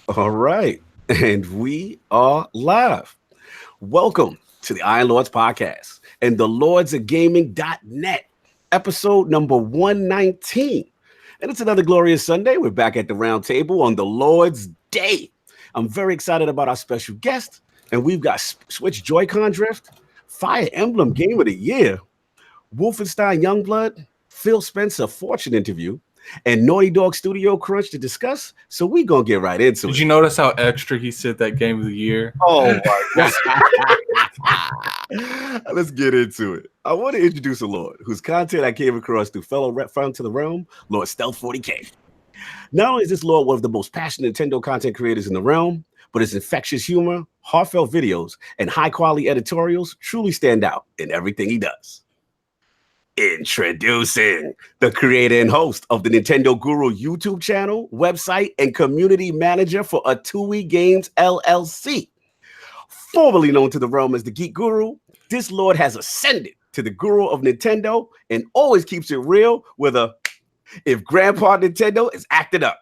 All right. And we are live. Welcome to the Iron Lords podcast and the Lords of Gaming.net, episode number 119. And it's another glorious Sunday. We're back at the round table on the Lord's Day. I'm very excited about our special guest, and we've got Switch JoyCon Drift, Fire Emblem Game of the Year, Wolfenstein Youngblood, Phil Spencer Fortune interview, and Naughty Dog Studio Crunch to discuss. So we gonna get right into it. Did you notice how extra he said that Game of the Year? Oh my God. Let's get into it. I want to introduce a Lord whose content I came across through fellow friend to the realm, Lord Stealth 40K. Not only is this Lord one of the most passionate Nintendo content creators in the realm, but his infectious humor, heartfelt videos, and high-quality editorials truly stand out in everything he does. Introducing the creator and host of the Nintendo Guru YouTube channel, website, and community manager for Atui Games LLC. Formerly known to the realm as the Geek Guru, this Lord has ascended to the Guru of Nintendo and always keeps it real with a "if Grandpa Nintendo is acting up."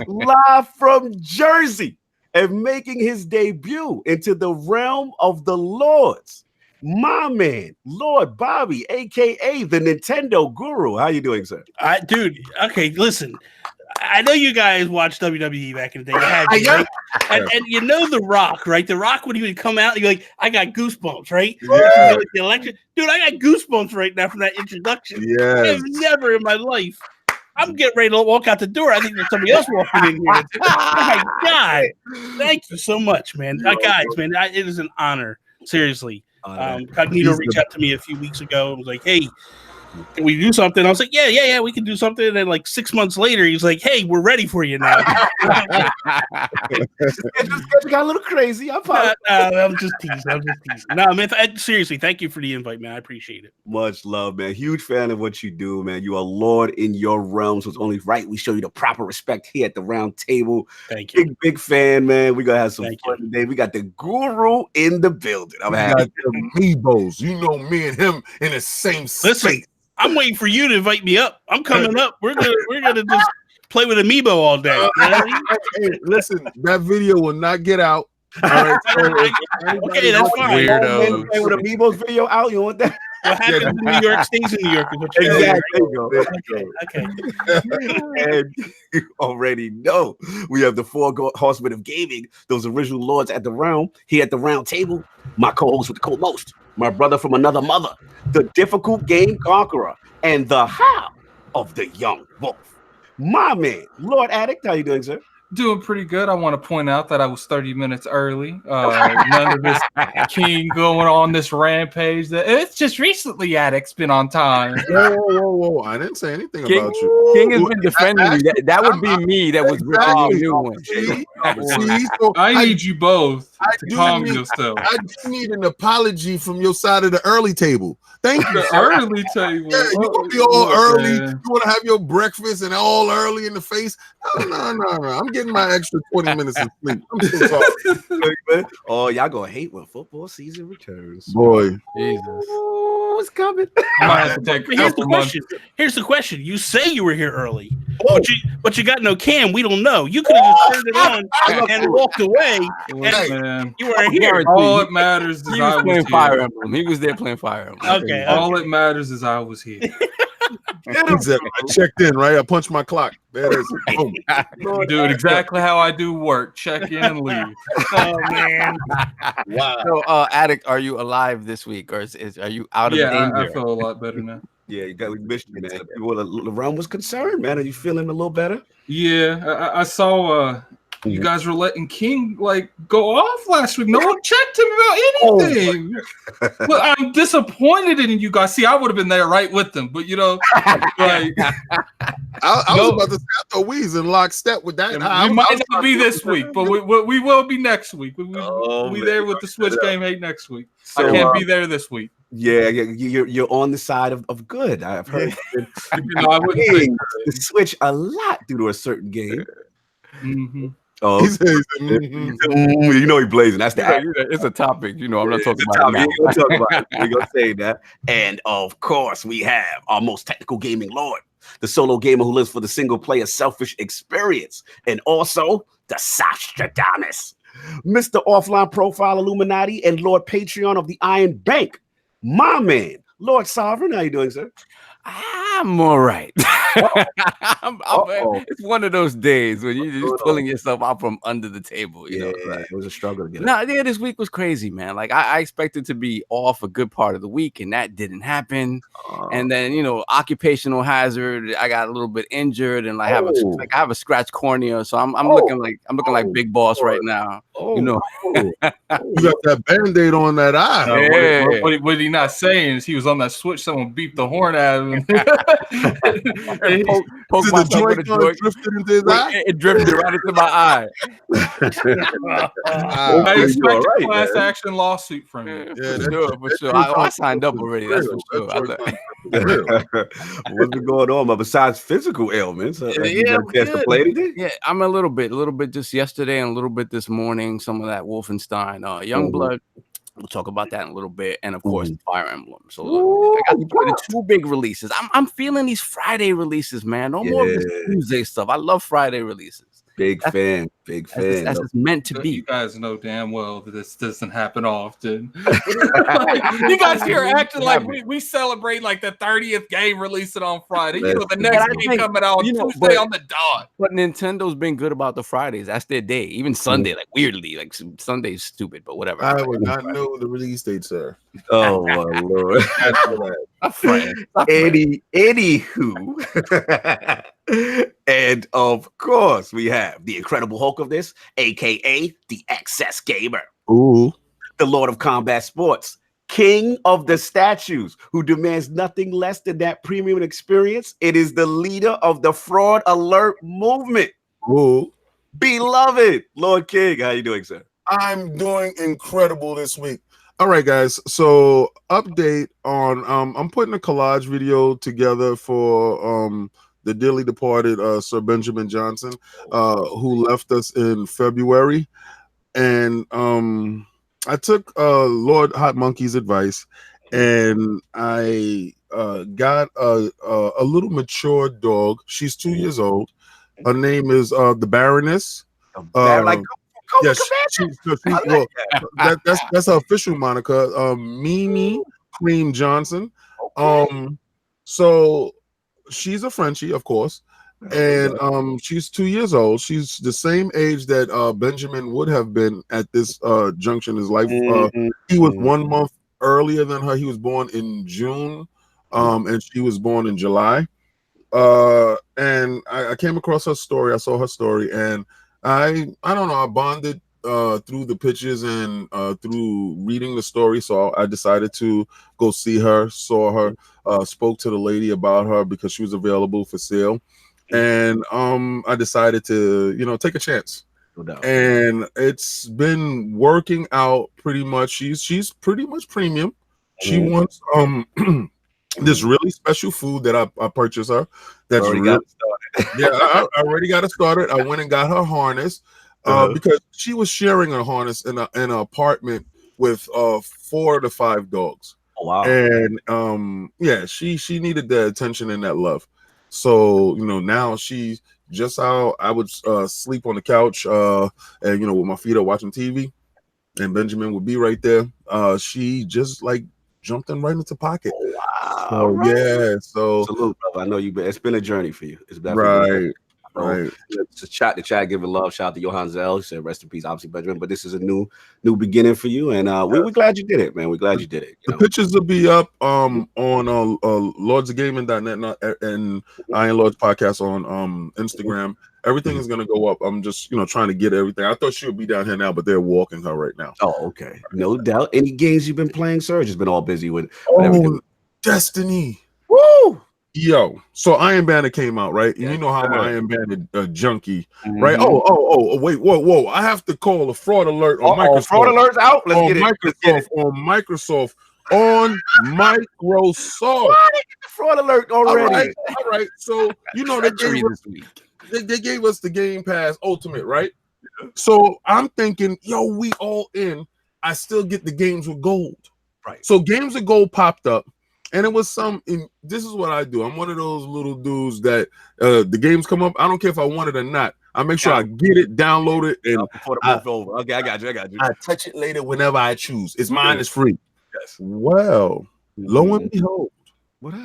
Live from Jersey and making his debut into the realm of the Lords, my man, Lord Bobby, aka the Nintendo Guru. How you doing, sir? Dude, okay, listen. I know you guys watched WWE back in the day. Right? And you know The Rock, right? The Rock, when he would come out, you're like, I got goosebumps, right? Yeah. The election. Dude, I got goosebumps right now from that introduction. Yes. I've never in my life. I'm getting ready to walk out the door. I think there's somebody else walking in here. My God. Thank you so much, man. Guys, man, it is an honor. Seriously. Cognito reached out to me a few weeks ago and was like, hey, can we do something? I was like, yeah, we can do something. And then like 6 months later, he's like, hey, we're ready for you now. It got a little crazy. I'm just teasing. No, man, seriously, thank you for the invite, man. I appreciate it. Much love, man. Huge fan of what you do, man. You are Lord in your realm, so it's only right we show you the proper respect here at the round table. Thank you. Big fan, man. We're going to have some fun today. We got the Guru in the building. We got the Meebos. You know me and him in the same space. I'm waiting for you to invite me up. I'm coming up. We're gonna just play with Amiibo all day. Hey, listen, that video will not get out. All right, okay, that's fine. Weirdo. With Amiibo's video out, you want that? What happens in New York stays in New York. Exactly. Okay. And you already know we have the four horsemen of gaming, those original lords at the round, here at the round table. My co-host with the co-most, my brother from another mother, the difficult game conqueror, and the how of the young wolf. My man, Lord Addict, how you doing, sir? Doing pretty good. I want to point out that I was 30 minutes early. None of this king going on this rampage. It's just recently Addict's been on time. Whoa. I didn't say anything about you. King has been defending me. That would be me that was ripping you new one. I need you both to calm yourself. I do need an apology from your side of the early table. Thank you. The early table. Yeah, you gonna be all early. You want to have your breakfast and all early in the face? No. I'm getting my extra 20 minutes of sleep. I'm so sorry. Oh, y'all gonna hate when football season returns. Boy, Jesus. Oh, it's coming. Here's the question. You say you were here early, but you got no cam. We don't know. You could have just turned it on and walked away. And you weren't here. All that matters is he was playing Fire Emblem. He was there playing Fire Emblem. Okay. All that matters is I was here. I checked in, right? I punched my clock. There it is. Boom. Do it exactly how I do work. Check in and leave. Oh man! Wow. So, Addict, are you alive this week, or are you out of danger? I feel a lot better now. Yeah, we missed you, man. Well, the realm was concerned, man. Are you feeling a little better? Yeah, I saw you guys were letting King go off last week. No one checked him about anything. Look, I'm disappointed in you guys. See, I would have been there right with them, but I was about to say, I thought we was in lockstep with that. We might not be this week, but we will be next week. We'll be there with the Switch Game 8 next week. So, I can't be there this week. Yeah, you're on the side of good. I've heard I wouldn't say the Switch a lot due to a certain game. Mm-hmm. Oh, you know he blazing. That's it's a topic. I'm not talking about it. We're gonna say that. And of course, we have our most technical gaming lord, the solo gamer who lives for the single player selfish experience, and also the Sostradamus, Mr. Offline Profile Illuminati and Lord Patreon of the Iron Bank, my man, Lord Sovereign. How you doing, sir? I'm all right. It's one of those days when you're just pulling yourself out from under the table. You know, it was a struggle to get out. Yeah, this week was crazy, man. Like I expected to be off a good part of the week, and that didn't happen. And then, you know, occupational hazard. I got a little bit injured, and I have a scratched cornea, so I'm looking like Big Boss right now. You know, you got that Band-Aid on that eye. What he not saying is he was on that switch. Someone beeped the horn at him. Poke my JoyCon drifted into his eye. It drifted right into my eye. I expect a class action lawsuit from you. Yeah, for sure. I signed up already. That's for sure. What's been going on, besides physical ailments? Yeah, I'm a little bit just yesterday and a little bit this morning. Some of that Wolfenstein Youngblood. We'll talk about that in a little bit, and of course, Fire Emblem. So I got the 2 big releases. I'm feeling these Friday releases, man. No more of this Tuesday stuff. I love Friday releases. Big fan. That's it's meant to be. You guys know damn well that this doesn't happen often. You guys here acting like we celebrate like the 30th game releasing on Friday. You know, the next game coming out on Tuesday on the dot. But Nintendo's been good about the Fridays. That's their day. Even Sunday, like weirdly, like Sunday's stupid, but whatever. I would not know the release date, sir. Oh my Lord. Anywho. And of course, we have the Incredible Hulk of this, aka the Excess Gamer. Ooh. The Lord of Combat Sports, King of the Statues, who demands nothing less than that premium experience. It is the leader of the Fraud Alert movement. Ooh. Beloved Lord King. How you doing, sir? I'm doing incredible this week. All right, guys. So update on I'm putting a collage video together for the dearly departed Sir Benjamin Johnson, who left us in February. And I took Lord Hot Monkey's advice, and I got a little mature dog. She's 2 years old. Her name is the Baroness. That's her official moniker, Mimi Cream Johnson. So she's a Frenchie, of course, and she's 2 years old. She's the same age that Benjamin would have been at this junction in his life. He was 1 month earlier than her. He was born in June, and she was born in July. And I came across her story. I saw her story, and I don't know. I bonded through the pictures and through reading the story. So I decided to go see her, saw her, spoke to the lady about her because she was available for sale. And I decided to, take a chance. And it's been working out pretty much. She's pretty much premium. She wants this really special food that I purchased her. That's I already got it started. I went and got her harness. Because she was sharing her harness in an apartment with 4 to 5 dogs. Oh, wow. And she needed the attention and that love. So now she's just how I would sleep on the couch and with my feet up watching TV, and Benjamin would be right there. She just like jumped in right into the pocket. Oh, wow. So, right. Salute, brother. I know it's been a journey for you. It's been right. To chat, giving love. Shout out to Johan Zell. He said, "Rest in peace, obviously, Benjamin." But this is a new beginning for you, and we're glad you did it, man. We're glad you did it. The pictures will be up on lordsofgaming.net and Iron Lords podcast on Instagram. Everything is gonna go up. I'm just trying to get everything. I thought she would be down here now, but they're walking her right now. Oh, okay, no doubt. Any games you've been playing, sir? Just been all busy with everything. Destiny. Woo! Yo, so Iron Banner came out, right? And you know how I'm an Iron Banner junkie, right? Oh, wait, whoa! I have to call a fraud alert on Microsoft. Fraud alert's out. Let's get it. On Microsoft. What? Fraud alert already. All right. So they gave us the Game Pass Ultimate, right? Yeah. So I'm thinking, yo, we all in. I still get the games with gold. Right. So games with gold popped up. And it was this is what I do. I'm one of those little dudes that the games come up. I don't care if I want it or not. I make sure I get it, download it, and before the month over. Okay, I got you. I touch it later whenever I choose. It's mine. It's free. Yes. Well, lo and behold,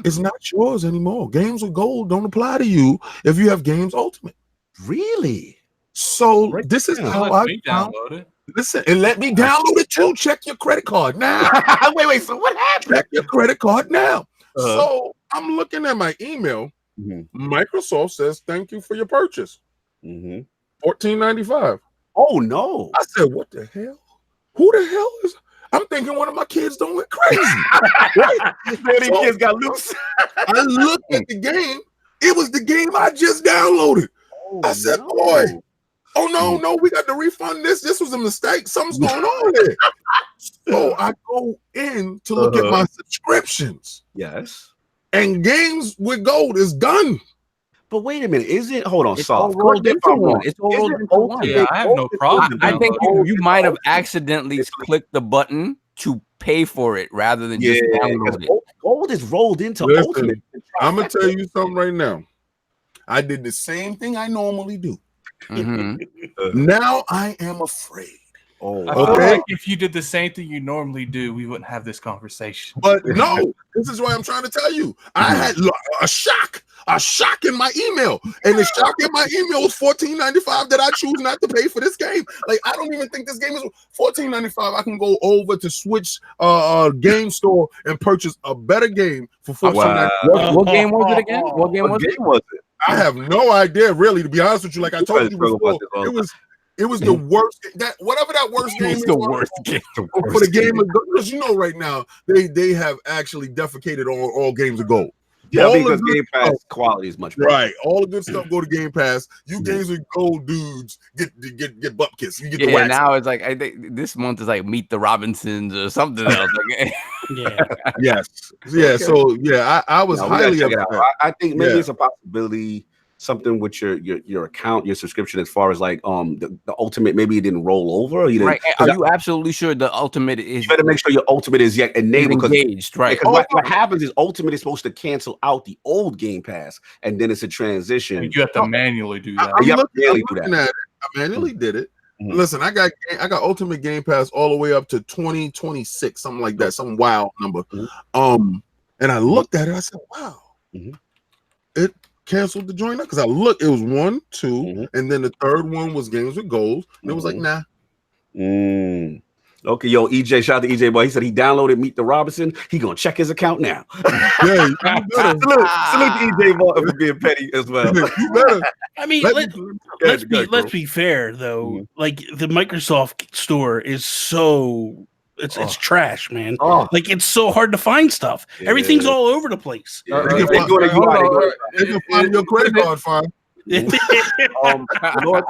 it's not yours anymore. Games with Gold don't apply to you if you have Games Ultimate. Really? So this is how I download it. Listen, and let me download it too. Check your credit card now. wait. So what happened? Check your credit card now. So I'm looking at my email. Microsoft says thank you for your purchase. $14.95. Oh no! I said, what the hell? Who the hell is? I'm thinking one of my kids don't went crazy. These kids got loose. I looked at the game. It was the game I just downloaded. I said, boy. Oh no, we got to refund this. This was a mistake. Something's going on there. So I go in to look at my subscriptions. Yes. And Games with Gold is done. But wait a minute, is it? Hold on, it's soft. All rolled into one. It's all rolled into one. Yeah, I have no problem. I think you might have accidentally clicked the button to pay for it rather than just download it. Gold is rolled into Ultimate. I'm gonna tell you something right now. I did the same thing I normally do. Now I am afraid. I feel like if you did the same thing you normally do, we wouldn't have this conversation. But no, this is what I'm trying to tell you. I had a shock in my email, and the shock in my email was $14.95 that I choose not to pay for this game. Like I don't even think this game is $14.95. I can go over to Switch game store and purchase a better game for $14.95. What game was it again? What game was it? I have no idea, really, to be honest with you. Like I told you before, it was the worst. Whatever that worst game is, the worst game for the game. Because you know, right now they have actually defecated on all Games of Gold. Yeah, because Game Pass quality is much better. Right. All the good stuff go to Game Pass. You Games with Gold dudes get butt kissed. You get the wax. Now it's like I think this month is like Meet the Robinsons or something else. Yes. Yeah. So I was highly upset. I think maybe it's a possibility. Something with your account, your subscription, as far as like the Ultimate, maybe it didn't roll over. Or right? Are you absolutely sure the Ultimate is? You better make sure your Ultimate is yet enabled. Engaged, right? Because what happens is Ultimate is supposed to cancel out the old Game Pass, and then it's a transition. You have to manually do that. I manually did it. Listen, I got Ultimate Game Pass all the way up to 2026, something like that, some wild number. And I looked at it. I said, "Wow, it." Canceled the joint up because I looked, it was 1, 2, and then the third one was Games with Gold. And it was like, nah. Okay, yo, EJ, shout out to EJ boy. He said he downloaded Meet the Robinson. He gonna check his account now. Yeah, salute to EJ boy for being petty as well. You better. I mean, let's be fair though. Like the Microsoft store is so. It's trash, man. Like it's so hard to find stuff. Everything's all over the place. You can find your credit card fine. Lord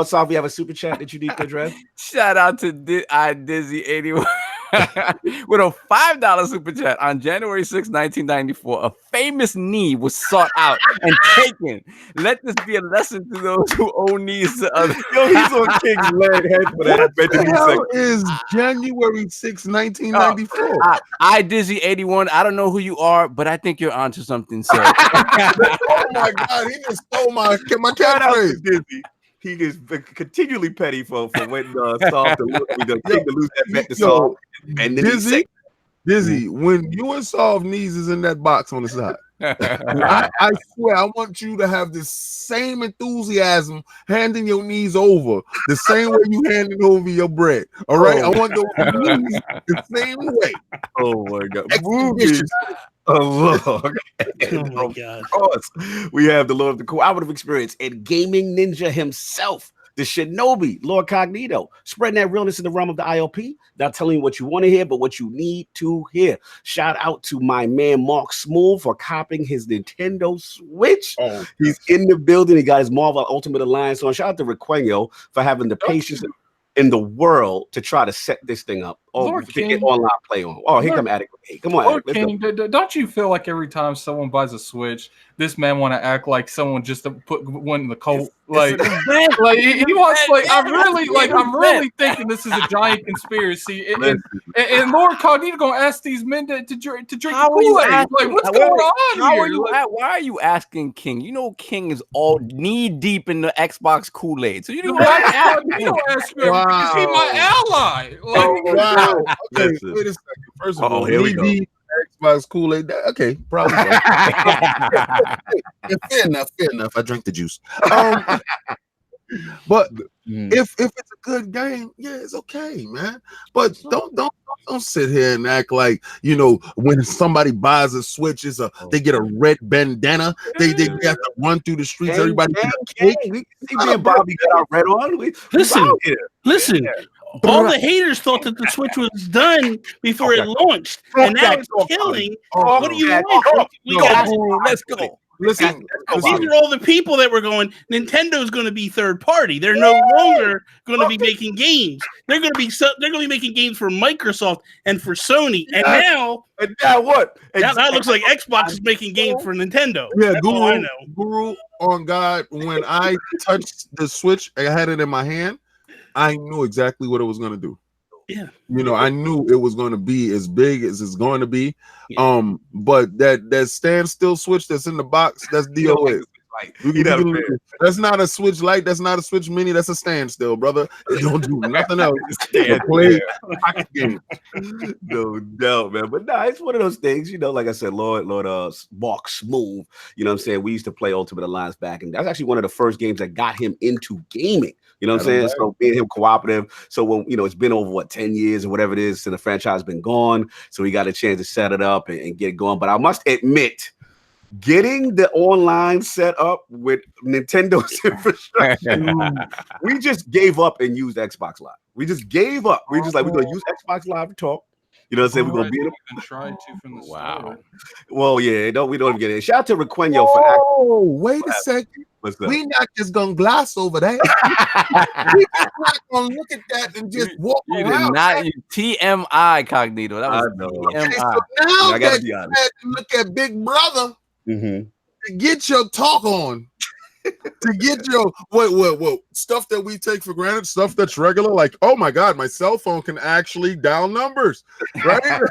Solve, we have a super chat that you need to address. Shout out to Dizzy81 with a $5 super chat. On January 6, 1994, a famous knee was sought out and taken. Let this be a lesson to those who own knees to others. Yo, he's on King's leg head for that. What the hell is January 6, 1994? I Dizzy81. I don't know who you are, but I think you're onto something, sir. Oh my God, he just stole my catchphrase. Dizzy. He is continually petty for when Solve to lose that bet to Solve. And then Dizzy, when you and Solve knees is in that box on the side, I swear I want you to have the same enthusiasm handing your knees over the same way you handing over your bread. All right, I want those knees the same way. Oh my God. Oh my God. We have the Lord of the Cooperative Experience and Gaming Ninja himself, the Shinobi, LordCognito, spreading that realness in the realm of the ILP, not telling you what you want to hear, but what you need to hear. Shout out to my man Mark Smooth for copying his Nintendo Switch. He's in the building. He got his Marvel Ultimate Alliance on. Shout out to Requeno for having the patience in the world to try to set this thing up. Lord to King. get online play on. Oh, here Lord- come Attic. Hey, come on, Lord Attic. Let's King, go. don't you feel like every time someone buys a Switch, this man want to act like someone just to put one in the cold? Like, like he wants, like, I'm really thinking this is a giant conspiracy. And Lord Cognito gonna ask these men to drink Kool-Aid. Like, what's going on here? Why are you asking King? You know, King is all knee deep in the Xbox Kool-Aid. So you don't Why Cognito ask me because he's my ally. Like, Wow. Okay, Listen. wait a second. First of all, Here we go. Xbox Kool-Aid. Okay, probably. So. Fair enough. I drank the juice. But if it's a good game, yeah, it's okay, man. But don't sit here and act like, you know, when somebody buys a Switch, they get a red bandana. They have to run through the streets. Everybody get a cake. We see me and Bobby got our red on. Listen. All the haters thought that the Switch was done before it launched, and now it's killing. What do you want? Let's go. Listen, These are all the people that were going, Nintendo's going to be third party. They're no longer going to be making games. They're going to be making games for Microsoft and for Sony. And now what? Now it looks like Xbox is making games for Nintendo. Yeah, That's all I know. Guru on God. When I touched the Switch, I had it in my hand. I knew exactly what it was going to do. Yeah, you know, I knew it was going to be as big as it's going to be. Yeah. But that standstill switch that's in the box, that's DOS. That's not a Switch Lite. That's not a Switch Mini. That's a standstill, brother. It don't do nothing else. Play game. No doubt, man. But nah, it's one of those things, you know, like I said, Lord Mark Smooth, you know what I'm saying? We used to play Ultimate Alliance back, and that's actually one of the first games that got him into gaming. You know what I'm saying? So being him cooperative. So when, you know, it's been over 10 years or whatever it is, and the franchise has been gone. So we got a chance to set it up and get it going. But I must admit, getting the online set up with Nintendo's infrastructure, we just gave up and used Xbox Live. We just gave up. We're just like, we're going to use Xbox Live to talk. You know what I'm saying? We're going to be in a try to from the start. Well, yeah, no, we don't even get it. Shout out to Requeno for acting. Oh, wait a second. We not just gonna gloss over that. We just not gonna look at that and just walk around. TMI, Cognito. That was TMI. Okay, so now that you had to look at Big Brother to get your talk on, to get your what stuff that we take for granted, stuff that's regular, like, oh my God, my cell phone can actually dial numbers, right?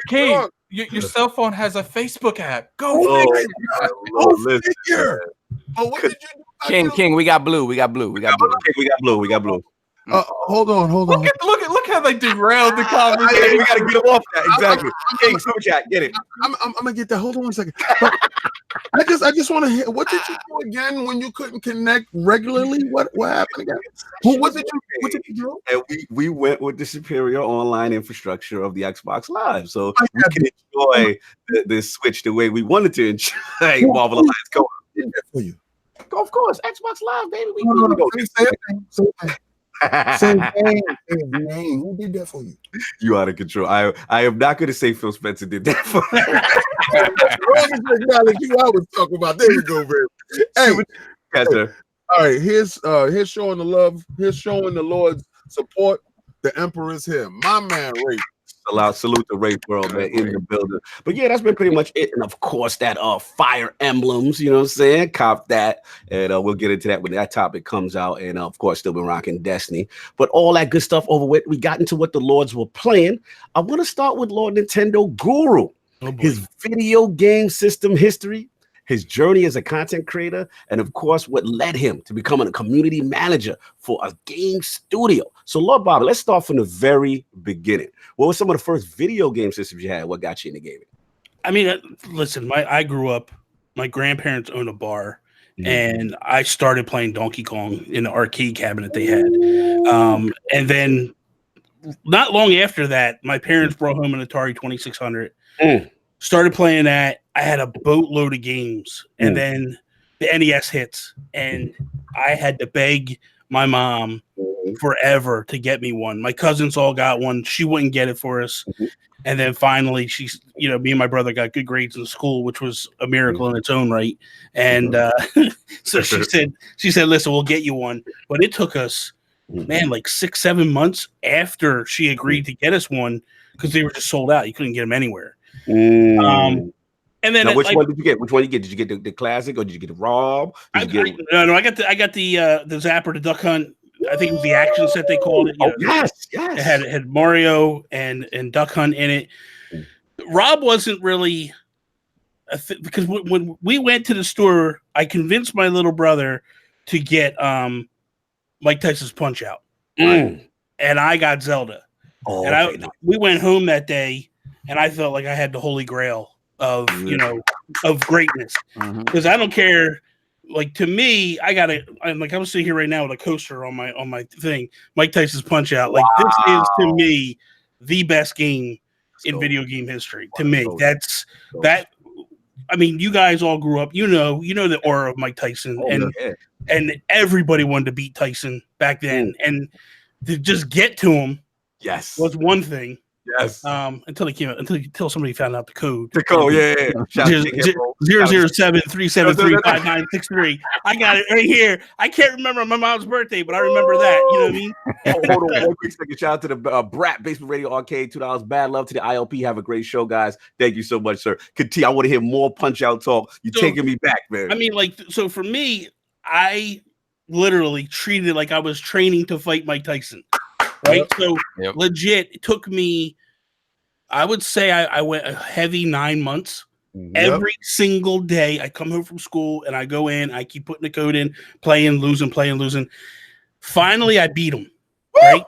King. Your cell phone has a Facebook app. Go figure. Oh, what did you do? King, we got blue. We got blue. Hold on. Look how they derailed the conversation. We gotta get him off that. Exactly. King, super chat, get it. I'm gonna get that. Hold on 1 second. I just want to hear, what did you do again when you couldn't connect regularly? What happened again? What did you do? And we went with the superior online infrastructure of the Xbox Live, so we can enjoy the Switch the way we wanted to enjoy Marvel Alliance. Go on. Did that for you? Of course, Xbox Live, baby. Same thing. Who did that for you? You out of control. I am not going to say Phil Spencer did that for me. I was talking about. There we go, baby. Hey, all right. Here's showing the love. Here's showing the Lord's support. The Emperor's here. My man, Ray. Salute to Ray Pearl, man, in the building. But yeah, that's been pretty much it. And of course, that Fire Emblems, you know what I'm saying? Cop that. And we'll get into that when that topic comes out. And of course, still been rocking Destiny. But all that good stuff over with. We got into what the Lords were playing. I want to start with Lord Nintendo Guru. His video game system history, his journey as a content creator, and of course, what led him to becoming a community manager for a game studio. So, Lord Bobby, let's start from the very beginning. What were some of the first video game systems you had? What got you into gaming? I mean, listen, I grew up, my grandparents owned a bar, and I started playing Donkey Kong in the arcade cabinet they had. And then not long after that, my parents brought home an Atari 2600. Started playing that. I had a boatload of games, and then the NES hits, and I had to beg my mom forever to get me one. My cousins all got one. She wouldn't get it for us. And then finally, she's, me and my brother got good grades in school, which was a miracle in its own right. And so she said, listen, we'll get you one. But it took us man, like 6-7 months after she agreed to get us one, because they were just sold out. You couldn't get them anywhere. And then now, which one did you get? Which one did you get? Did you get the classic or did you get the Rob? I got the Zapper, the Duck Hunt. I think it was the action set they called it. Yes. It had Mario and Duck Hunt in it. Rob wasn't really because when we went to the store, I convinced my little brother to get Mike Tyson's Punch Out, and I got Zelda. We went home that day, and I felt like I had the holy grail of of greatness, because I don't care. Like, to me, I'm sitting here right now with a coaster on my thing, Mike Tyson's Punch Out. Like, this is, to me, the best game in video game history. To me, that's that. I mean, you guys all grew up. You know the aura of Mike Tyson, and everybody wanted to beat Tyson back then, and to just get to him, was one thing. Yes. Until somebody found out the code. The code, 007373593. I got it right here. I can't remember my mom's birthday, but I remember that. You know what I mean? Hold on, one quick second. Shout out to the Brat Basement Radio Arcade, $2. Bad love to the ILP. Have a great show, guys. Thank you so much, sir. Continue. I want to hear more Punch Out talk. You're taking me back, man. I mean, so for me, I literally treated it like I was training to fight Mike Tyson. Right, so legit, it took me, I would say I went a heavy 9 months. Every single day, I come home from school and I go in, I keep putting the code in, playing, losing. Finally, I beat him, right?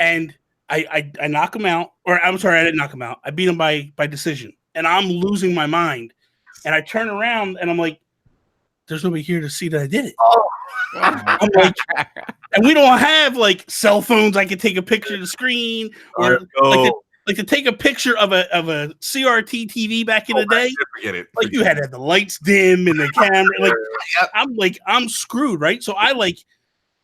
And I knock him out, or I'm sorry, I didn't knock him out. I beat him by decision, and I'm losing my mind. And I turn around and I'm like, there's nobody here to see that I did it. I'm like, and we don't have like cell phones I can take a picture of the screen, or like to take a picture of a CRT TV back in the day. Like, you had to have the lights dim and the camera. Like, I'm screwed, right? So I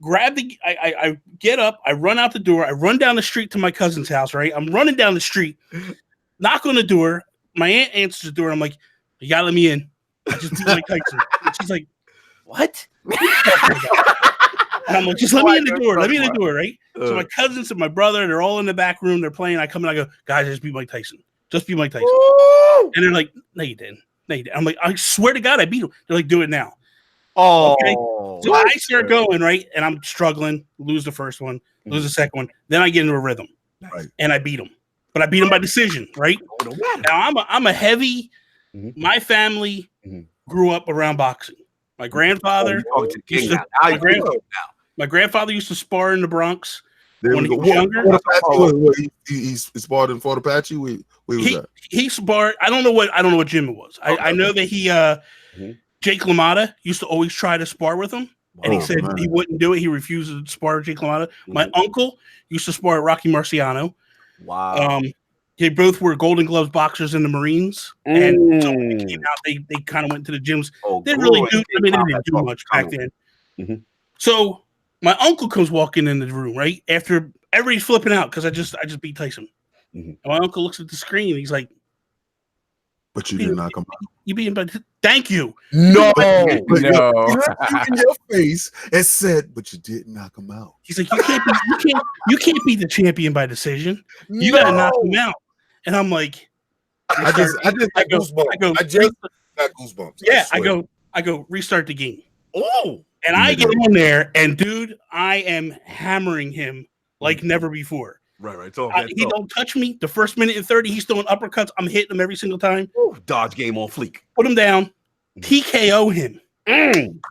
grab I get up, I run out the door, I run down the street to my cousin's house, right? I'm running down the street, knock on the door. My aunt answers the door. I'm like, you gotta let me in. I just beat Mike Tyson. And she's like, what? And I'm like, just let me in the door. Let me in the door, right? So my cousins and my brother, they're all in the back room. They're playing. I come in, I go, guys, just beat Mike Tyson. Just beat Mike Tyson. Woo! And they're like, no, you didn't. No, you didn't. I'm like, I swear to God, I beat him. They're like, do it now. Okay? So I start going, right? And I'm struggling, lose the first one, lose the second one. Then I get into a rhythm, and I beat him. But I beat him by decision, right? Now I'm a heavy. My family grew up around boxing. My grandfather, my grandfather used to spar in the Bronx when he was younger. He sparred in Fort Apache. He sparred. I don't know what gym it was. I know that he Jake LaMotta used to always try to spar with him, and he said he wouldn't do it. He refused to spar with Jake LaMotta. My uncle used to spar at Rocky Marciano. Wow. They both were Golden Gloves boxers in the Marines, and so when they came out, they kind of went to the gyms. They didn't really do. I mean, they didn't do much back then. So my uncle comes walking in the room right after everybody's flipping out because I just beat Tyson. And my uncle looks at the screen and he's like, "But you did not come out. You beat him, but thank you. No, no. In your face and said, but you did knock him out." He's like, you can't beat the champion by decision. You got to knock him out. And I'm like, I just got goosebumps. Yeah, I go restart the game. Oh, and I get in there, and dude, I am hammering him like never before. Right. He don't touch me. The first minute and 30, he's throwing uppercuts. I'm hitting him every single time. Ooh, dodge game on fleek. Put him down. TKO him.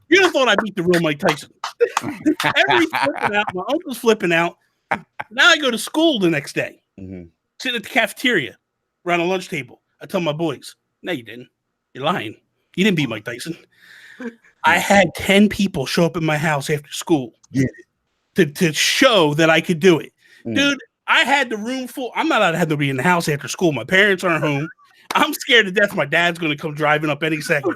You'd have thought I beat the real Mike Tyson. Everybody's flipping out. My uncle's flipping out. Now I go to school the next day. Sitting at the cafeteria around a lunch table. I tell my boys, no, you didn't. You're lying. You didn't beat Mike Tyson. I had 10 people show up at my house after school to show that I could do it. Dude, I had the room full. I'm not allowed to have to be in the house after school. My parents aren't home. I'm scared to death my dad's going to come driving up any second.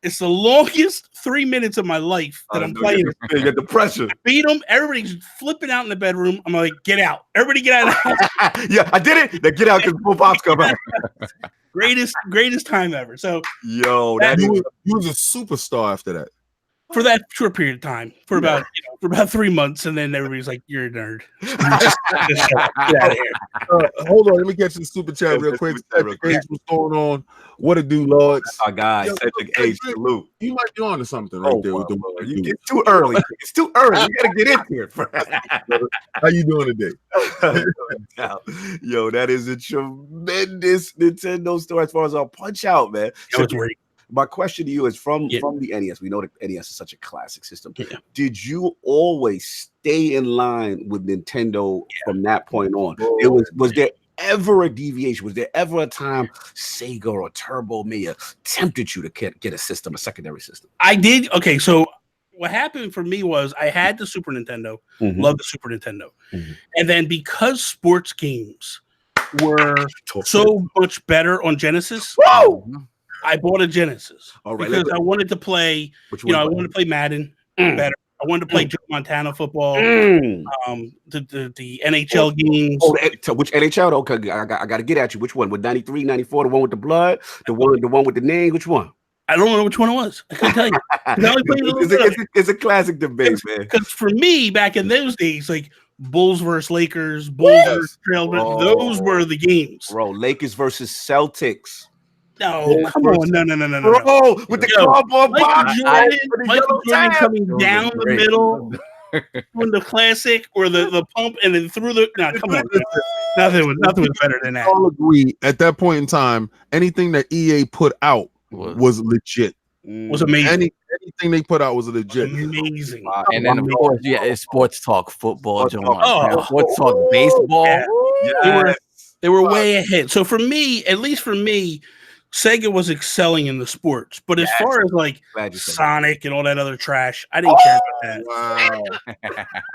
It's the longest 3 minutes of my life that I'm playing. You get the pressure. I beat him. Everybody's flipping out in the bedroom. I'm like, get out. Everybody get out of the house. Yeah, I did it. Now get out because full pops come out. Greatest time ever. So, yo, you was a superstar after that. for that short period of time, for about 3 months, and then everybody's like, "You're a nerd." Just get out of here. Hold on, let me catch the super chat real quick. What's going on? What it do, Lords? Our guy, Cedric H. Salute. You might be on to something right there with the It's too early. It's too early. You gotta get into it. How you doing today? Yo, that is a tremendous Nintendo story as far as our Punch Out, man. So, my question to you is from the NES. We know that NES is such a classic system. Yeah. Did you always stay in line with Nintendo from that point on? Was there ever a deviation? Was there ever a time Sega or Turbo Mia tempted you to get a system, a secondary system? I did. Okay, so what happened for me was I had the Super Nintendo, loved the Super Nintendo, and then because sports games were so much better on Genesis. Whoa! I bought a Genesis because I wanted to play. I wanted to play Madden better. I wanted to play Joe Montana football, the NHL games. Oh, which NHL? Okay, I got to get at you. Which one? With 93, 94, the one with the blood, the one with the name. Which one? I don't know which one it was. I couldn't tell you. It's a classic debate, man. Because for me, back in those days, like Bulls versus Lakers, Bulls versus Trailblazers, those were the games. Bro, Lakers versus Celtics. No, come on, no. Bro, with the cardboard box. Michael Jordan coming down the middle from the classic or the pump and then through the. No, come on. Nothing was better than that. All agree at that point in time, anything that EA put out was legit. Was amazing. Anything they put out was legit. Amazing. And then of course, it's sports talk football, sports talk baseball. Yeah. They were way ahead. So for me, at least for me, Sega was excelling in the sports, but as far as like Sonic and all that other trash, I didn't care about that. Wow.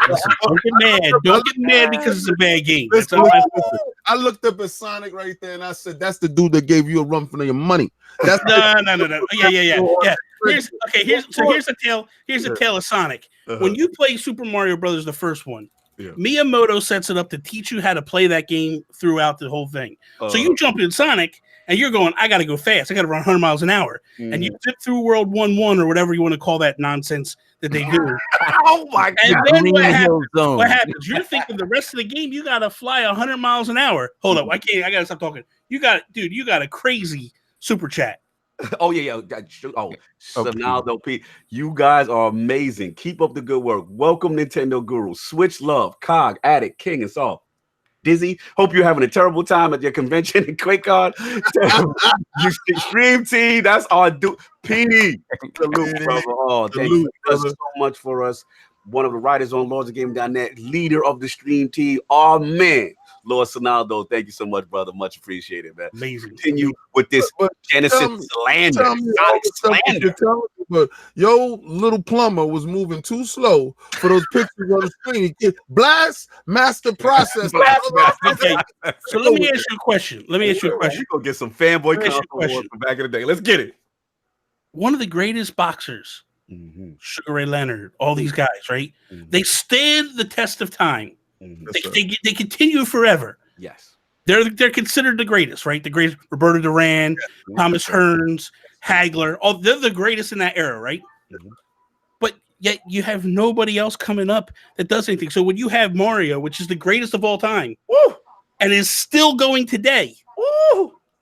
Listen, don't get mad. Don't get mad because it's a bad game. I looked up at Sonic right there and I said, "That's the dude that gave you a run for your money." That's no. Yeah. Here's a tale. Here's a tale of Sonic. When you play Super Mario Brothers, the first one, Miyamoto sets it up to teach you how to play that game throughout the whole thing. So you jump in Sonic. And you're going, I got to go fast. I got to run 100 miles an hour. And you zip through World 1-1 or whatever you want to call that nonsense that they do. Oh, my God. And then what happens? You're thinking the rest of the game, you got to fly 100 miles an hour. Hold up. I got to stop talking. You got a crazy super chat. Oh, yeah. Oh, Sonaldo P. You guys are amazing. Keep up the good work. Welcome, Nintendo Guru. Switch Love, Cog, Addict, King, and Saul. Dizzy, hope you're having a terrible time at your convention in QuakeCon. Extreme Team, that's our dude. P. Salute, brother. Oh, thank you so much for us. One of the writers on LordsGaming.net, leader of the stream team. Oh, man. Lord Sonaldo, thank you so much, brother. Much appreciated, man. Amazing. Continue with this Genesis slander. But yo, little plumber was moving too slow for those pictures on the screen. Blast master process. Okay, so let me ask you a question. We're gonna get some fanboy question from back in the day. Let's get it. One of the greatest boxers, Sugar Ray Leonard, all these guys, right? They stand the test of time. They continue forever. Yes. They're considered the greatest, right? The greatest Roberto Duran, Thomas Hearns, Hagler. They're the greatest in that era, right? But yet you have nobody else coming up that does anything. So when you have Mario, which is the greatest of all time, and is still going today,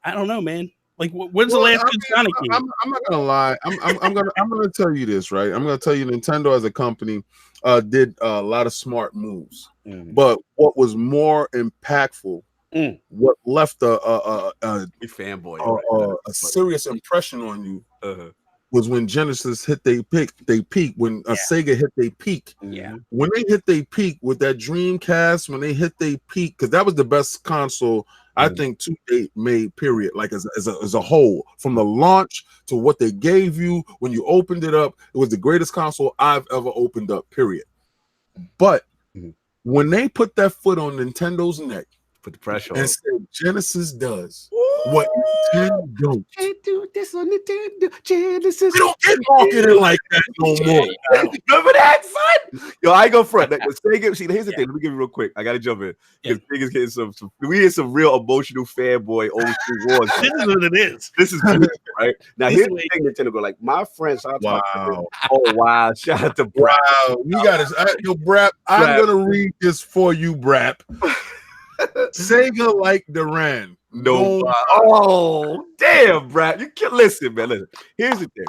I don't know, man. Like, when's the last good Sonic game? I'm not gonna lie. I'm gonna tell you this, right? I'm gonna tell you, Nintendo as a company did a lot of smart moves, but what was more impactful, what left a serious impression on you, was when Genesis hit their peak, when Sega hit their peak. When they hit their peak with that Dreamcast, when they hit their peak, because that was the best console I think to date made, period. Like as a whole, from the launch to what they gave you when you opened it up, it was the greatest console I've ever opened up, period. But when they put that foot on Nintendo's neck Put the pressure on. And said Genesis does what Nintendo don't. Can't do this on Nintendo. Genesis. We don't get marketing like that no more. Remember that, son? Yo, I ain't go front. Sega, see, here's the thing. Let me give you real quick. I gotta jump in. Because Sega's getting some. We had some real emotional fanboy old school wars. This is what it is. This is good, right? Now here's the thing. Nintendo go like my friends. Wow. Oh wow! Shout out to Brap. Wow, you got to yo, Brap. I'm gonna read this for you, Brap. Sega like Duran. No. Oh, damn, Brad. You can listen, man. Listen. Here's the thing.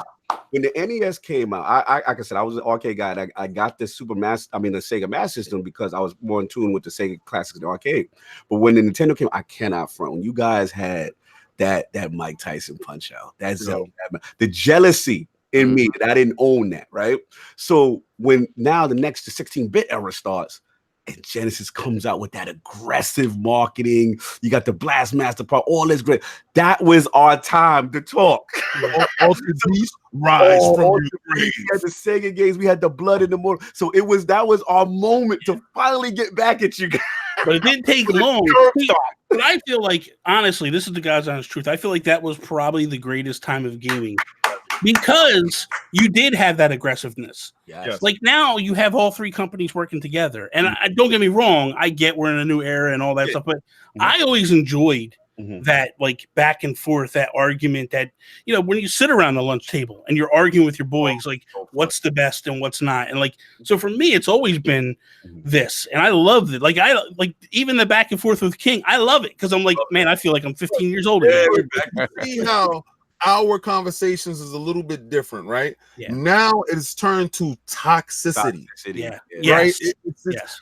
When the NES came out, I like I said, I was an arcade guy. And I got the the Sega Master System because I was more in tune with the Sega Classics in the arcade. But when the Nintendo came, I cannot front. When you guys had that Mike Tyson punch out, the jealousy in me that I didn't own that, right? So when now the 16-bit era starts, and Genesis comes out with that aggressive marketing. You got the Blastmaster part, all this great. That was our time to talk. Altered Beast rise from your grave. We had the Sega games. We had the blood in the mortar. So that was our moment to finally get back at you guys. But it didn't take long. But I feel like, honestly, this is the God's honest truth. I feel like that was probably the greatest time of gaming because you did have that aggressiveness. Yes. Like now you have all three companies working together. And don't get me wrong, I get we're in a new era and all that stuff, but I always enjoyed that like back and forth, that argument that, you know, when you sit around the lunch table and you're arguing with your boys, like what's the best and what's not. And like, so for me, it's always been this, and I love it. Like I like even the back and forth with King. I love it because I'm like, man, I feel like I'm 15 years old again. See how our conversations is a little bit different, right? Yeah. Now it's turned to toxicity. Yeah. Right? Yes.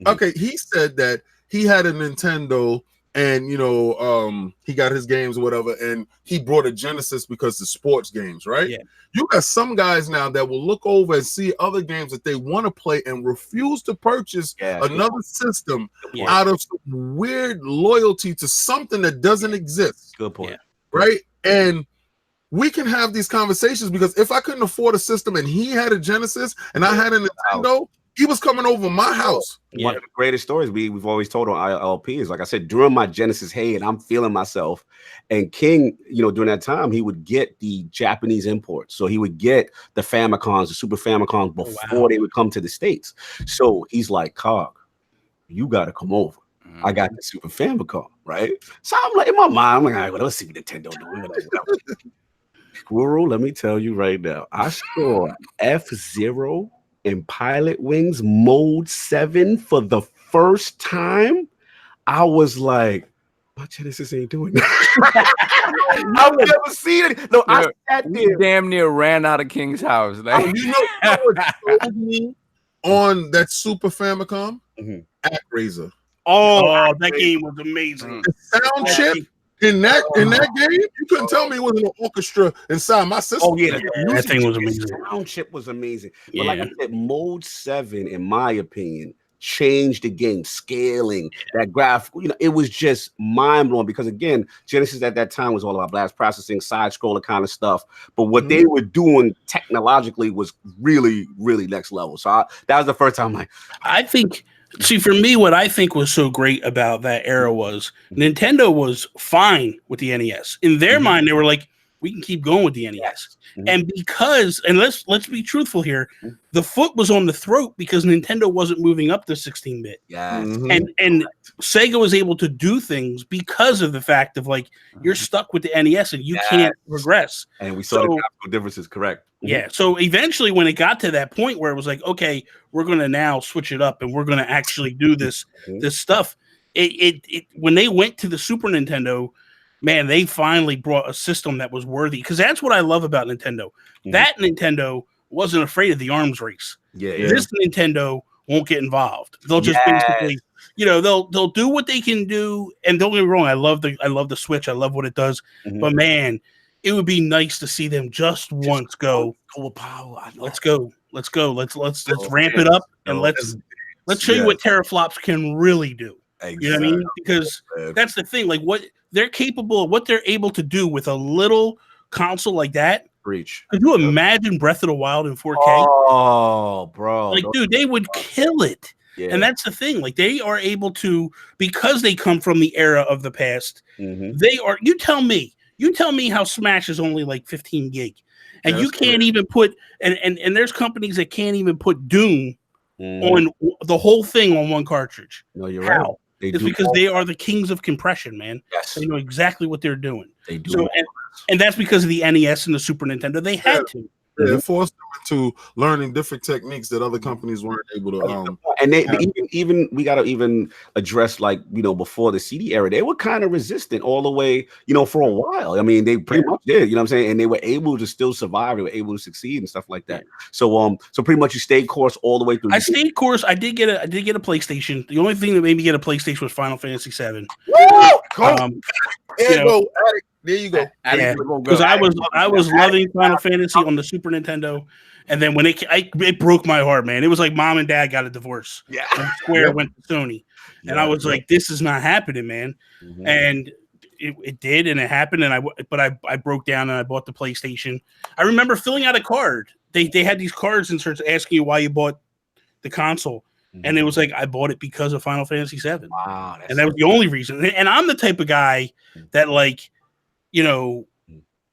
Okay, he said that he had a Nintendo and, you know, he got his games or whatever, and he brought a Genesis because the sports games, right? Yeah. You got some guys now that will look over and see other games that they want to play and refuse to purchase another system out of some weird loyalty to something that doesn't exist. Good point. Right? And we can have these conversations because if I couldn't afford a system and he had a Genesis and I had a Nintendo, he was coming over my house. One of the greatest stories we've always told on ILP is, like I said, during my Genesis heyday, and I'm feeling myself. And King, you know, during that time, he would get the Japanese imports. So he would get the Famicons, the Super Famicons before they would come to the States. So he's like, Cog, you got to come over. I got the Super Famicom, right? So I'm like, in my mind, I'm like, all right, well, let's see what Nintendo doing. Guru, let me tell you right now, I saw F-Zero in Pilot Wings Mode 7 for the first time. I was like, my Genesis ain't doing that. I've never seen it. No, I sat there. Damn near ran out of King's house. Like, You know what showed me on that Super Famicom? ActRaiser. Oh, that game was amazing. The sound chip in that game, you couldn't tell me it was an orchestra inside my system. Oh yeah, that thing was amazing. The sound chip was amazing. But like I said, Mode 7, in my opinion, changed the game, scaling that graphic. You know, it was just mind blowing because again, Genesis at that time was all about blast processing, side scroller kind of stuff. But what they were doing technologically was really, really next level. So that was the first time. Like, I think. See, for me, what I think was so great about that era was Nintendo was fine with the NES. In their mind, they were like, we can keep going with the NES. And because, and let's be truthful here, the foot was on the throat because Nintendo wasn't moving up to 16-bit. And Sega was able to do things because of the fact of like, you're stuck with the NES and you can't regress. And we saw the graphical differences, correct. Yeah. So eventually when it got to that point where it was like, okay, we're going to now switch it up and we're going to actually do this stuff. It when they went to the Super Nintendo, man, they finally brought a system that was worthy. Because that's what I love about Nintendo. That Nintendo wasn't afraid of the arms race. This Nintendo won't get involved. They'll just basically, you know, they'll do what they can do. And don't get me wrong, I love the Switch. I love what it does. But man, it would be nice to see them just once go. Let's go. Let's ramp it up and let's show you what teraflops can really do. You know what I mean? Because that's the thing. Like what they're capable of, what they're able to do with a little console like that. Reach. Could you imagine Breath of the Wild in 4K? Oh, bro. Like, dude, they would kill it. And that's the thing. Like, they are able to, because they come from the era of the past, they are, you tell me how Smash is only like 15 gig. And you can't even put, and there's companies that can't even put Doom on the whole thing on one cartridge. No, you're right. It's because they are the kings of compression, man. Yes. They know exactly what they're doing. They do. So, and that's because of the NES and the Super Nintendo. They had to. Yeah, it forced them into learning different techniques that other companies weren't able to. And they even we gotta even address, like, before the CD era, they were kind of resistant all the way, for a while. I mean, they pretty much did, you know what I'm saying? And they were able to still survive, they were able to succeed and stuff like that. So so pretty much you stayed course all the way through. I stayed course. I did get a PlayStation. The only thing that made me get a PlayStation was Final Fantasy VII. There you go. Because I was loving Final Fantasy on the Super Nintendo, and then when it broke my heart, man. It was like mom and dad got a divorce. Yeah, and Square went to Sony, and I was like, "This is not happening, man." And it did, and it happened. And I broke down and I bought the PlayStation. I remember filling out a card. They had these cards inserts asking you why you bought the console. And it was like, I bought it because of Final Fantasy VII. Wow, and that was the only reason. And I'm the type of guy that, like,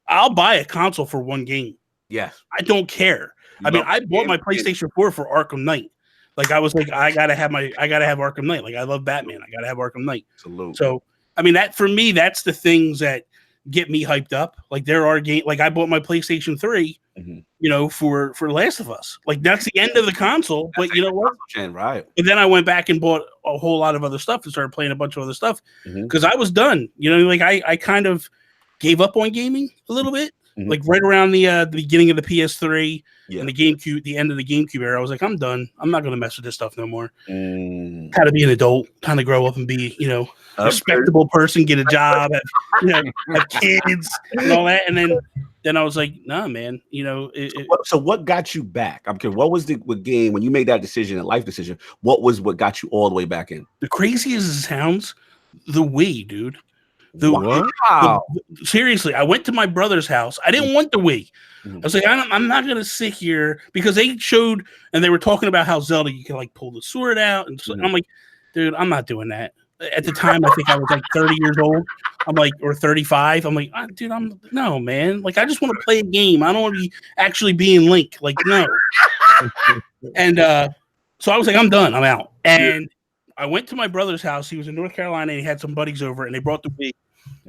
I'll buy a console for one game. Yes. I don't care. I bought my PlayStation 4 for Arkham Knight. Like, I was like, I gotta have Arkham Knight. Like, I love Batman. I gotta have Arkham Knight. Absolutely. So, I mean, that for me, that's the things that get me hyped up. Like, there are games, like I bought my PlayStation 3, for Last of Us. Like, that's the end of the console. But you know what? Right. And then I went back and bought a whole lot of other stuff and started playing a bunch of other stuff because I was done. Like, I kind of gave up on gaming a little bit. Like, right around the beginning of the PS3 and the GameCube, the end of the GameCube era, I was like, I'm done. I'm not going to mess with this stuff no more. Kind of be an adult, kind of grow up and be, a respectable person, get a job, have kids and all that. And then I was like, nah, man, So what got you back? I'm curious. What was the game when you made that decision, a life decision? What got you all the way back in? The craziest it sounds, the Wii, dude. Seriously, I went to my brother's house. I didn't want the Wii. I was like, I'm not gonna sit here because they showed and they were talking about how Zelda, you can like pull the sword out, and so I'm like, dude, I'm not doing that. At the time, I think I was like 30 years old. I'm like, or 35. I'm like, dude, no, man. Like, I just want to play a game. I don't want to be actually being Link. Like, no. And so I was like, I'm done. I'm out. And I went to my brother's house. He was in North Carolina, and he had some buddies over, and they brought the Wii,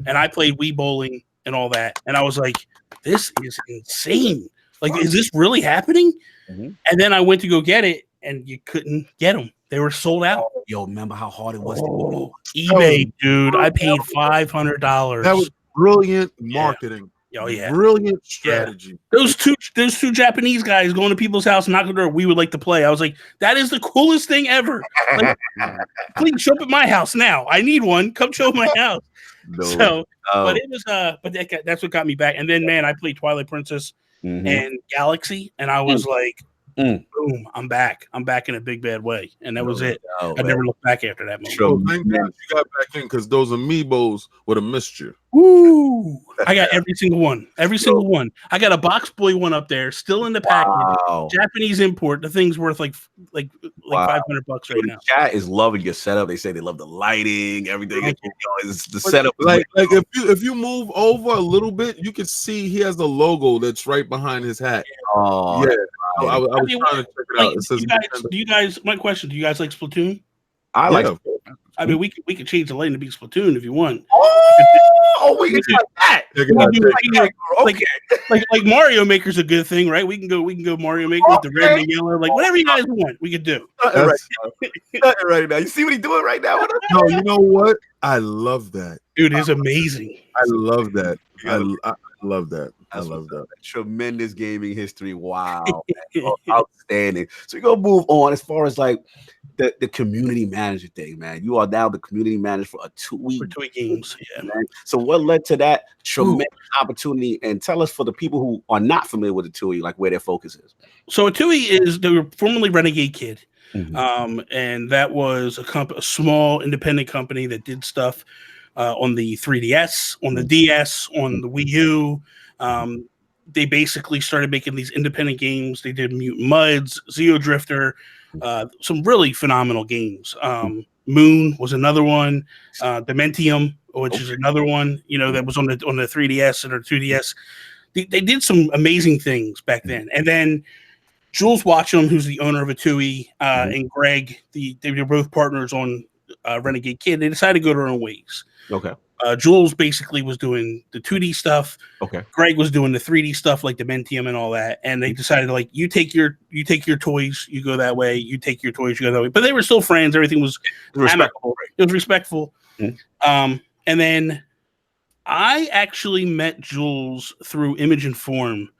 and I played Wii bowling and all that. And I was like, this is insane. Like, is this really happening? And then I went to go get it, and you couldn't get them. They were sold out. Yo, remember how hard it was to eBay, dude. I paid $500. That was brilliant marketing. Oh yeah, brilliant strategy. Yeah. Those two Japanese guys going to people's house and knocking on the door. We would like to play. I was like, that is the coolest thing ever. Like, please show up at my house now. I need one. Come show up my house. But it was but that's what got me back. And then, man, I played Twilight Princess and Galaxy, and I was like, boom, I'm back. I'm back in a big bad way. And that was it. I never looked back after that moment. So thank God you got back in because those amiibos would have missed you. Woo! I got every single one. Every single one. I got a Box Boy one up there, still in the package. Japanese import. The thing's worth like $500 right now. Chat is loving your setup. They say they love the lighting, everything. It's the setup. Like if you move over a little bit, you can see he has the logo that's right behind his hat. Oh yeah. I was trying to check it out. It says do you guys? My question: do you guys like Splatoon? I like. I mean, we could change the lighting to be Splatoon if you want. We can try that. Like Mario Maker's a good thing, right? We can go Mario Maker with the red and the yellow, like whatever you guys want, we could do. Right now, you see what he's doing right now? No, you know what? I love that, dude. It's amazing. I love that. I love that. I love that. Tremendous gaming history. Wow. Outstanding. So we're gonna move on as far as like the community manager thing, man. You are now the community manager for a 2-week games. Yeah. Man. So what led to that tremendous opportunity? And tell us, for the people who are not familiar with the 2-week, like where their focus is. So a 2-week they were formerly Renegade Kid. And that was a small independent company that did stuff on the 3DS, on the DS, on the Wii U. They basically started making these independent games. They did Mutant Muds, Zeo Drifter, some really phenomenal games. Moon was another one. Dementium, which is another one, that was on the 3DS or 2DS. They did some amazing things back then. And then Jules Watcham, who's the owner of a TUI, and Greg, they were both partners on Renegade Kid. They decided to go their own ways. Okay. Jules basically was doing the 2D stuff. Okay. Greg was doing the 3D stuff like Dementium and all that. And they decided like, you take your toys, you go that way. You take your toys, you go that way. But they were still friends. Everything was respectful. It was respectful. And then I actually met Jules through Image and Form.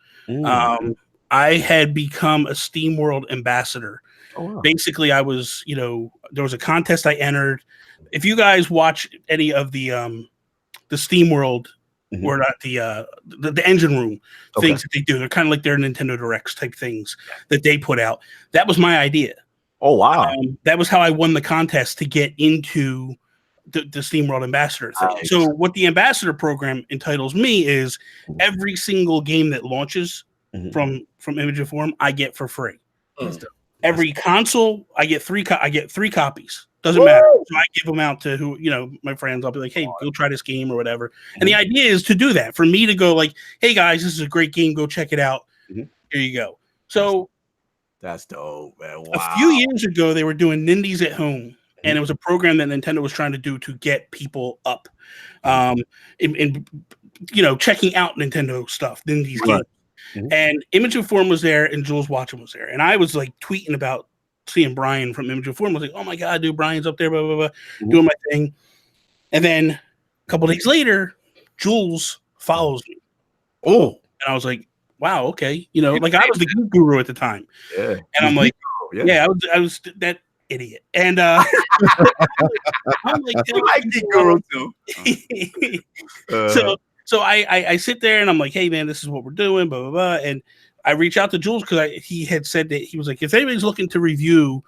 I had become a SteamWorld ambassador. Oh, wow. Basically, I was, there was a contest I entered. If you guys watch any of the SteamWorld or not the engine room things that they do, they're kind of like their Nintendo Directs type things that they put out. That was my idea. Oh wow! That was how I won the contest to get into the SteamWorld ambassador thing. Nice. So what the ambassador program entitles me is every single game that launches from Image and Form, I get for free. Every console, I get three copies. Doesn't matter. So I give them out to who, my friends. I'll be like, hey, go try this game or whatever. And the idea is to do that, for me to go like, hey guys, this is a great game. Go check it out. Here you go. So that's dope, man. Wow. A few years ago, they were doing Nindies at Home, and it was a program that Nintendo was trying to do to get people up, in checking out Nintendo stuff, Nindies games. And Image and Form was there, and Jules Watcham was there, and I was like tweeting about seeing Brian from Image and Form. I was like, oh my god, dude, Brian's up there, blah blah blah, doing my thing. And then a couple days later, Jules follows me. Oh, and I was like, wow, okay, like I was the geek guru at the time. Yeah, and I'm like, I was that idiot, and I'm like, I geek guru too. So I sit there and I'm like, hey man, this is what we're doing, blah blah blah, and I reach out to Jules because he had said that he was like, if anybody's looking to review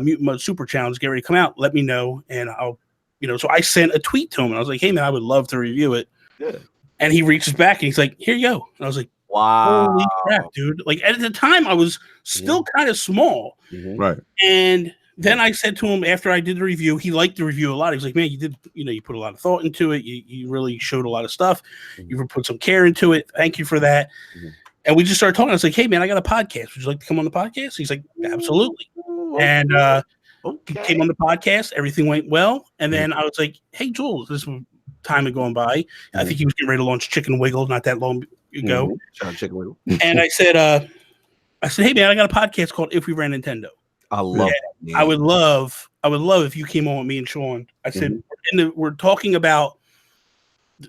Mutant Mudds Super Challenge, get ready to come out, let me know, and I'll, so I sent a tweet to him and I was like, hey man, I would love to review it. Yeah. And he reaches back and he's like, here you go. And I was like, wow, holy crap, dude! Like at the time, I was still kind of small, right? And then I said to him after I did the review, he liked the review a lot. He was like, man, you did, you put a lot of thought into it. You really showed a lot of stuff. You put some care into it. Thank you for that. And we just started talking. I was like, hey, man, I got a podcast. Would you like to come on the podcast? He's like, absolutely. And he came on the podcast. Everything went well. And then I was like, hey, Jules, this time had gone by. I think he was getting ready to launch Chicken Wiggle not that long ago. Chicken Wiggle. And I said, hey, man, I got a podcast called If We Ran Nintendo. I love that. I would love if you came on with me and Sean. I said, we're talking about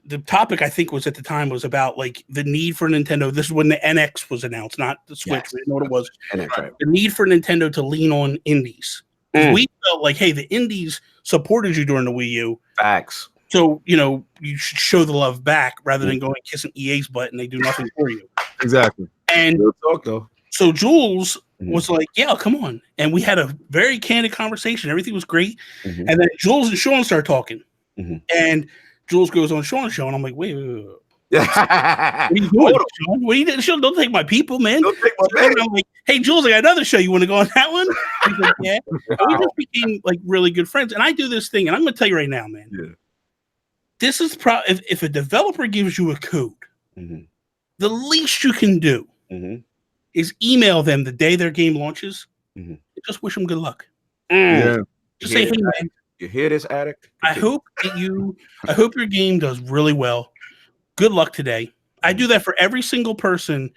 the topic, I think was at the time was about like the need for Nintendo. This is when the NX was announced, not the Switch. Yes. We didn't know what it was. NX, right. The need for Nintendo to lean on indies. We felt like, hey, the indies supported you during the Wii U. Facts. So, you should show the love back rather than going and kissing EA's butt and they do nothing for you. Exactly. And real talk, though. So Jules was like, yeah, come on. And we had a very candid conversation. Everything was great. And then Jules and Sean start talking. And Jules goes on Sean's show, and I'm like, wait. What are you doing, Sean? What are you doing? Sean, don't take my people, man. Don't take my man. I'm like, hey, Jules, I got another show. You want to go on that one? He's like, yeah. And we just became like really good friends. And I do this thing, and I'm going to tell you right now, man. Yeah. This is if a developer gives you a code, the least you can do is email them the day their game launches. Just wish them good luck. Yeah. Just say, hey, man. You hear this, addict? I hope your game does really well. Good luck today. I do that for every single person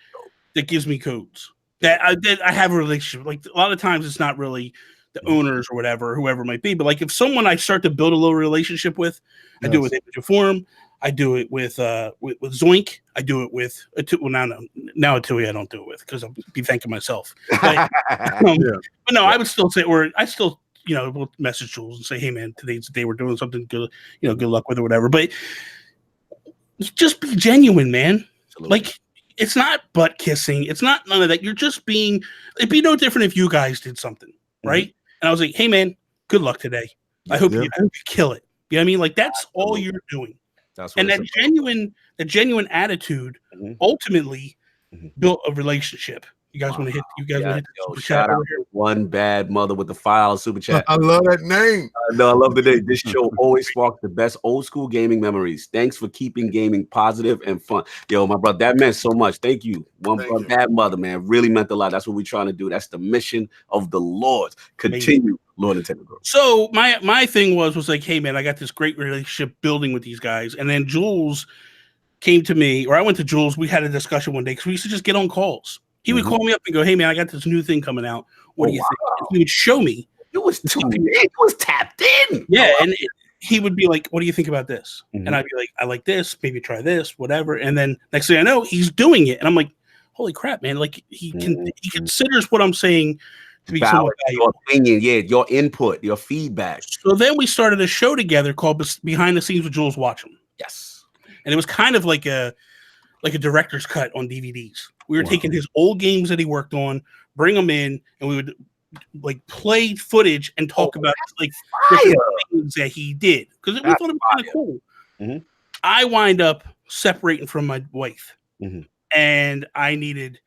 that gives me codes. That I have a relationship. Like a lot of times, it's not really the owners or whatever, whoever it might be. But like if someone I start to build a little relationship with, I do it with Image and Form. I do it with Zoink. I do it with now Tui I don't do it with because I'll be thanking myself. But, but no, I would still say, I still. We'll message Jules and say, hey man, today's the day we're doing something good, good luck with it or whatever. But just be genuine, man. Absolutely. Like it's not butt kissing. It's not none of that. You're just it'd be no different if you guys did something, right? And I was like, hey man, good luck today. I hope you kill it. You know what I mean? Like that's all you're doing. And that genuine attitude ultimately built a relationship. You guys want to hit? You guys want to hit the super shout chat out over here? to One Bad Mother with the $5 super chat. I love that name. No, I love the name. This show always sparks the best old school gaming memories. Thanks for keeping gaming positive and fun. Yo, my brother, that meant so much. Thank you. One Bad Mother, man, really meant a lot. That's what we're trying to do. That's the mission of the Lord. Continue, Lord Nintendo Girl. So my thing was like, hey man, I got this great relationship building with these guys, and then Jules came to me, or I went to Jules. We had a discussion one day because we used to just get on calls. He would call me up and go, hey man, I got this new thing coming out. What do you think? And he would show me. It was tapped in. Yeah, and he would be like, what do you think about this? And I'd be like, I like this, maybe try this, whatever. And then next thing I know, he's doing it. And I'm like, holy crap, man. Like he considers what I'm saying to be somewhat valuable. Your opinion, your input, your feedback. So then we started a show together called Behind the Scenes with Jules Watcham. Yes. And it was kind of like a director's cut on DVDs. We were taking his old games that he worked on, bring them in, and we would like play footage and talk about like different things that he did because we thought it was kind of cool. I wind up separating from my wife, and I didn't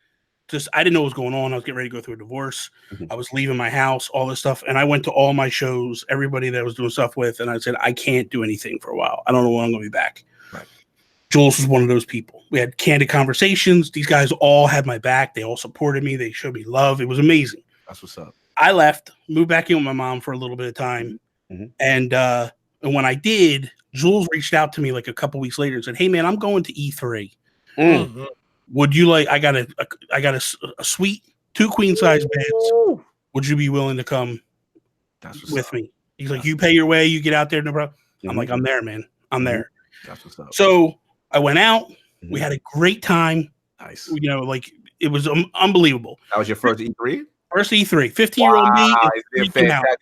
know what was going on. I was getting ready to go through a divorce. I was leaving my house, all this stuff, and I went to all my shows, everybody that I was doing stuff with, and I said, I can't do anything for a while. I don't know when I'm going to be back. Right. Jules was one of those people. We had candid conversations. These guys all had my back. They all supported me. They showed me love. It was amazing. That's what's up. I left, moved back in with my mom for a little bit of time. And when I did, Jules reached out to me like a couple weeks later and said, hey man, I'm going to E3. Would you like, I got a suite, 2 queen size beds. Would you be willing to come with me? He's like, you pay your way, you get out there, no problem. I'm like, I'm there, man. I'm there. That's what's up. So I went out. We had a great time. Nice. You know, like it was unbelievable. That was your first E3? First E3, 15-year-old me.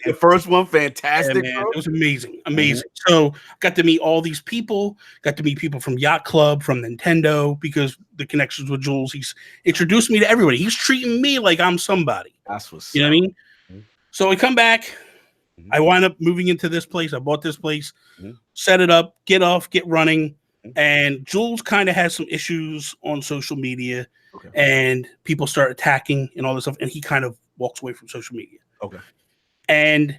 The first one, fantastic. Yeah, man, it was amazing. So got to meet all these people, got to meet people from Yacht Club, from Nintendo, because the connections with Jules, he's introduced me to everybody. He's treating me like I'm somebody. That's what's you know what I mean? So I come back, I wind up moving into this place. I bought this place, set it up, get running. And Jules kind of has some issues on social media. And people start attacking and all this stuff, and he kind of walks away from social media. And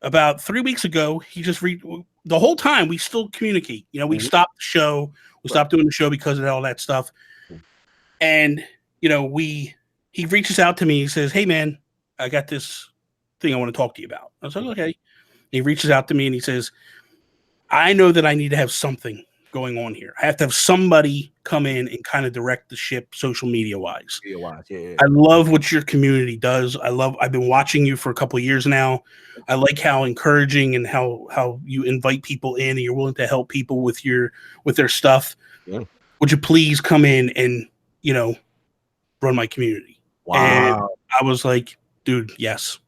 about 3 weeks ago, he just the whole time we still communicate. You know, we stopped the show, we stopped doing the show because of all that stuff. And you know, he reaches out to me. He says, "Hey, man, I got this thing I want to talk to you about." I was like, "Okay." He reaches out to me and he says, "I know that I need to have something going on here. I have to have somebody come in and kind of direct the ship social media wise. I love what your community does. I've been watching you for a couple of years now. I like how encouraging and how you invite people in and you're willing to help people with their stuff. Would you please come in and, you know, run my community?" And I was like, dude, yes,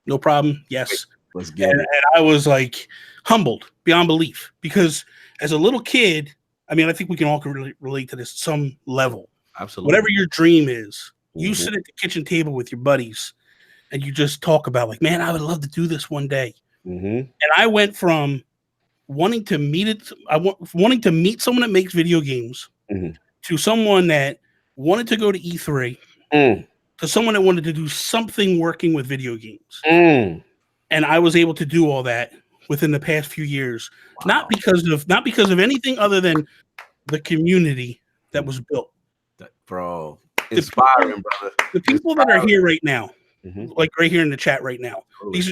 no problem. Yes. Let's get it. And I was like humbled beyond belief because as a little kid, I mean, I think we can all relate to this at some level. Absolutely. Whatever your dream is, you sit at the kitchen table with your buddies and you just talk about like, man, I would love to do this one day. And I went from wanting to meet someone that makes video games to someone that wanted to go to E3 to someone that wanted to do something working with video games. And I was able to do all that within the past few years, not because of anything other than the community that was built. Bro, inspiring, brother. The people that are here right now, like right here in the chat right now, this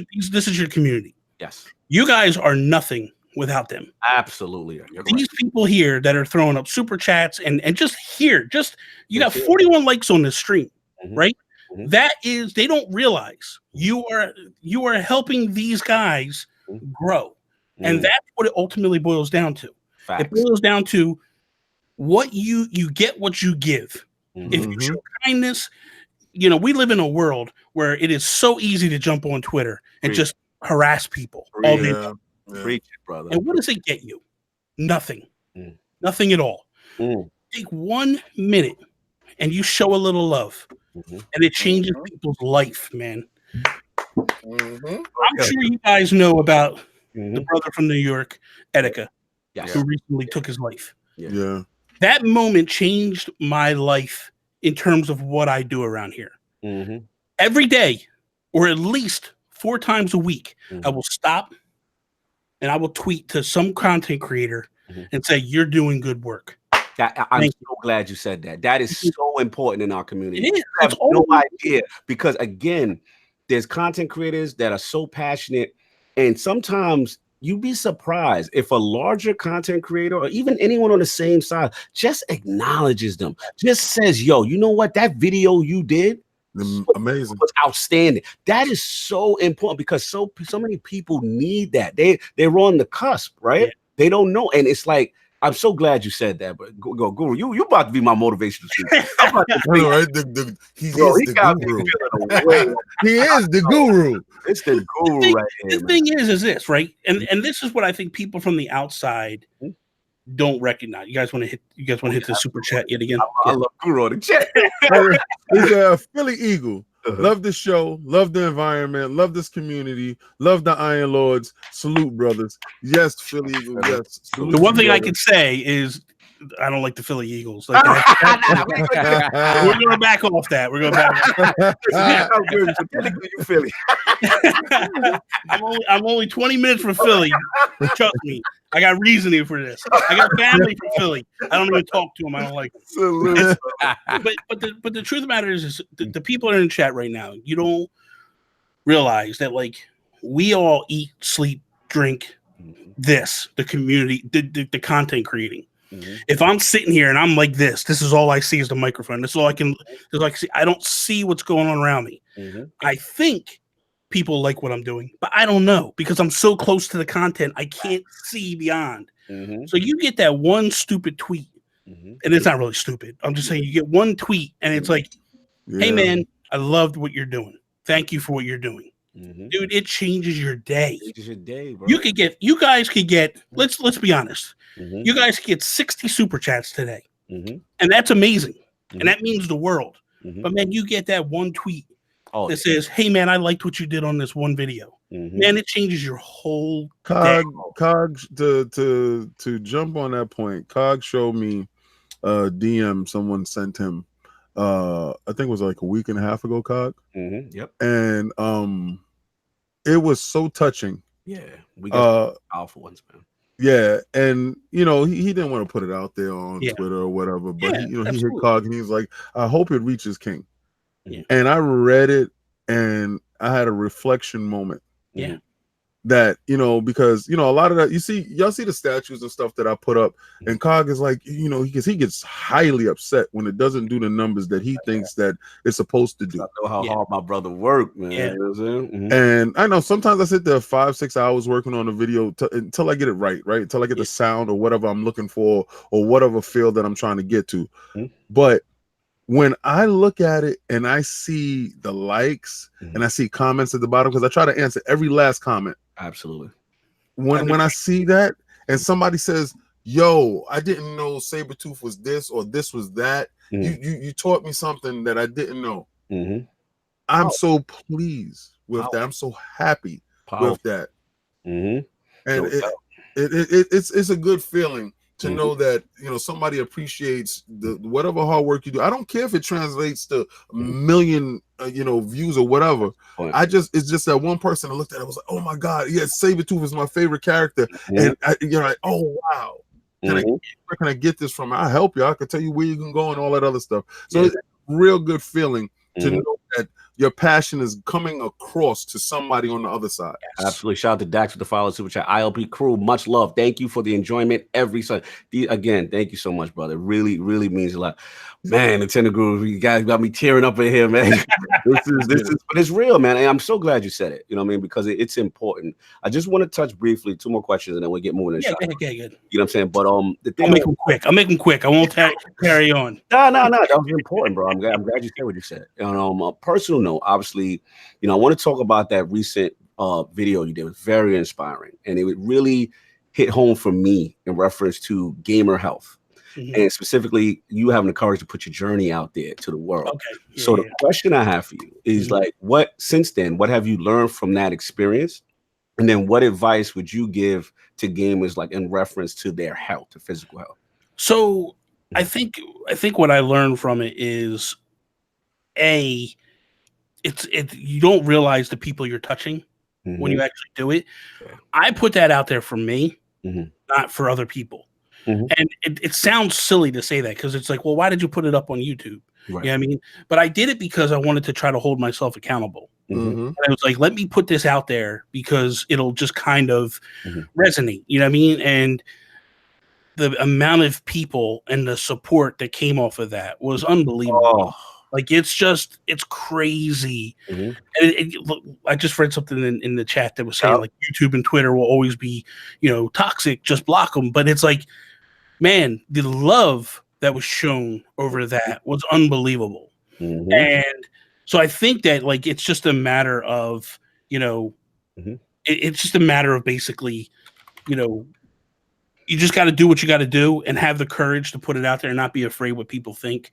is your community. Yes. You guys are nothing without them. Absolutely. These people here that are throwing up super chats and just here, you got 41 likes on this stream, right? That is, they don't realize you are helping these guys grow. And that's what it ultimately boils down to. Facts. It boils down to what you get what you give. If you show kindness, you know, we live in a world where it is so easy to jump on Twitter and just harass people all day long. Preach it, brother. And what does it get you? Nothing. Nothing at all. Take 1 minute and you show a little love. And it changes people's life, man. I'm sure you guys know about the brother from New York, Etika, who recently took his life. Yeah. That moment changed my life in terms of what I do around here. Mm-hmm. Every day, or at least 4 times a week, I will stop and I will tweet to some content creator and say, "You're doing good work." I'm so glad you said that. That is so important in our community. It is. You have no idea, because again, there's content creators that are so passionate, and sometimes you'd be surprised if a larger content creator or even anyone on the same side just acknowledges them, just says, "Yo, you know what? That video you did, amazing, was outstanding." That is so important, because so many people need that. They're on the cusp, right? Yeah. They don't know, and it's like, I'm so glad you said that. But go Guru, you about to be my motivational speaker. Right? He is the guru. He is the guru. It's the guru right here. The thing is this, right? And this is what I think people from the outside don't recognize. You guys want to hit the super chat yet again? I love Guru on the chat. He's a Philly Eagle. Love the show, love the environment, love this community, love the Iron Lords. Salute, brothers. Yes, Philly Eagle. Yes. Salute, the one thing I can say is I don't like the Philly Eagles. Like we're going back off that. We're going back. You Philly. I'm only 20 minutes from Philly. Trust me. I got reasoning for this. I got family from Philly. I don't even talk to them. I don't like them. But the truth of the matter is the people that are in chat right now, you don't realize that, like, we all eat, sleep, drink this, the community, the content creating. If I'm sitting here and I'm like this is all I see is the microphone. This is all I can see. I don't see what's going on around me. I think people like what I'm doing, but I don't know, because I'm so close to the content. I can't see beyond. So you get that one stupid tweet, and it's not really stupid. I'm just saying, you get one tweet and it's like, "Hey man, I loved what you're doing. Thank you for what you're doing." Dude, it changes your day. It changes your day, bro. You guys could get, let's be honest. You guys could get 60 super chats today. And that's amazing. And that means the world. But man, you get that one tweet that says, "Hey man, I liked what you did on this one video." Man, it changes your whole day. Cog, to jump on that point, Cog showed me a DM someone sent him. I think it was like a week and a half ago, Cog. Yep. And it was so touching. Yeah, we got powerful ones, man. Yeah, and he didn't want to put it out there on Twitter or whatever, but he hit Cog and he's like, "I hope it reaches King." And I read it and I had a reflection moment. That, because a lot of that, y'all see the statues and stuff that I put up, and Cog is like, because he gets highly upset when it doesn't do the numbers that he thinks that it's supposed to do. I know how hard my brother worked, man. You know what I'm saying? And I know sometimes I sit there 5-6 hours working on a video until I get it right, until I get the sound or whatever I'm looking for, or whatever feel that I'm trying to get to. But when I look at it and I see the likes and I see comments at the bottom, because I try to answer every last comment. Absolutely. When I see that and somebody says, "Yo, I didn't know Sabretooth was this or this was that. You taught me something that I didn't know." I'm so pleased with that. I'm so happy with that. And it's a good feeling to know that somebody appreciates whatever hard work you do. I don't care if it translates to a million views or whatever. It's just that one person that looked at it was like, "Oh my God, Sabretooth is my favorite character." And like, "Oh wow, where can I get this from? I'll help you. I can tell you where you can go and all that other stuff." So it's a real good feeling to know that your passion is coming across to somebody on the other side. Absolutely. Shout out to Dax with the follow super chat. ILP crew, much love. Thank you for the enjoyment every Sunday. Again, thank you so much, brother. Really, really means a lot. Man, Nintendo Guru, you guys got me tearing up in here, man. This is, but it's real, man. And I'm so glad you said it. You know what I mean? Because it's important. I just want to touch briefly 2 more questions and then we'll get moving. Good. You know what I'm saying? But the thing, I'll make them quick. I won't carry on. No. That was important, bro. I'm glad you said what you said. And on a personal note, obviously, I want to talk about that recent video you did. It was very inspiring, and it really hit home for me in reference to gamer health, and specifically you having the courage to put your journey out there to the world. The question I have for you is like, what have you learned from that experience, and then what advice would you give to gamers, like in reference to their health, to physical health? So I think what I learned from it is you don't realize the people you're touching when you actually do it. I put that out there for me, not for other people. And it sounds silly to say that because it's like, well, why did you put it up on YouTube? Right. You know what I mean? But I did it because I wanted to try to hold myself accountable. And I was like, let me put this out there because it'll just kind of resonate. You know what I mean? And the amount of people and the support that came off of that was unbelievable. Like it's crazy. And I just read something in the chat that was saying like YouTube and Twitter will always be, toxic, just block them. But it's like, man, the love that was shown over that was unbelievable. And so I think that like it's just a matter of, it's just a matter of basically, you just got to do what you got to do and have the courage to put it out there and not be afraid what people think.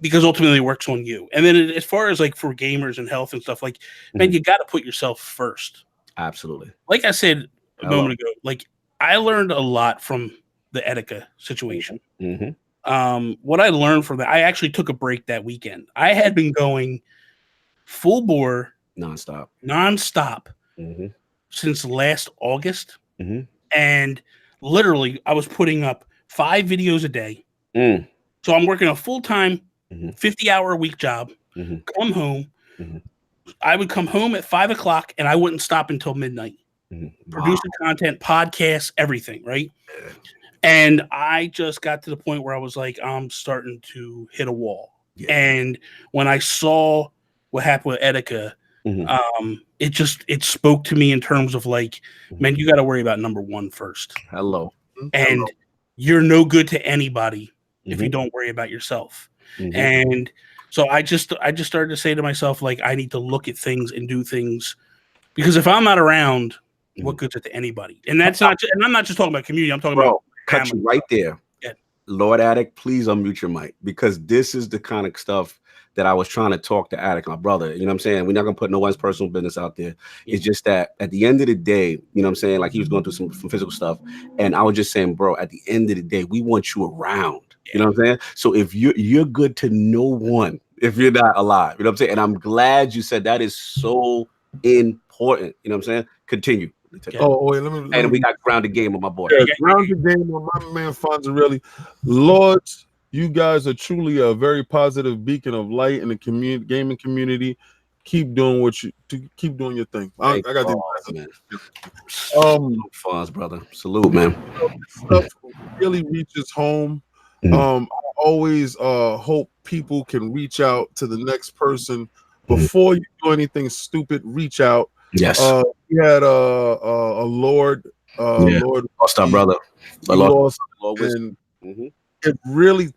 Because ultimately it works on you. And then as far as like for gamers and health and stuff, like, man, you got to put yourself first. Absolutely. Like I said a moment ago, like I learned a lot from the Etika situation. What I learned from that, I actually took a break that weekend. I had been going full bore, nonstop since last August. And literally I was putting up 5 videos a day. So I'm working a full-time 50-hour-a-week job, come home. I would come home at 5 o'clock and I wouldn't stop until midnight. Producing content, podcasts, everything, right? And I just got to the point where I was like, I'm starting to hit a wall. And when I saw what happened with Etika, it spoke to me in terms of like, man, you got to worry about number one first. And you're no good to anybody if you don't worry about yourself. And so I just started to say to myself, like, I need to look at things and do things because if I'm not around, what good's it to anybody? And that's not, and I'm not just talking about community. I'm talking about cut you right there. Lord Attic, please unmute your mic because this is the kind of stuff that I was trying to talk to Attic, my brother. You know what I'm saying? We're not going to put no one's personal business out there. It's just that at the end of the day, you know what I'm saying? Like he was going through some physical stuff. And I was just saying, bro, at the end of the day, we want you around. You know what I'm saying? So if you're good to no one, if you're not alive, you know what I'm saying? And I'm glad you said that is so important. You know what I'm saying? Continue. Wait, let me we got grounded game with my boy. Grounded game with my man Fonzarelli. Lords, you guys are truly a very positive beacon of light in the gaming community. Keep doing keep doing your thing. I got these man. Fonz, brother. Salute, man. Stuff really reaches home. I always hope people can reach out to the next person before you do anything stupid. Reach out. Yes. We had a Lord. Lord lost our brother. And it really.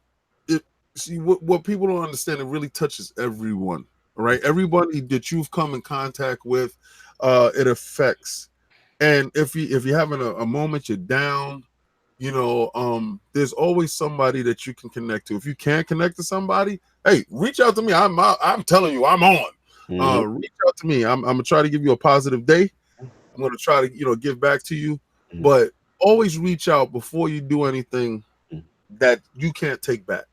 See what people don't understand. It really touches everyone. Right, everybody that you've come in contact with, it affects. And if you're having a moment, you're down. There's always somebody that you can connect to. If you can't connect to somebody, hey, reach out to me. I'm telling you, I'm on. Reach out to me. I'm gonna try to give you a positive day. I'm gonna try to give back to you. But always reach out before you do anything that you can't take back.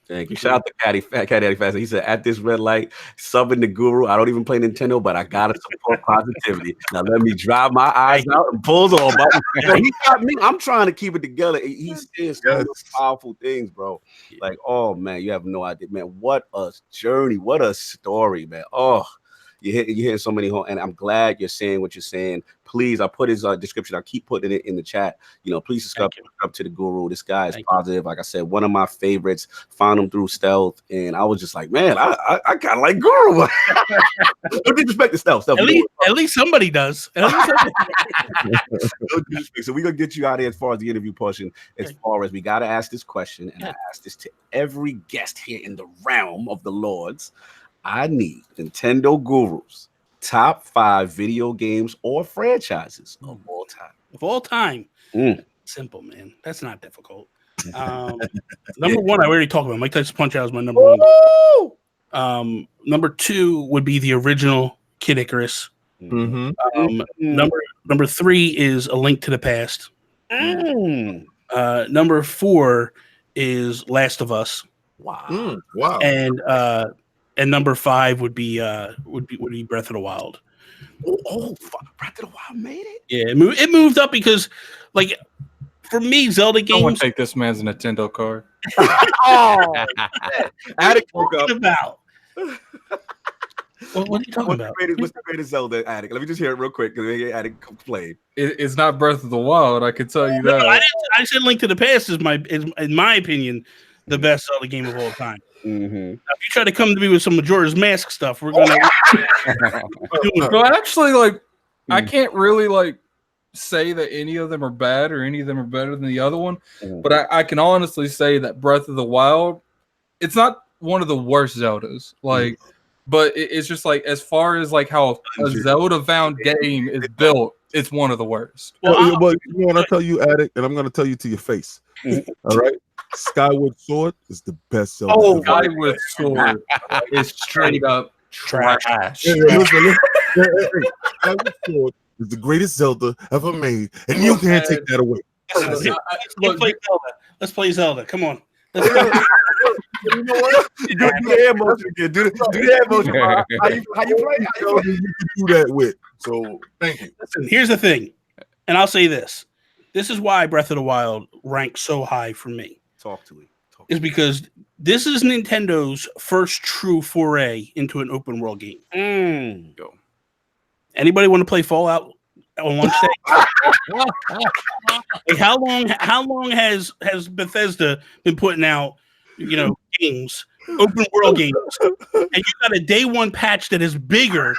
Thank you. Shout out to Cat Daddy Fast. He said, at this red light, subbing the guru. I don't even play Nintendo, but I gotta support positivity. Now let me dry my eyes out and pulls on. He got me. I'm trying to keep it together. He's saying some powerful things, bro. Like, oh man, you have no idea, man. What a journey, what a story, man. Oh, you're hitting so many homes, and I'm glad you're saying what you're saying. Please, I put his description. I keep putting it in the chat. Please subscribe to the guru. This guy is positive. Like I said, one of my favorites. Found him through stealth, and I was just like, man, I kind of like guru. No disrespect to stealth. At least somebody does. No disrespect. So we're gonna get you out of here as far as the interview portion. As far as we gotta ask this question, and I ask this to every guest here in the realm of the Lords. I need Nintendo Guru's top 5 video games or franchises of all time. Of all time. Simple, man. That's not difficult. Number 1, I already talked about. Mike Tyson Punch Out is my number 1. Number 2 would be the original Kid Icarus. Number 3 is A Link to the Past. Number 4 is Last of Us. Wow. Wow. And number 5 would be Breath of the Wild. Breath of the Wild made it. Yeah, it moved up because, like, for me, Zelda I want games. to take this man's Nintendo card. Oh, Attic woke up. About. What are you talking about? What's the greatest Zelda, Attic? Let me just hear it real quick because Attic complained. It's not Breath of the Wild. I can tell you that. No, I said Link to the Past is in my opinion, the best Zelda game of all time. Mm-hmm. Now, if you try to come to me with some Majora's Mask stuff, we're gonna. No, actually, like, I can't really like say that any of them are bad or any of them are better than the other one, but I can honestly say that Breath of the Wild, it's not one of the worst Zeldas, like, but it's just like as far as like how a Zelda-bound game is built, it's one of the worst. But you know what I tell you, Attic, and I'm going to tell you to your face. All right, Skyward Sword is the best Zelda. Oh, Skyward Sword is straight up trash. Listen. Skyward Sword is the greatest Zelda ever made, and you can't take that away. Let's play Zelda. Come on. You know what? Do the hand motion again. Do the hand motion. How you play? You can do that with. So thank you. Listen, here's the thing, and I'll say this. This is why Breath of the Wild ranks so high for me. Talk to me. Is because this is Nintendo's first true foray into an open world game. Go. Anybody want to play Fallout on launch day? Like how long has Bethesda been putting out, games, open world games, and you got a day one patch that is bigger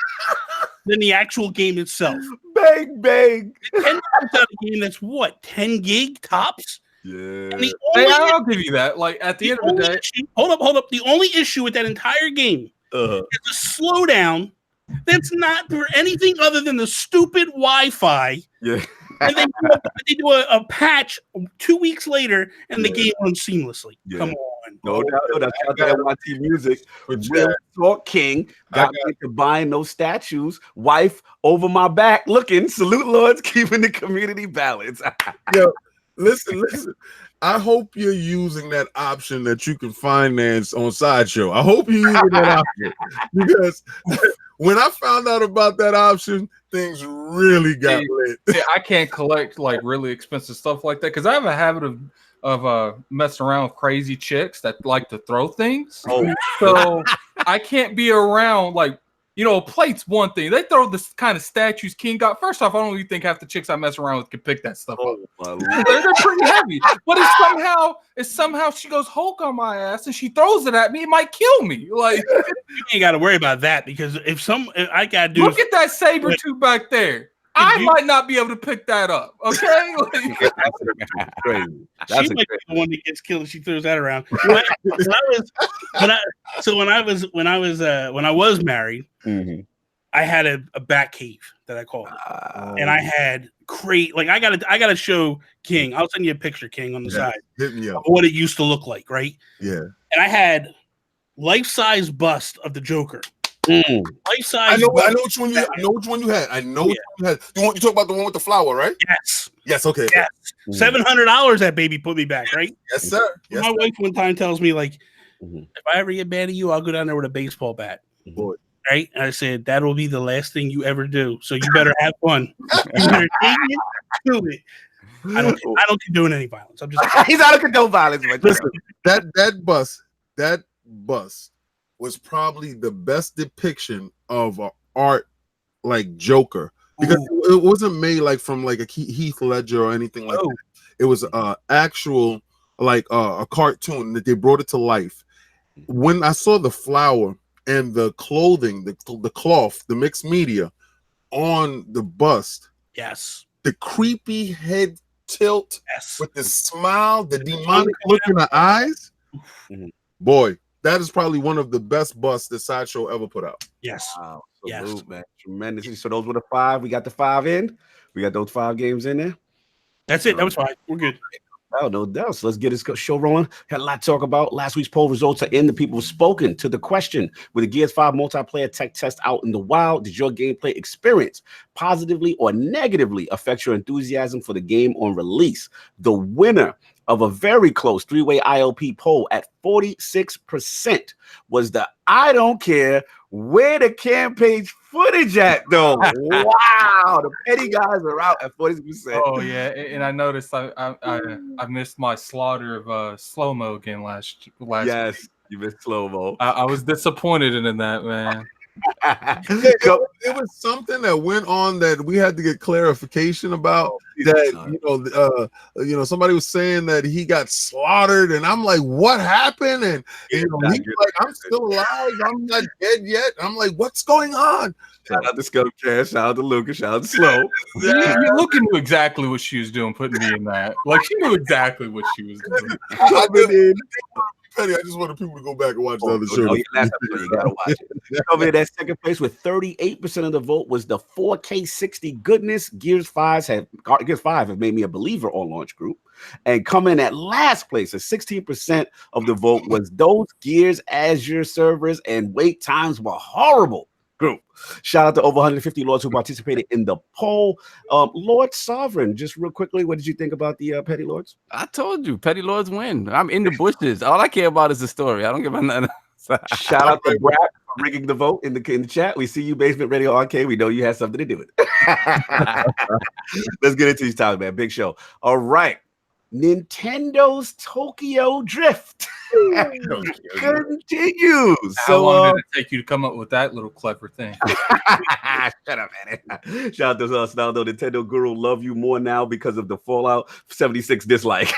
than the actual game itself? Bang bang. Nintendo puts out a game that's what, 10 gig tops? Yeah. I'll give you that. Like at the end of the day, hold up. The only issue with that entire game is a slowdown that's not for anything other than the stupid Wi-Fi. Yeah. And they do a patch 2 weeks later, and the game runs seamlessly. Yeah. Come on. No doubt. That's NYT Music. Real Talk King got me to buying those statues. Wife over my back looking. Salute Lords, keeping the community balanced. Yo, listen. I hope you're using that option that you can finance on Sideshow. I hope you're using that option because when I found out about that option, things really got lit. Yeah, I can't collect like really expensive stuff like that because I have a habit of messing around with crazy chicks that like to throw things. So I can't be around like. A plate's one thing. They throw this kind of statues King got. First off, I don't even think half the chicks I mess around with can pick that stuff up. They're pretty heavy. But it's somehow she goes Hulk on my ass and she throws it at me. It might kill me. Like you ain't got to worry about that because if I got to do. Look at that saber tooth back there. I might not be able to pick that up. Okay, crazy. She might be the one that gets killed if she throws that around. When I was married, I had a bat cave that I called, and I had I gotta show King. I'll send you a picture, King, on the side Hit me up. of what it used to look like, right? Yeah, and I had life-size bust of the Joker. Life-size. I know which one you had. I know which one you had. You talk about the one with the flower, right? Yes. Okay. Yes. $700 that baby put me back, right? Yes, sir. Yes, my wife one time tells me like, if I ever get mad at you, I'll go down there with a baseball bat. Boy. Right? And I said that will be the last thing you ever do. So you better have fun. You better take it, do it. I don't condone any violence. I'm just he's out of condone violence. Listen, that bus was probably the best depiction of an art like Joker because it wasn't made like from like a Heath Ledger or anything like that. It was actual like a cartoon that they brought it to life. When I saw the flower and the clothing, the cloth, the mixed media on the bust, the creepy head tilt with the smile, the demonic look in the eyes, boy. That is probably one of the best busts that Sideshow ever put out. Yes. Wow. Salute, man. Tremendous. So those were the 5. We got the 5 in. We got those 5 games in there. That's it. That was 5. We're good. Oh, no doubt. So let's get this show rolling. Had a lot to talk about. Last week's poll results are in. The people have spoken to the question: with the Gears 5 multiplayer tech test out in the wild, did your gameplay experience positively or negatively affect your enthusiasm for the game on release? The winner of a very close three-way ILP poll at 46% was the I don't care where the campaign footage at, though. Wow, the petty guys are out at 40%. Oh yeah, and I noticed I missed my slaughter of slow mo again last Yes, week. you missed slow mo. I was disappointed in that, man. It was something that went on that we had to get clarification about. Somebody was saying that he got slaughtered, and I'm like, what happened? And he's like, I'm still alive, I'm not dead yet. I'm like, what's going on? Shout out to Scum Cash, shout out to Lucas, shout out to Slow. Luca knew exactly what she was doing, putting me in that. Like, she knew exactly what she was doing. Petty, I just wanted people to go back and watch the other show. You gotta watch it. Over in that second place with 38% of the vote was the 4K 60 goodness. Gears 5 have made me a believer on Launch Group. And coming at last place at 16% of the vote was those Gears Azure servers and wait times were horrible. Group. Shout out to over 150 lords who participated in the poll. Lord Sovereign, just real quickly, what did you think about the petty lords? I told you, petty lords win. I'm in the bushes. All I care about is the story. I don't give a nothing. Shout out to Brad for rigging the vote in the chat. We see you, Basement Radio Arcade. We know you had something to do with it. Let's get into these times, man. Big show. All right. Nicendo's Tokyo Drift continues. How long did it take you to come up with that little clever thing? Shut up, man. Shout out to us now, though. Nintendo Guru love you more now because of the Fallout 76 dislike.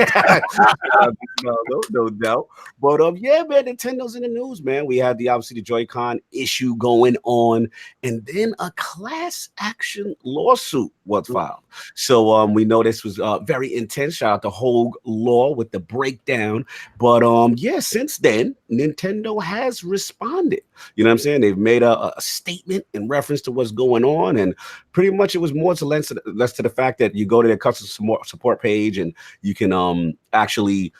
No doubt. But yeah, man, Nintendo's in the news, man. We had obviously the JoyCon issue going on, and then a class action lawsuit was filed. So we know this was very intense. Shout out to Hogue Law with the breakdown. But yeah, since then, Nintendo has responded. You know what I'm saying? They've made a statement in reference to what's going on, and pretty much it was more to less to the fact that you go to their customer support page and you can actually,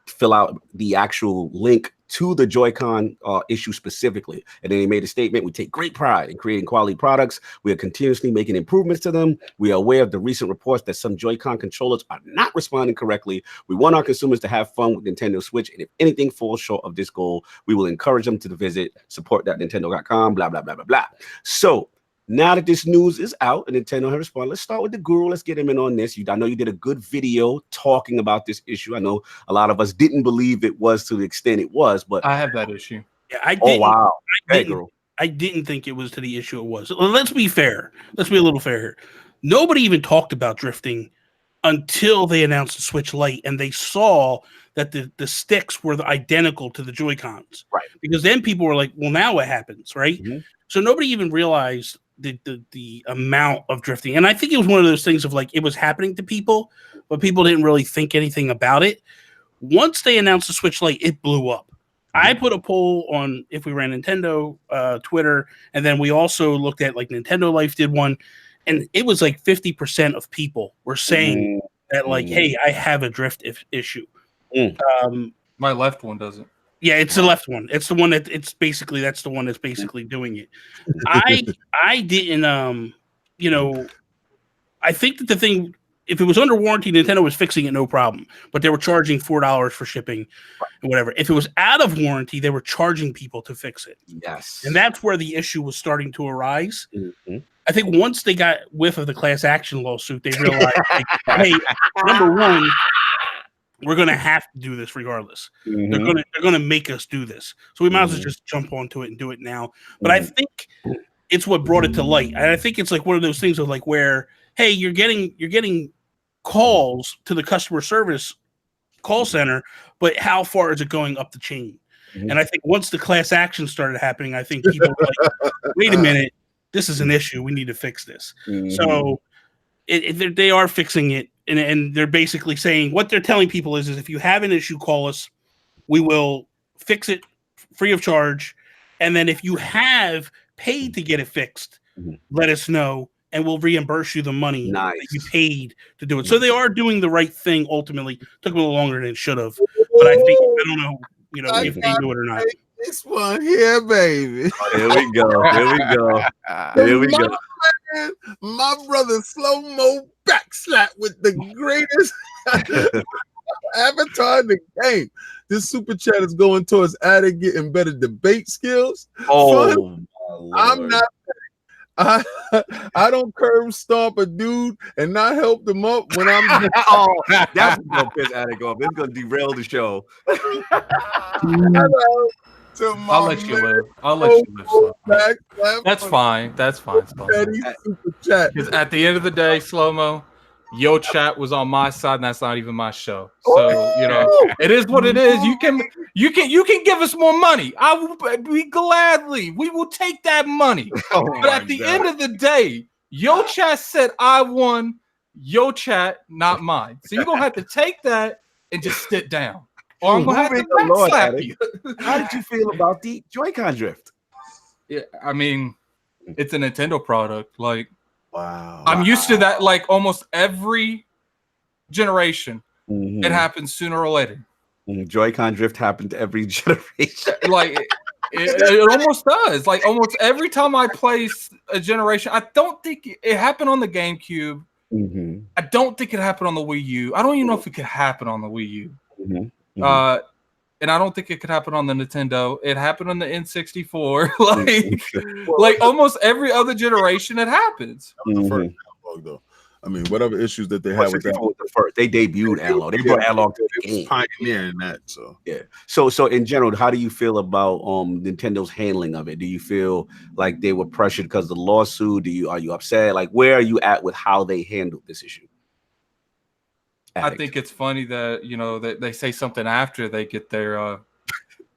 fill out the actual link to the Joy-Con issue specifically. And then they made a statement: we take great pride in creating quality products. We are continuously making improvements to them. We are aware of the recent reports that some Joy-Con controllers are not responding correctly. We want our consumers to have fun with Nintendo Switch. And if anything falls short of this goal, we will encourage them to visit support.nintendo.com, blah, blah, blah, blah, blah. So now that this news is out and Nintendo has responded, let's start with the Guru. Let's get him in on this. I know you did a good video talking about this issue. I know a lot of us didn't believe it was to the extent it was, but I have that issue. Yeah, I didn't. Oh, wow. I didn't think it was to the issue it was. Let's be fair. Let's be a little fair here. Nobody even talked about drifting until they announced the Switch Lite and they saw that the sticks were identical to the Joy-Cons. Right. Because then people were like, well, now what happens, right? Mm-hmm. So nobody even realized the amount of drifting. And I think it was one of those things of like, it was happening to people, but people didn't really think anything about it. Once they announced the Switch Lite, it blew up. I put a poll on If We Ran Nintendo Twitter, and then we also looked at like Nintendo Life did one, and it was like 50% of people were saying that like, hey, I have a drift issue. My left one doesn't. Yeah, it's the left one. It's the one that that's the one that's basically doing it. I didn't I think that the thing, if it was under warranty, Nintendo was fixing it no problem, but they were charging $4 for shipping and whatever. If it was out of warranty, they were charging people to fix it. Yes. And that's where the issue was starting to arise. Mm-hmm. I think once they got whiff of the class action lawsuit, they realized, like, hey, number one, we're going to have to do this regardless. Mm-hmm. They're going to make us do this. So we might as well just jump onto it and do it now. But I think it's what brought it to light. And I think it's like one of those things of like where, hey, you're getting calls to the customer service call center, but how far is it going up the chain? Mm-hmm. And I think once the class action started happening, I think people were like, wait a minute, this is an issue. We need to fix this. Mm-hmm. So they are fixing it. And they're basically saying what they're telling people is if you have an issue, call us. We will fix it free of charge. And then if you have paid to get it fixed, let us know and we'll reimburse you the money Nice. that you paid to do it. So they are doing the right thing. Ultimately, took a little longer than it should have, but I think I don't know, if they do it or not. This one here, baby. Here we go. Here we go. Here we go. My brother slow mo backslap with the greatest avatar in the game. This super chat is going towards adding getting better debate skills. Oh, I'm not. I don't curb stomp a dude and not help them up when I'm. Oh, that's gonna piss Attic off. It's gonna derail the show. I'll let you live. I'll let you live. So. That's fine. That's fine. Because at the end of the day, Slow-Mo, your chat was on my side, and that's not even my show. So it is what it is. You can give us more money. I will be gladly. We will take that money. But at the end of the day, your chat said I won. Your chat, not mine. So you're gonna have to take that and just sit down. Or I'm gonna have to backslap you. How did you feel about the JoyCon drift? Yeah, I mean, it's a Nintendo product. Like, wow, I'm used to that. Like almost every generation, it happens sooner or later. JoyCon drift happened to every generation. Like it almost does. Like almost every time I play a generation, I don't think it happened on the GameCube. I don't think it happened on the Wii U. I don't even know if it could happen on the Wii U. And I don't think it could happen on the Nintendo. It happened on the N64. like almost every other generation, it happens. I mean, whatever issues that they had with that, was the first. They debuted analog. They brought analog to the game. Pioneering that. So yeah. So in general, how do you feel about Nintendo's handling of it? Do you feel like they were pressured because of the lawsuit? Are you upset? Like, where are you at with how they handled this issue? I think it's funny that that they say something after they get their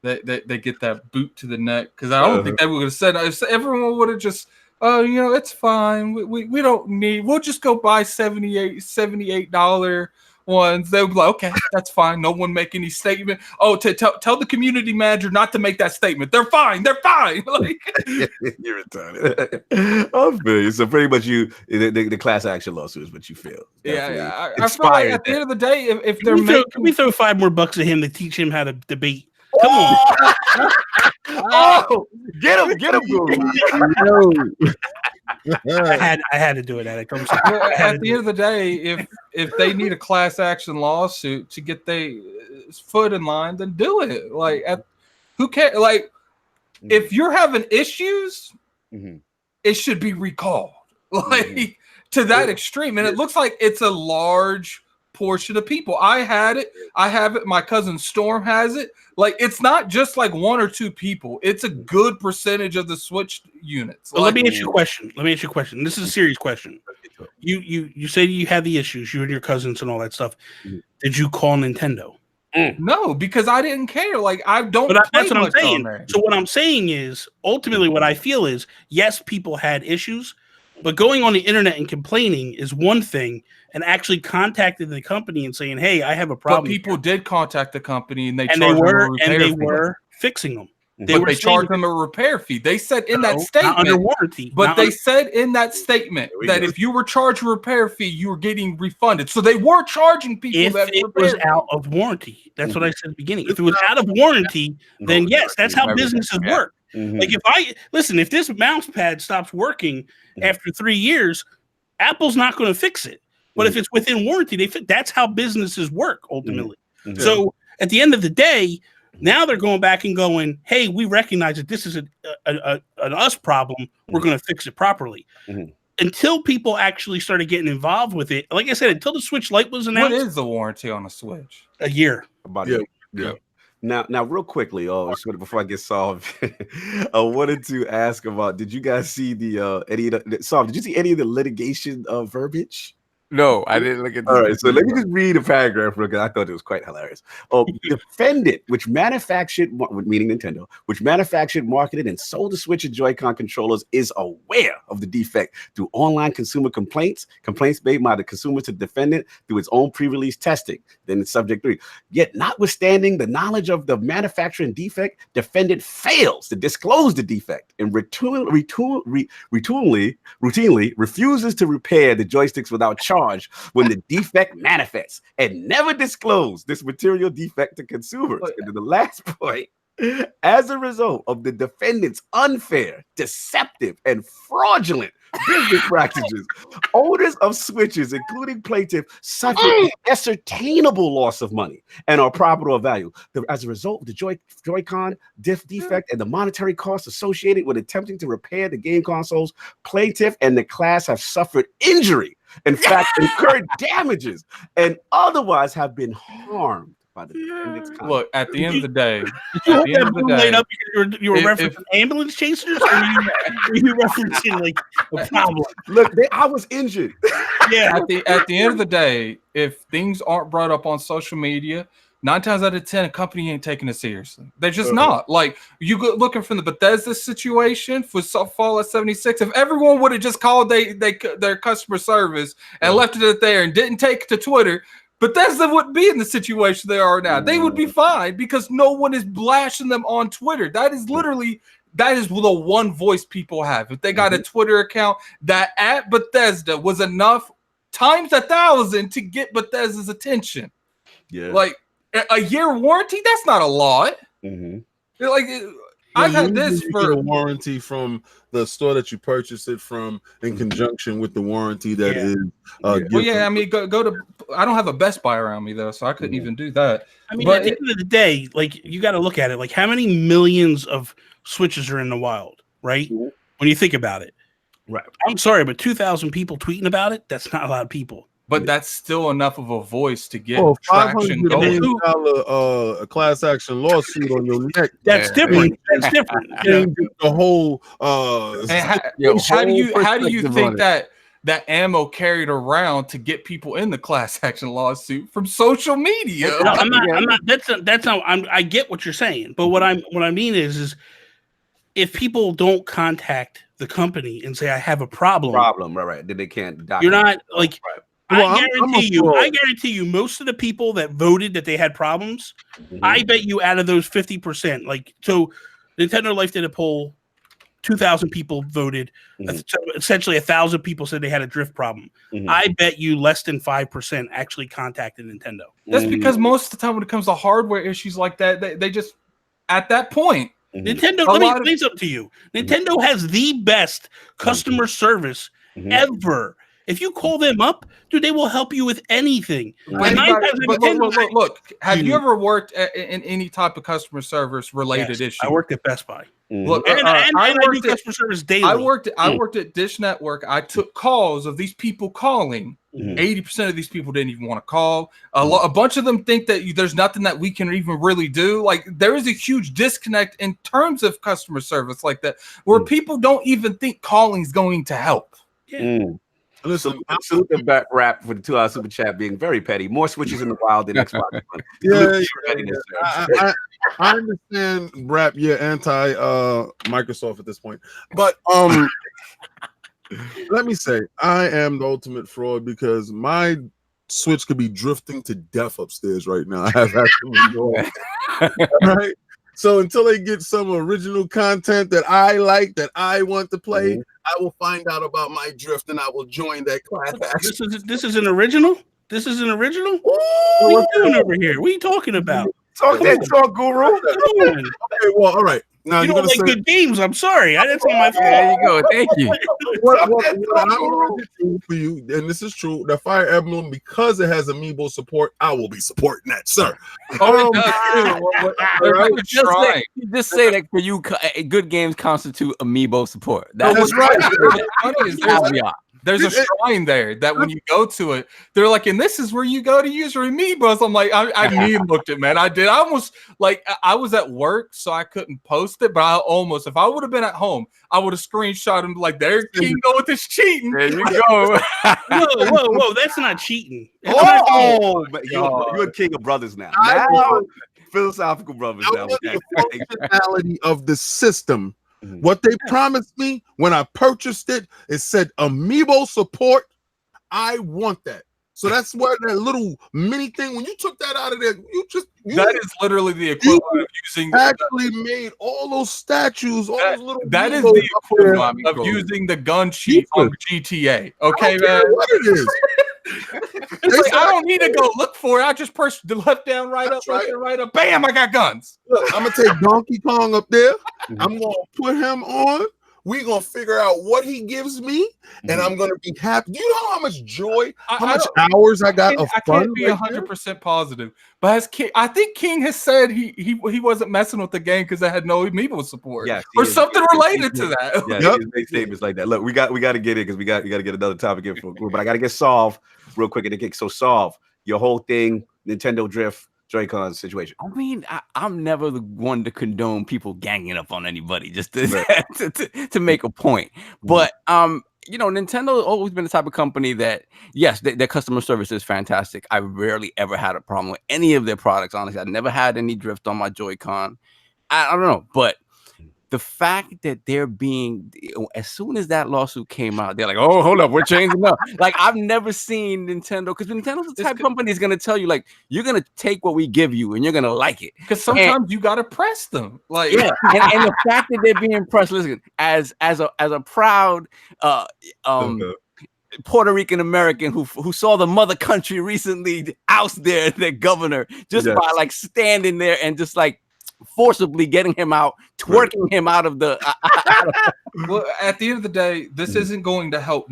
they get that boot to the neck, because I don't think they would have said if everyone would have just it's fine, we don't need, we'll just go buy $78 ones. They would be like, okay, that's fine, no one make any statement. Oh, tell the community manager not to make that statement. They're fine. Like you're retarded. I feel you. So pretty much the class action lawsuit is what you feel. Yeah. I feel like at the end of the day, if they're can we throw $5 more at him to teach him how to debate? Come on. Oh, get him, Guru. I had to do it. At the end of the day, if they need a class action lawsuit to get their foot in line, then do it. Like, who cares? Like, if you're having issues, it should be recalled. Like to that extreme, and it looks like it's a large portion of people. I have it. My cousin Storm has it. Like, it's not just like one or two people. It's a good percentage of the Switch units. Well, let me ask you a question. This is a serious question. You say you had the issues, you and your cousins and all that stuff. Did you call Nintendo? No, because I didn't care. Like, I don't. But that's what I'm saying. So what I'm saying is, ultimately, what I feel is, yes, people had issues, but going on the internet and complaining is one thing, and actually contacting the company and saying, "Hey, I have a problem." But people did contact the company, and they were fixing them. They charged them a repair fee. They said in that statement, not under warranty. But they said in that statement that if you were charged a repair fee, you were getting refunded. So they were charging people if it was out of warranty. That's what I said at the beginning. If it was out of warranty, then yes, that's how businesses work. Like, if this mouse pad stops working after 3 years, Apple's not going to fix it. But if it's within warranty, that's how businesses work ultimately. So at the end of the day, now they're going back and going, "Hey, we recognize that this is an us problem. We're going to fix it properly." Until people actually started getting involved with it, like I said, until the Switch Lite was announced. What is the warranty on a Switch? A year. About a year. Now, real quickly, before I get solved, I wanted to ask about: did you guys see did you see any of the litigation verbiage? No, I didn't look at. All right, so let me just read a paragraph because I thought it was quite hilarious. Defendant, which manufactured, meaning Nintendo, which manufactured, marketed, and sold the Switch and Joy-Con controllers, is aware of the defect through online consumer complaints made by the consumer to defendant through its own pre-release testing. Then it's subject 3. Yet, notwithstanding the knowledge of the manufacturing defect, defendant fails to disclose the defect and routinely refuses to repair the joysticks without charge when the defect manifests, and never disclose this material defect to consumers. And then the last point, as a result of the defendant's unfair, deceptive, and fraudulent business practices, owners of Switches, including plaintiff, suffer an ascertainable loss of money and are property or value. As a result of the Joy-Con defect and the monetary costs associated with attempting to repair the game consoles, plaintiff and the class have suffered injury, in fact, incurred damages, and otherwise have been harmed by the defendant's conduct. Look, at the end of the day, you were referencing ambulance chasers, or were you referencing like a problem? Look, I was injured. Yeah. At the end of the day, if things aren't brought up on social media, 9 times out of 10, a company ain't taking it seriously. They're just not. Like, you go looking from the Bethesda situation for Fallout 76. If everyone would have just called their customer service and left it there and didn't take it to Twitter, Bethesda wouldn't be in the situation they are now. They would be fine because no one is blasting them on Twitter. That is the one voice people have. If they got a Twitter account, that at Bethesda was enough times 1,000 to get Bethesda's attention. Yeah. Like, a year warranty? That's not a lot. Like, I've had this for a warranty from the store that you purchased it from, in conjunction with the warranty that is. I mean, go to. I don't have a Best Buy around me though, so I couldn't even do that. I mean, at the end of the day, like, you got to look at it. Like, how many millions of Switches are in the wild, right? When you think about it, right? I'm sorry, but 2,000 people tweeting about it—that's not a lot of people. But that's still enough of a voice to get traction. $500 million a class action lawsuit on your neck. That's different. That's different. The whole. How do you think that ammo carried around to get people in the class action lawsuit from social media? No, I'm not. That's not. I get what you're saying, but what I mean is if people don't contact the company and say I have a problem, right? Then they can't. You're not like. Right. I guarantee you, most of the people that voted that they had problems, I bet you out of those 50%, like, so Nintendo Life did a poll, 2,000 people voted, so essentially 1,000 people said they had a drift problem. I bet you less than 5% actually contacted Nintendo. That's because most of the time when it comes to hardware issues like that, they just, at that point, Nintendo, let me explain something to you. Nintendo has the best customer service ever. If you call them up, dude, they will help you with anything. Look, have you ever worked in any type of customer service related issue? I worked at Best Buy. Look, I do customer service daily. I worked at Dish Network. I took calls of these people calling. 80% of these people didn't even want to call. A bunch of them think that there's nothing that we can even really do. Like, there is a huge disconnect in terms of customer service like that, where people don't even think calling is going to help. Listen, salute the back rap for the 2-hour super chat being very petty. More Switches in the wild than Xbox One. I understand rap. You're anti Microsoft at this point, but let me say I am the ultimate fraud because my Switch could be drifting to death upstairs right now. I have actually no idea. Right. So until they get some original content that I like, that I want to play, I will find out about my drift and I will join that class. This is an original? This is an original? What are you doing over here? What are you talking about? Talk that talk, Guru. Okay, well, all right. Now you don't like good games. I'm sorry. That's on my phone. There you go. Thank you. What I'm going to do for you, and this is true, the Fire Emblem, because it has amiibo support, I will be supporting that, sir. Just say that for you, good games constitute amiibo support. That's right. There's a shrine there that when you go to it, they're like, and this is where you go to use your amiibos. I'm like, I mean, looked it, man. I did. I almost like I was at work, so I couldn't post it, but I almost, if I would have been at home, I would have screenshot him like, there King go with this cheating. There you go. Whoa, that's not cheating. Oh, you're a king of brothers now. Philosophical brothers now. The functionality of the system. What they promised me when I purchased it, it said amiibo support. I want that. So that's where that little mini thing, when you took that out of there, that is literally the equivalent of using actually made all those statues, all those little that is the equivalent of using the gun cheat on GTA. Okay, man. What it is. It's like, I don't need to go look for it. I just press the left down, right up, right up. Bam! I got guns. Look, I'm gonna take Donkey Kong up there. I'm gonna put him on. We're gonna figure out what he gives me, and I'm gonna be happy. Do you know how much joy, how much hours I got of fun? I can't be 100% positive, but as King, I think King has said he wasn't messing with the game because I had no amiibo support, or something related to that. Yeah, he made statements like that. Look, we got to get it because we got to get another topic in for, but I got to get Solve real quick in the kick. So Solve your whole thing, Nintendo Drift. JoyCon situation. I mean, I'm never the one to condone people ganging up on anybody just to, to make a point. But you know, Nintendo has always been the type of company that, yes, their customer service is fantastic. I rarely ever had a problem with any of their products. Honestly, I never had any drift on my JoyCon. I don't know, but the fact that they're being, as soon as that lawsuit came out, they're like, oh, hold up, we're changing up. Like, I've never seen Nintendo, because Nintendo's the type of company that's going to tell you, like, you're going to take what we give you and you're going to like it. Because sometimes you got to press them. Like, yeah. and the fact that they're being pressed, listen, as a proud Puerto Rican American who saw the mother country recently oust their governor just by like standing there and just like forcibly getting him out, twerking him out of the well, at the end of the day, this isn't going to help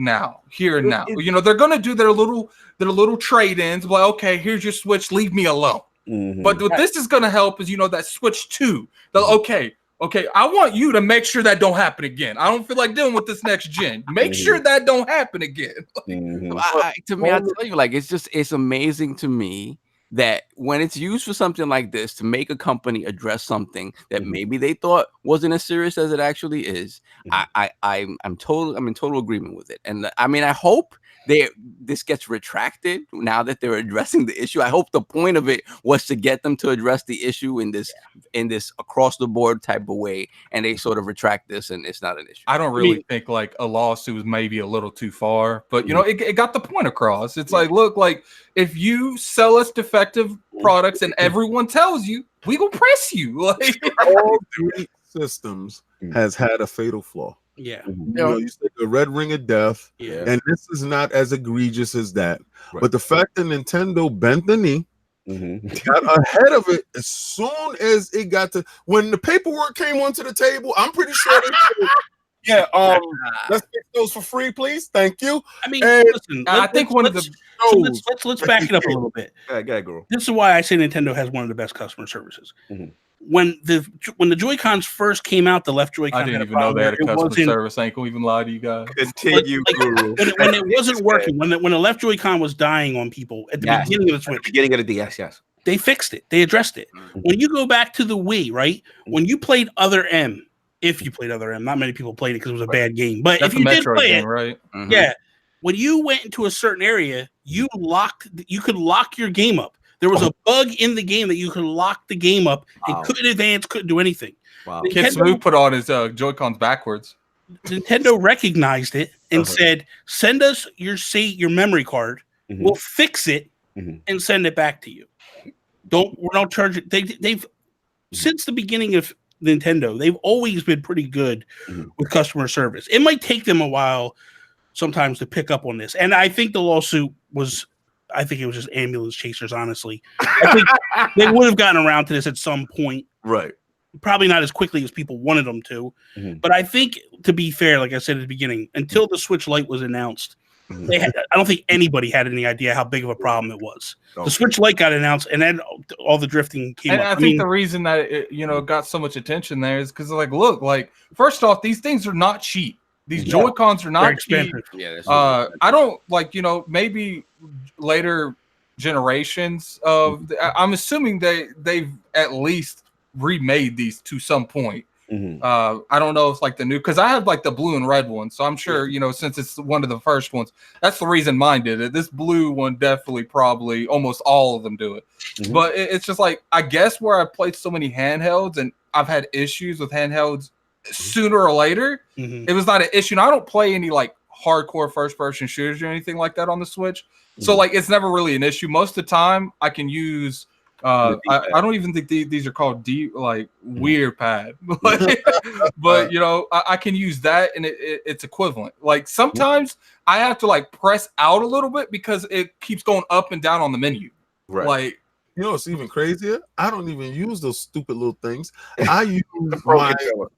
here and now. You know, they're going to do their little trade-ins, like, okay, here's your Switch, leave me alone. But what this is going to help is, you know, that Switch 2. Okay, I want you to make sure that don't happen again. I don't feel like dealing with this next gen. Make sure that don't happen again. To me, I tell you, like, it's amazing to me that when it's used for something like this, to make a company address something that maybe they thought wasn't as serious as it actually is, I'm in total agreement with it. And I mean, I hope this gets retracted now that they're addressing the issue. I hope the point of it was to get them to address the issue in this across the board type of way, and they sort of retract this, and it's not an issue. I don't really think like a lawsuit was maybe a little too far, but you know, it got the point across. It's like, look, like if you sell us defective products and everyone tells you, we gonna press you. Like all three systems has had a fatal flaw. Yeah, you know, you said the red ring of death, and this is not as egregious as that. But the fact that Nintendo bent the knee, got ahead of it as soon as it got to, when the paperwork came onto the table, I'm pretty sure they said, let's get those for free, please. Thank you. I mean, listen, I think one of the let's back it up a little bit. Girl. This is why I say Nintendo has one of the best customer services. When the Joy-Cons first came out, the left Joy-Con, I didn't even know they had a customer service. I ain't gonna even lie to you guys. Continue, Guru. When it wasn't working, when the left Joy-Con was dying on people at the beginning of the Switch, beginning of the DS, they fixed it. They addressed it. When you go back to the Wii, right? When you played Other M, if you played Other M, not many people played it because it was a bad game. But that's if you did play game, it, right? Yeah. When you went into a certain area, you could lock your game up. There was a bug in the game that you could lock the game up and couldn't advance, couldn't do anything. Wow. Kid Smooth put on his Joy-Cons backwards. Nintendo recognized it and said, "Send us your memory card. We'll fix it and send it back to you. We're not charging." They've since the beginning of Nintendo, they've always been pretty good with customer service. It might take them a while sometimes to pick up on this, and I think the lawsuit was. I think it was just ambulance chasers, honestly. I think they would have gotten around to this at some point. Right. Probably not as quickly as people wanted them to. But I think, to be fair, like I said at the beginning, until the Switch Lite was announced, I don't think anybody had any idea how big of a problem it was. The Switch Lite got announced, and then all the drifting came up. I think the reason that it got so much attention there is because, like, look, like, first off, these things are not cheap. These Joy-Cons are not cheap. Yeah, I don't like, maybe later generations of. I'm assuming they've at least remade these to some point. I don't know if like the new, because I have like the blue and red one, so I'm sure since it's one of the first ones, that's the reason mine did it. This blue one definitely, probably almost all of them do it. But it's just like, I guess where I played so many handhelds and I've had issues with handhelds sooner or later, it was not an issue. And I don't play any like hardcore first person shooters or anything like that on the Switch, so like it's never really an issue. Most of the time I can use I don't even think these are called weird pad, but I can use that and it's equivalent. Like sometimes I have to like press out a little bit because it keeps going up and down on the menu. Right. Like, it's even crazier. I don't even use those stupid little things. I use my controller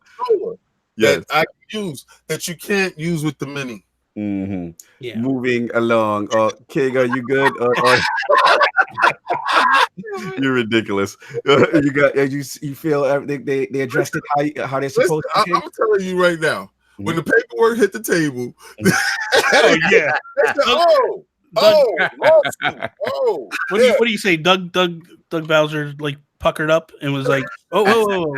that I can use that you can't use with the mini. Yeah. Moving along. King, are you good? You're ridiculous. You feel they addressed it how they're supposed to? I'm telling you right now. When the paperwork hit the table, What do you say? Doug Bowser like puckered up and was like, "Oh,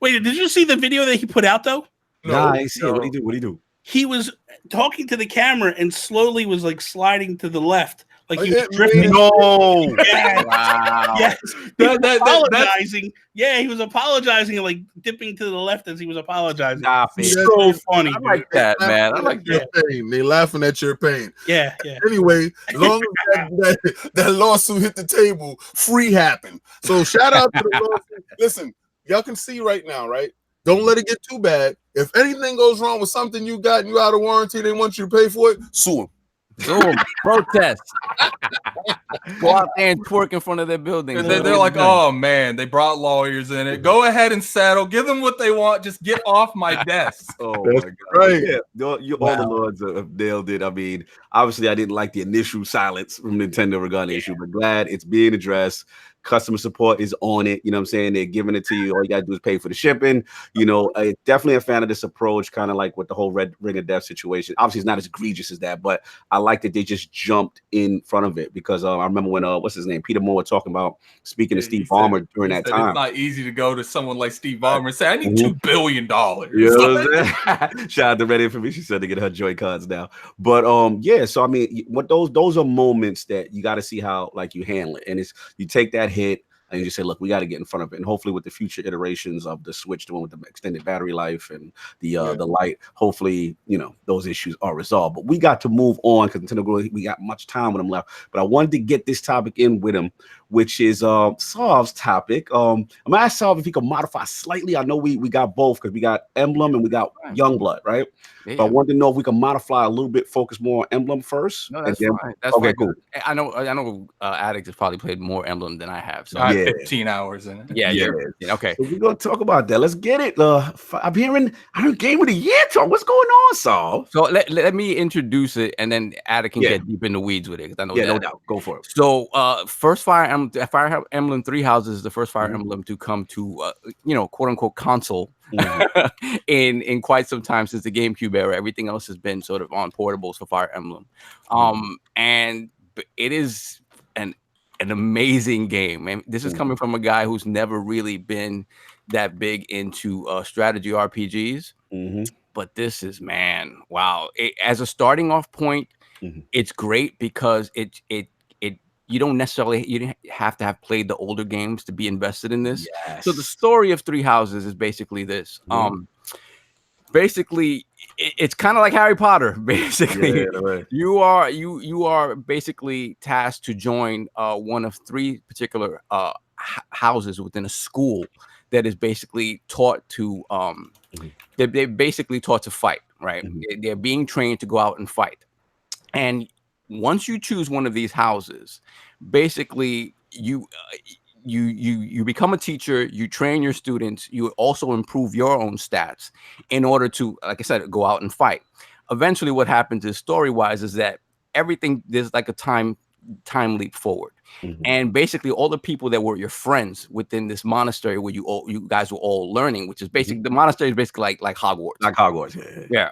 wait, did you see the video that he put out though?" Nah, I see it. What do you do? He was talking to the camera and slowly was like sliding to the left, like he was drifting. No, yes. Wow. Yes, he was apologizing. Yeah, he was apologizing and like dipping to the left as he was apologizing. So funny. I like that, man. I like your pain. They laughing at your pain. Yeah. Anyway, as long as that lawsuit hit the table, free happened. So shout out to the lawsuit. Listen, y'all can see right now, right? Don't let it get too bad. If anything goes wrong with something you got and you out of warranty, they want you to pay for it, sue them. Protest. Go out there and twerk in front of their building. And they're like, oh man, they brought lawyers in it. Go ahead and settle. Give them what they want. Just get off my desk. Oh my God. Right. Yeah. All the lords have nailed it. I mean, obviously I didn't like the initial silence from Nintendo regarding the issue, but glad it's being addressed. Customer support is on it. You know what I'm saying? They're giving it to you. All you gotta do is pay for the shipping. Definitely a fan of this approach, kind of like with the whole Red Ring of Death situation. Obviously, it's not as egregious as that, but I like that they just jumped in front of it because I remember when what's his name, Peter Moore, was talking about speaking to Steve Ballmer during that time. It's not easy to go to someone like Steve Ballmer and say, "I need $2 billion." Shout out to Red Information said to get her Joy-Cons now, but so I mean, what those are moments that you got to see how like you handle it, and it's you take that hit and you just say, look, we got to get in front of it. And hopefully with the future iterations of the Switch, the one with the extended battery life and the light, hopefully, those issues are resolved. But we got to move on because Nintendo, we got much time with them left. But I wanted to get this topic in with him, which is Sav's topic. I'm going to ask Sav if he can modify slightly. I know we got both because we got Emblem and we got Youngblood, right? Yeah. But I wanted to know if we can modify a little bit, focus more on Emblem first. No, that's fine. That's okay, cool. I know Addict has probably played more Emblem than I have. So I have 15 hours in it. Yeah. Okay. So we're going to talk about that. Let's get it. I'm hearing Game of the Year talk. What's going on, Saul? So let me introduce it, and then Addict can get deep in the weeds with it. I know that. No doubt. Go for it. So first Fire Emblem Three Houses is the first Fire Emblem to come to quote unquote console in quite some time since the GameCube era. Everything else has been sort of on portables for Fire Emblem, and it is an amazing game. And this is coming from a guy who's never really been that big into strategy RPGs, but this is wow. As a starting off point, it's great because it you don't have to have played the older games to be invested in this. Yes. So the story of Three Houses is basically this. Basically, it's kind of like Harry Potter. Basically, you are basically tasked to join one of three particular houses within a school that is basically taught to they're basically taught to fight. Right? They're being trained to go out and fight, and once you choose one of these houses, basically you become a teacher, you train your students, you also improve your own stats in order to, like I said, go out and fight. Eventually what happens is story-wise is that everything, there's like a time leap forward. And basically all the people that were your friends within this monastery where you guys were all learning, which is basically the monastery is basically like Hogwarts. Like Hogwarts. Yeah.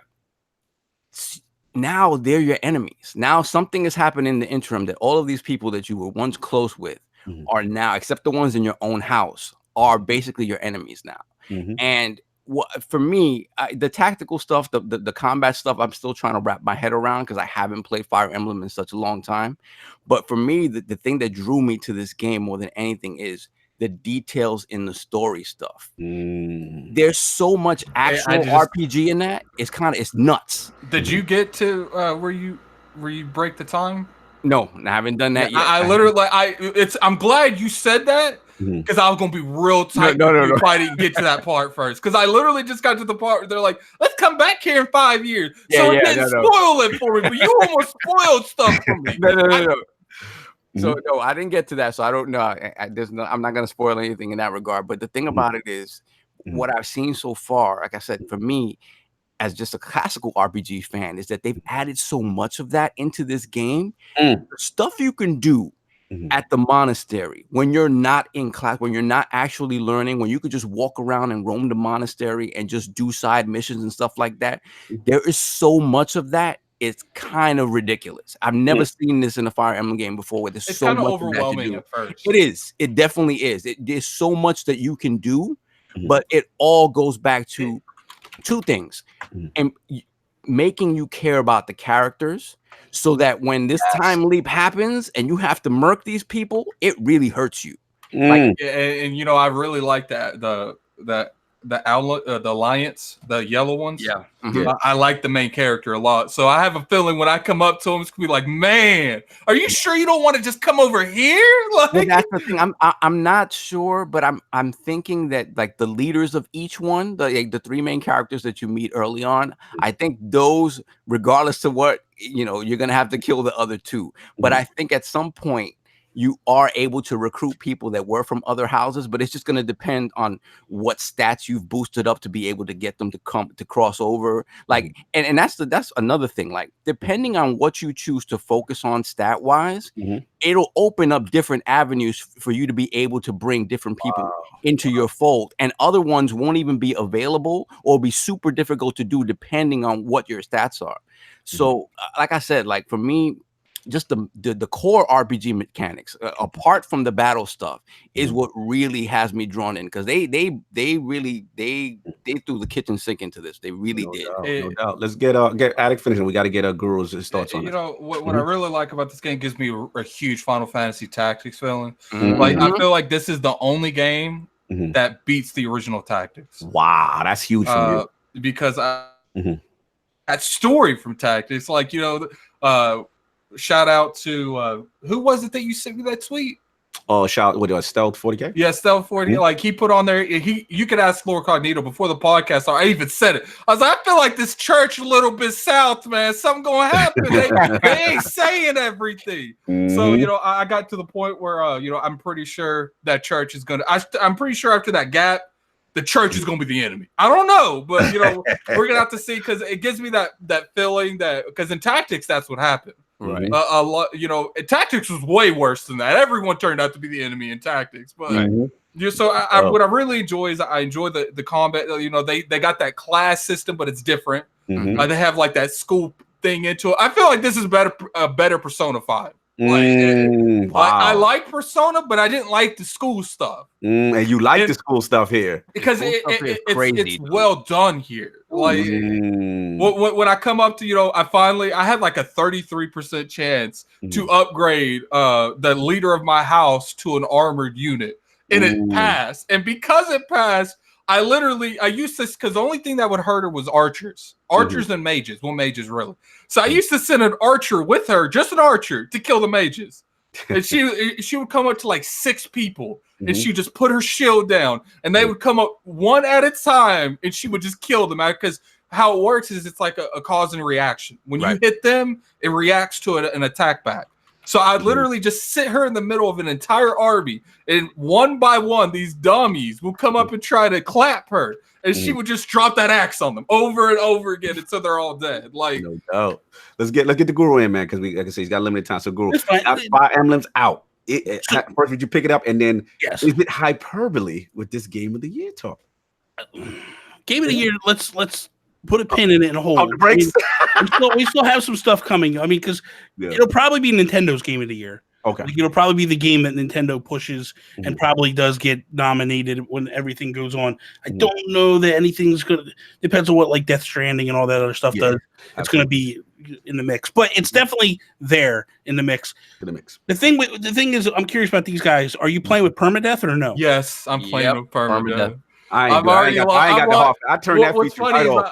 Now they're your enemies. Now something has happened in the interim that all of these people that you were once close with are now, except the ones in your own house, are basically your enemies now. And for me, the tactical stuff, the combat stuff, I'm still trying to wrap my head around because I haven't played Fire Emblem in such a long time. But for me, the thing that drew me to this game more than anything is the details in the story stuff. There's so much actual RPG in that. It's nuts. Did you get to where you break the time? No, I haven't done that yet. I literally I'm glad you said that because I was gonna be real tight if I didn't get to that part first. Because I literally just got to the part where they're like, "Let's come back here in 5 years." So it didn't spoil it for me, but you almost spoiled stuff for me. No. So no, I didn't get to that. So I don't know. I'm not gonna spoil anything in that regard. But the thing about it is, what I've seen so far, like I said, for me, as just a classical RPG fan, is that they've added so much of that into this game. Stuff you can do at the monastery when you're not in class, when you're not actually learning, when you could just walk around and roam the monastery and just do side missions and stuff like that. There is so much of that. It's kind of ridiculous. I've never seen this in a Fire Emblem game before where there's so much overwhelming at first. It is. It definitely is. There's so much that you can do, but it all goes back to two things, and making you care about the characters so that when this time leap happens and you have to murk these people, it really hurts you. And you know, I really like that the alliance, the yellow ones. I like the main character a lot, so I have a feeling when I come up to him, it's gonna be like, man, are you sure you don't want to just come over here? Like, well, that's the thing. I'm not sure, but I'm thinking that like the leaders of each one, the three main characters that you meet early on, I think those, regardless of what, you know, you're gonna have to kill the other two. But I think at some point you are able to recruit people that were from other houses, but it's just going to depend on what stats you've boosted up to be able to get them to come to cross over. Like, and that's another thing. Like, depending on what you choose to focus on stat wise, it'll open up different avenues for you to be able to bring different people into your fold, and other ones won't even be available or be super difficult to do depending on what your stats are. So, like I said, like for me, just the core RPG mechanics, apart from the battle stuff, is what really has me drawn in, because they threw the kitchen sink into this. They really did. No doubt. Let's get Attic finishing. We got to get Guru's thoughts on it. You know what I really like about this game, gives me a huge Final Fantasy Tactics feeling. Like, I feel like this is the only game that beats the original Tactics. Wow, that's huge for you. Because that story from Tactics, like, you know, shout out to who was it that you sent me that tweet? Oh, Stealth 40K? Yeah, Stealth 40. Like, he put on there, you could ask LordCognito before the podcast. I even said it. I was like, I feel like this church a little bit south, man. Something gonna happen. They ain't saying everything. So, you know, I got to the point where you know, I'm pretty sure that church is gonna. I'm pretty sure after that gap, the church is going to be the enemy. I don't know, but you know, we're gonna have to see, because it gives me that feeling that, because in Tactics that's what happened. Right. A lot, you know, Tactics was way worse than that. Everyone turned out to be the enemy in Tactics, but so what I really enjoy is I enjoy the combat. You know, they got that class system, but it's different. They have like that school thing into it. I feel like this is a better Persona 5. I like Persona, but I didn't like the school stuff. And you like the school stuff here because it's well done here. Like when I come up to, you know, I had like a 33% chance to upgrade the leader of my house to an armored unit, and it passed. And because it passed, I used this, because the only thing that would hurt her was archers and mages. Well, mages really. So I used to send an archer with her, just an archer, to kill the mages. And she would come up to like 6 people, and she would just put her shield down, and they would come up one at a time, and she would just kill them. Because how it works is it's like a cause and reaction. When you hit them, it reacts to an attack back. So I'd literally just sit her in the middle of an entire army, and one by one, these dummies will come up and try to clap her, and she would just drop that axe on them over and over again until they're all dead. Like, no doubt. Let's get the Guru in, man, because like I said, he's got limited time. So Guru, Fire Emblem's out. first would you pick it up, and then Yes. is it hyperbole with this game of the year talk? Game of the year. Let's put a pin in it and hold. On the brakes. We still have some stuff coming. I mean, because it'll probably be Nintendo's game of the year. Okay. Like, it'll probably be the game that Nintendo pushes and probably does get nominated when everything goes on. I don't know that anything's gonna. Depends on what like Death Stranding and all that other stuff does. It's gonna be in the mix, but it's definitely there in the mix. The thing is, I'm curious about these guys. Are you playing with permadeath or no? Yes, I'm playing with permadeath. I ain't got the off. I turned that feature right off.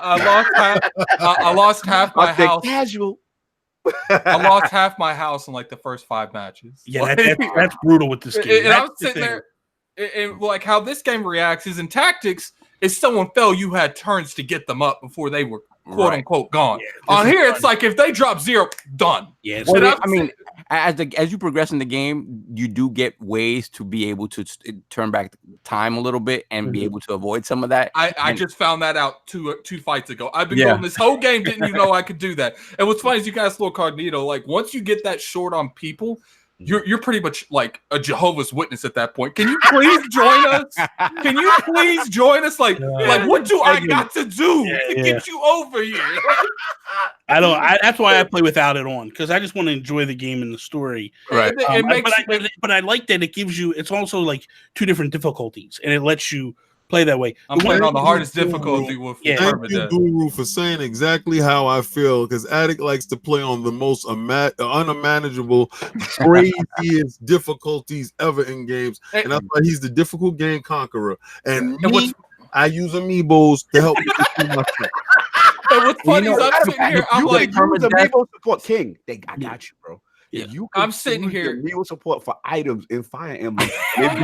I lost half my house. Casual. I lost half my house in like the first 5 matches. Yeah, that's brutal with this game. And I was sitting there, and like how this game reacts is in tactics. If someone fell, you had turns to get them up before they were quote unquote gone. On here, it's like if they drop 0, done. Yeah, well, I mean, as you progress in the game, you do get ways to be able to turn back time a little bit and be able to avoid some of that. I just found that out two fights ago. I've been going this whole game, didn't even know I could do that. And what's funny is you guys, LordCognito, like once you get that short on people, you're pretty much like a Jehovah's Witness at that point. Can you please join us? Can you please join us? Like what do I got to do to get you over here? I don't. That's why I play without it on, because I just want to enjoy the game and the story. Right. But I like that it gives you. It's also like 2 different difficulties, and it lets you play that way. I'm playing on the hardest difficulty with Thank you, Guru, for saying exactly how I feel, because Addict likes to play on the most unmanageable, craziest difficulties ever in games, and that's why he's the difficult game conqueror. And I use amiibos to help me do my stuff. And what's funny is I'm sitting here, I'm like, amiibo support king. I got you, bro. Yeah. I'm sitting here. Amiibo support for items in Fire Emblem, and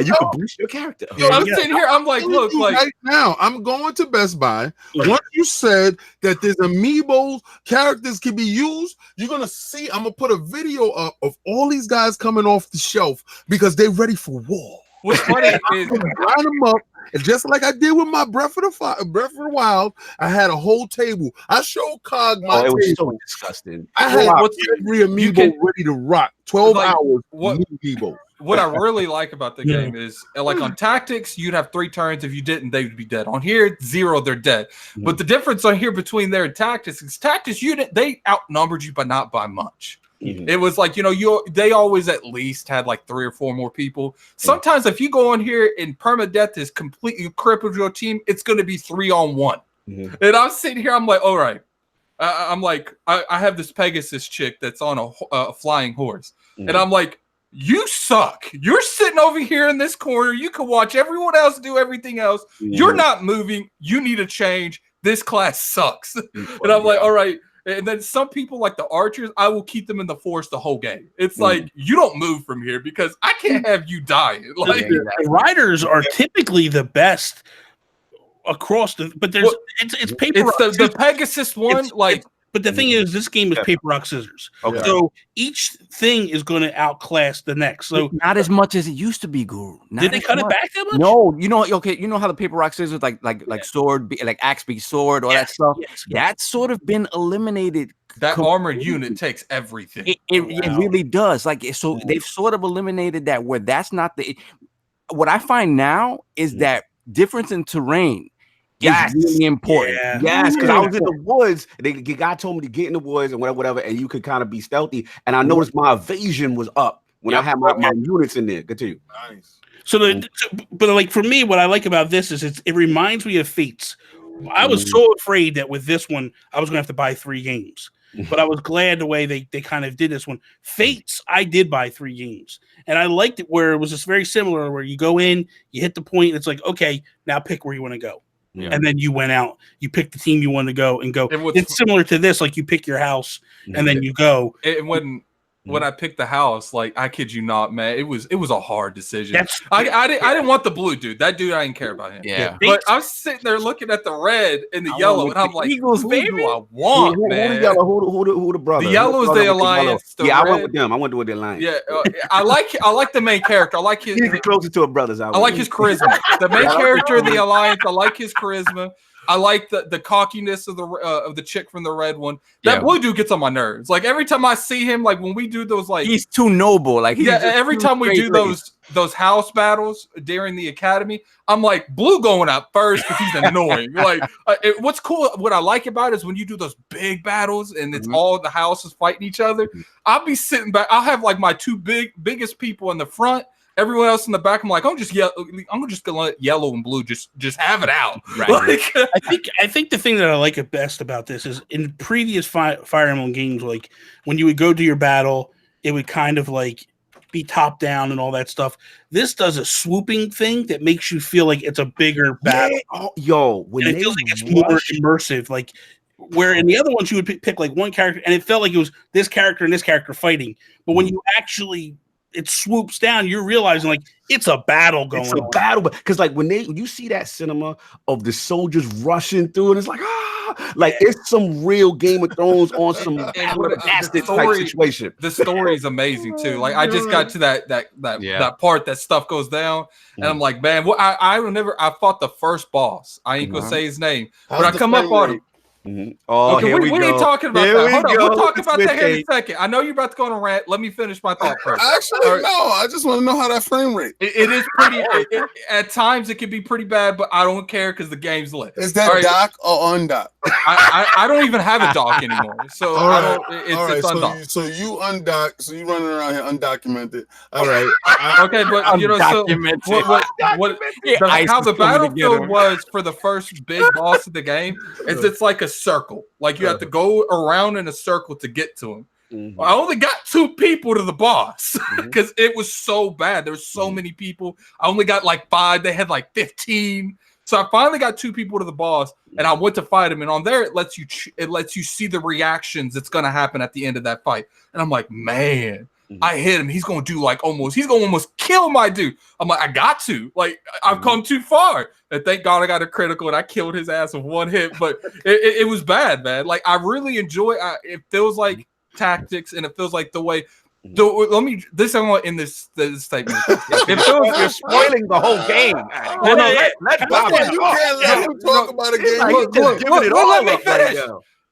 you can boost your character. I'm sitting here. I'm like, look, like right now, I'm going to Best Buy. Once you said that there's amiibos, characters can be used, you're gonna see. I'm gonna put a video up of all these guys coming off the shelf because they're ready for war. What's funny is line them up. And just like I did with my Breath of the Wild, I had a whole table. I showed Cog my it was table. so disgusting. I had every amiibo ready to rock. 12 hours. Amiibo. What I really like about the game is, like on tactics, you'd have 3 turns. If you didn't, they would be dead. On here, 0, they're dead. But the difference on here between their tactics is tactics, they outnumbered you, but not by much. It was like, they always at least had like 3 or 4 more people. Sometimes if you go on here and permadeath is completely crippled your team, it's going to be 3-on-1. And I'm sitting here, I'm like, all right. I'm like, I have this Pegasus chick that's on a flying horse. And I'm like, you suck. You're sitting over here in this corner. You can watch everyone else do everything else. You're not moving. You need a change. This class sucks. And I'm like, all right. And then some people like the archers, I will keep them in the forest the whole game. It's like, you don't move from here because I can't have you dying. Like the riders are typically the best across but there's it's paper. It's the Pegasus one, but the thing is, this game is paper, rock, scissors. Okay. So each thing is going to outclass the next. So not as much as it used to be, Guru. Did they cut it back that much? No, you know how the paper, rock, scissors, like sword, like axe beat sword, all that stuff. That's sort of been eliminated. That armored unit takes everything. It really does. Like, so they've sort of eliminated that, where that's not the. What I find now is that difference in terrain. Yes, really important. Yes, because I was in the woods. The guy told me to get in the woods and whatever, and you could kind of be stealthy. And I noticed my evasion was up when I had my units in there. Continue. Nice. So, but like for me, what I like about this is it reminds me of Fates. I was so afraid that with this one, I was going to have to buy 3 games. But I was glad the way they kind of did this one. Fates, I did buy 3 games. And I liked it where it was just very similar, where you go in, you hit the point, and it's like, okay, now pick where you want to go. And then you went out, you picked the team you wanted to go and go. It's similar to this, like you pick your house and then you go. When I picked the house, like I kid you not, man, it was a hard decision. I didn't want the blue dude. That dude, I didn't care about him. Yeah, but I was sitting there looking at the red and the yellow, and I'm like, Eagles, baby. Do I want, man? Who the yellow? Who the brother? The yellow is the Alliance. I went with them. I went with the Alliance. Yeah, I like the main character. I like his. He's closer to a brother's. I like his charisma. The main character of the Alliance. I like his charisma. I like the cockiness of the chick from the red one. That blue dude gets on my nerves. Like every time I see him, like when we do those, like he's too noble. Like every time we do those house battles during the academy, I'm like, blue going out first because he's annoying. Like what's cool, what I like about it is when you do those big battles and it's all the houses fighting each other. I'll be sitting back. I'll have like my two biggest people in the front. Everyone else in the back, I'm like, I'm just gonna let yellow and blue just have it out. Right. Like, I think the thing that I like it best about this is in previous Fire Emblem games, like when you would go to your battle, it would kind of like be top down and all that stuff. This does a swooping thing that makes you feel like it's a bigger battle. When it feels like it's more immersive. Like where in the other ones you would pick like one character, and it felt like it was this character and this character fighting. But when you actually it swoops down, you're realizing like it's a battle going on. It's a battle, because like when you see that cinema of the soldiers rushing through, and it's like like it's some real Game of Thrones on some bastard type situation. The story is amazing too. Like I just got to that part that stuff goes down, and I'm like, man, I fought the first boss. I ain't gonna say his name, but I come up on him. Oh, okay, we ain't talking about that. Hold on, we'll talk about that here in a second. I know you're about to go on a rant. Let me finish my thought first. Actually, no, I just want to know how that frame rate. It is pretty. At times, it can be pretty bad, but I don't care because the game's lit. Is that dock or undock? I don't even have a dock anymore, so I don't. It's undocked. So you undock. So you running around here undocumented. All right. Okay, but you know, so how the battlefield was for the first big boss of the game is it's like a circle. Like you have to go around in a circle to get to him. I only got 2 people to the boss because it was so bad. There were so many people. I only got like 5. They had like 15. So I finally got 2 people to the boss, and I went to fight him. And on there, it lets you see the reactions that's gonna happen at the end of that fight. And I'm like, man, I hit him. He's gonna almost kill my dude. I'm like, I got to. Like, I've come too far. And thank God I got a critical and I killed his ass with 1 hit. But it was bad, man. Like, I really enjoy it. Feels like tactics, and it feels like the way. This I want in this statement. You're spoiling the whole game. Let's let him talk about a game.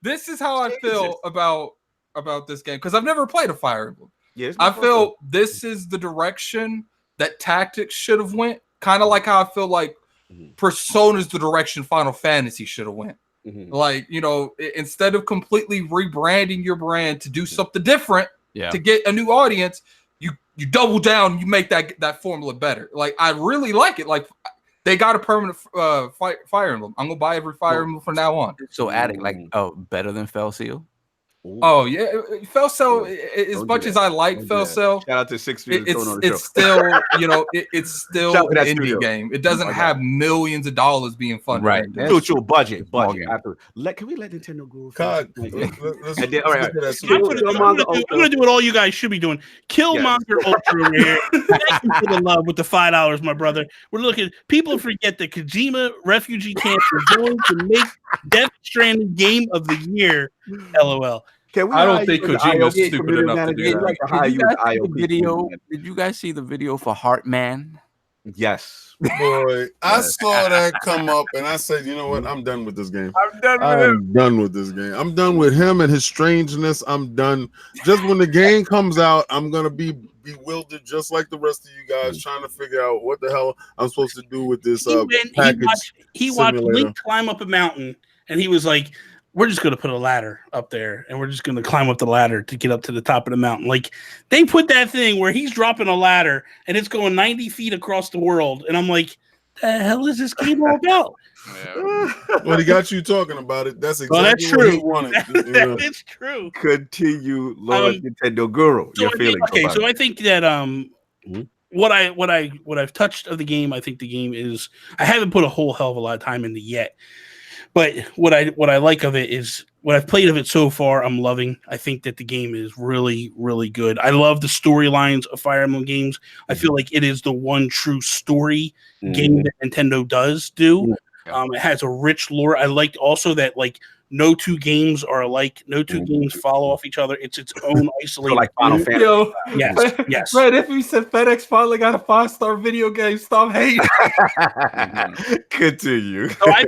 This is how I feel about this game, because I've never played a Fire Emblem. I feel this is the direction that tactics should have went. Kind of like how I feel like Persona's the direction Final Fantasy should have went. Like, you know, instead of completely rebranding your brand to do something different to get a new audience, you double down, you make that formula better. Like, I really like it. Like, they got a permanent Fire Emblem. I'm gonna buy every Fire Emblem from now on. So adding better than Fell Seal. Oh yeah, Fell as much as I like Fell Shout out to 6 feet. It's still, you know, it's still an indie game. It doesn't have millions of dollars being funded. Right, your budget. Can we let Nintendo Guru? God, all right. I'm gonna do what all you guys should be doing. Killmonger Ultra over here. Thank you for the love with the $5, my brother. We're looking. People forget that Kojima refugee camp is going to make Death Stranding Game of the Year. LOL. I don't think Kojima's stupid enough to do that. Did you guys see the video for Heartman? Yes. Boy, I saw that come up, and I said, you know what? I'm done with this game. I'm done with this game. I'm done with him and his strangeness. I'm done. Just when the game comes out, I'm gonna be bewildered, just like the rest of you guys, trying to figure out what the hell I'm supposed to do with this package. He watched Link climb up a mountain, and he was like, we're just going to put a ladder up there, and we're just going to climb up the ladder to get up to the top of the mountain. Like, they put that thing where he's dropping a ladder, and it's going 90 feet across the world. And I'm like, the hell is this game all about? Well, he got you talking about it. That's exactly what he wanted. That is true. Continue, Lord Nintendo Guru. Your feelings. So I think that what I've touched of the game, I think the game is, I haven't put a whole hell of a lot of time into yet. But what I like of it is what I've played of it so far, I'm loving. I think that the game is really, really good. I love the storylines of Fire Emblem games. I feel like it is the one true story game that Nintendo does do. It has a rich lore. I liked also that, like, no two games are alike. No two games follow off each other. It's its own isolated. So like Final Fantasy. Yo, Yes. Right, if you said FedEx finally got a 5-star video game, stop hating. Continue. So I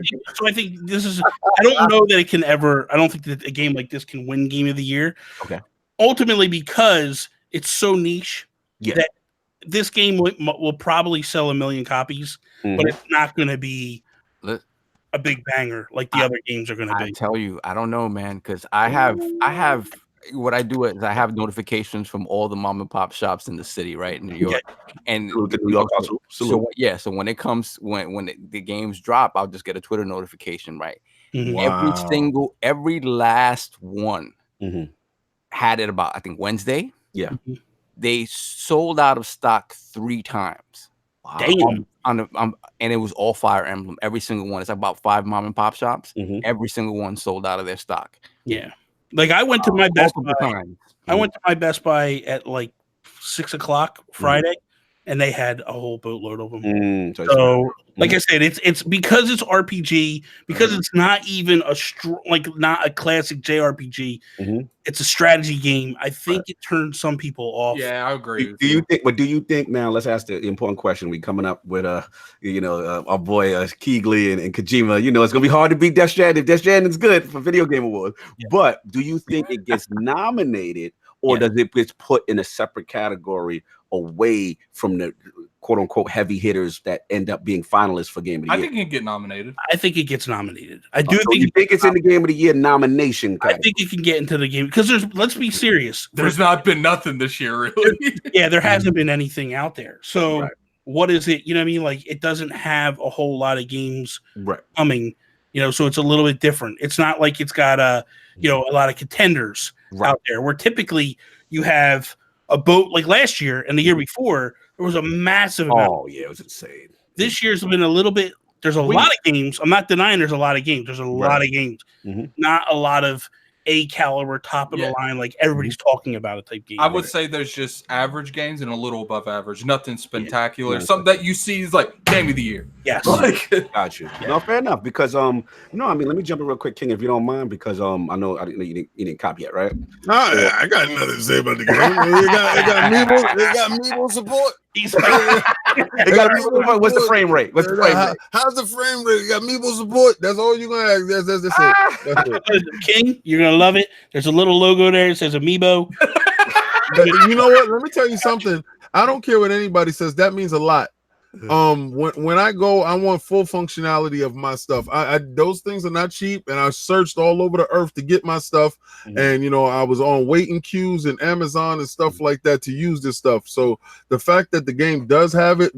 think this is. I don't know that it can ever. I don't think that a game like this can win Game of the Year. Okay. Ultimately, because it's so niche that this game will probably sell 1 million copies, but it's not going to be a big banger like the other games are going to be. I tell you, I don't know, man, because I have what I do is I have notifications from all the mom and pop shops in the city, right, in New York, and the New York also. So when it comes when the games drop, I'll just get a Twitter notification, right? Wow. Every last one had it about, I think, Wednesday. Yeah. They sold out of stock 3 times. Wow. Damn. And it was all Fire Emblem. Every single one. It's about 5 mom and pop shops. Every single one sold out of their stock. Yeah. Like I went to my Best Buy. I went to my Best Buy at like 6 o'clock Friday, and they had a whole boatload of them. So, like I said, it's because it's RPG, because it's not even not a classic JRPG. It's a strategy game. I think it turned some people off. Yeah, I agree. Do you think now? Let's ask the important question. We coming up with our boy Keighley and Kojima. You know, it's gonna be hard to beat Death Stranding. Death Stranding's good for Video Game Awards, but do you think it gets nominated, or does it get put in a separate category away from the quote unquote heavy hitters that end up being finalists for Game of the Year? I think it can get nominated. I think it gets nominated. I do think. You think it's in the Game of the Year nomination category? I think it can get into the game because let's be serious. There's not been nothing this year, really. There hasn't been anything out there. So what is it? You know what I mean? Like it doesn't have a whole lot of games coming. So it's a little bit different. It's not like it's got a lot of contenders out there. Where typically you have a boat like last year and the year before, there was a massive amount. Oh, yeah, it was insane. This year's been a little bit, there's a lot of games. I'm not denying there's a lot of games. There's a lot of games. Not a lot of A caliber, top of the line, like everybody's talking about a type game. I would say there's just average games and a little above average. Nothing spectacular. Something that you see is like Game of the Year. Yes. Got you. No, fair enough. Because let me jump in real quick, King, if you don't mind, because I know you didn't copy yet, right? I got nothing to say about the game. It got Meeple support. What's the frame rate? How's the frame rate? You got Meeple support. That's all you're gonna ask. That's it. King, you're gonna love it. There's a little logo there. It says Amiibo. But you know what? Let me tell you something. I don't care what anybody says. That means a lot. When I go, I want full functionality of my stuff. Those things are not cheap, and I searched all over the earth to get my stuff. And I was on waiting queues and Amazon and stuff like that to use this stuff. So the fact that the game does have it,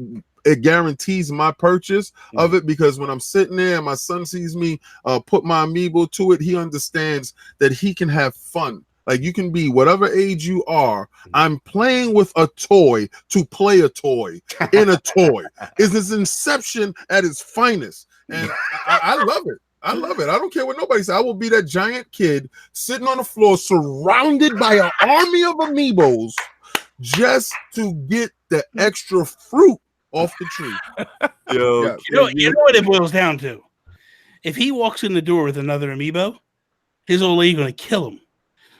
it guarantees my purchase of it, because when I'm sitting there and my son sees me put my Amiibo to it, he understands that he can have fun. Like, you can be whatever age you are. I'm playing with a toy to play a toy in a toy. It's this Inception at its finest. And I love it. I love it. I don't care what nobody says. I will be that giant kid sitting on the floor surrounded by an army of Amiibos just to get the extra fruit off the tree. You know what it boils down to? If he walks in the door with another Amiibo, his old lady going to kill him.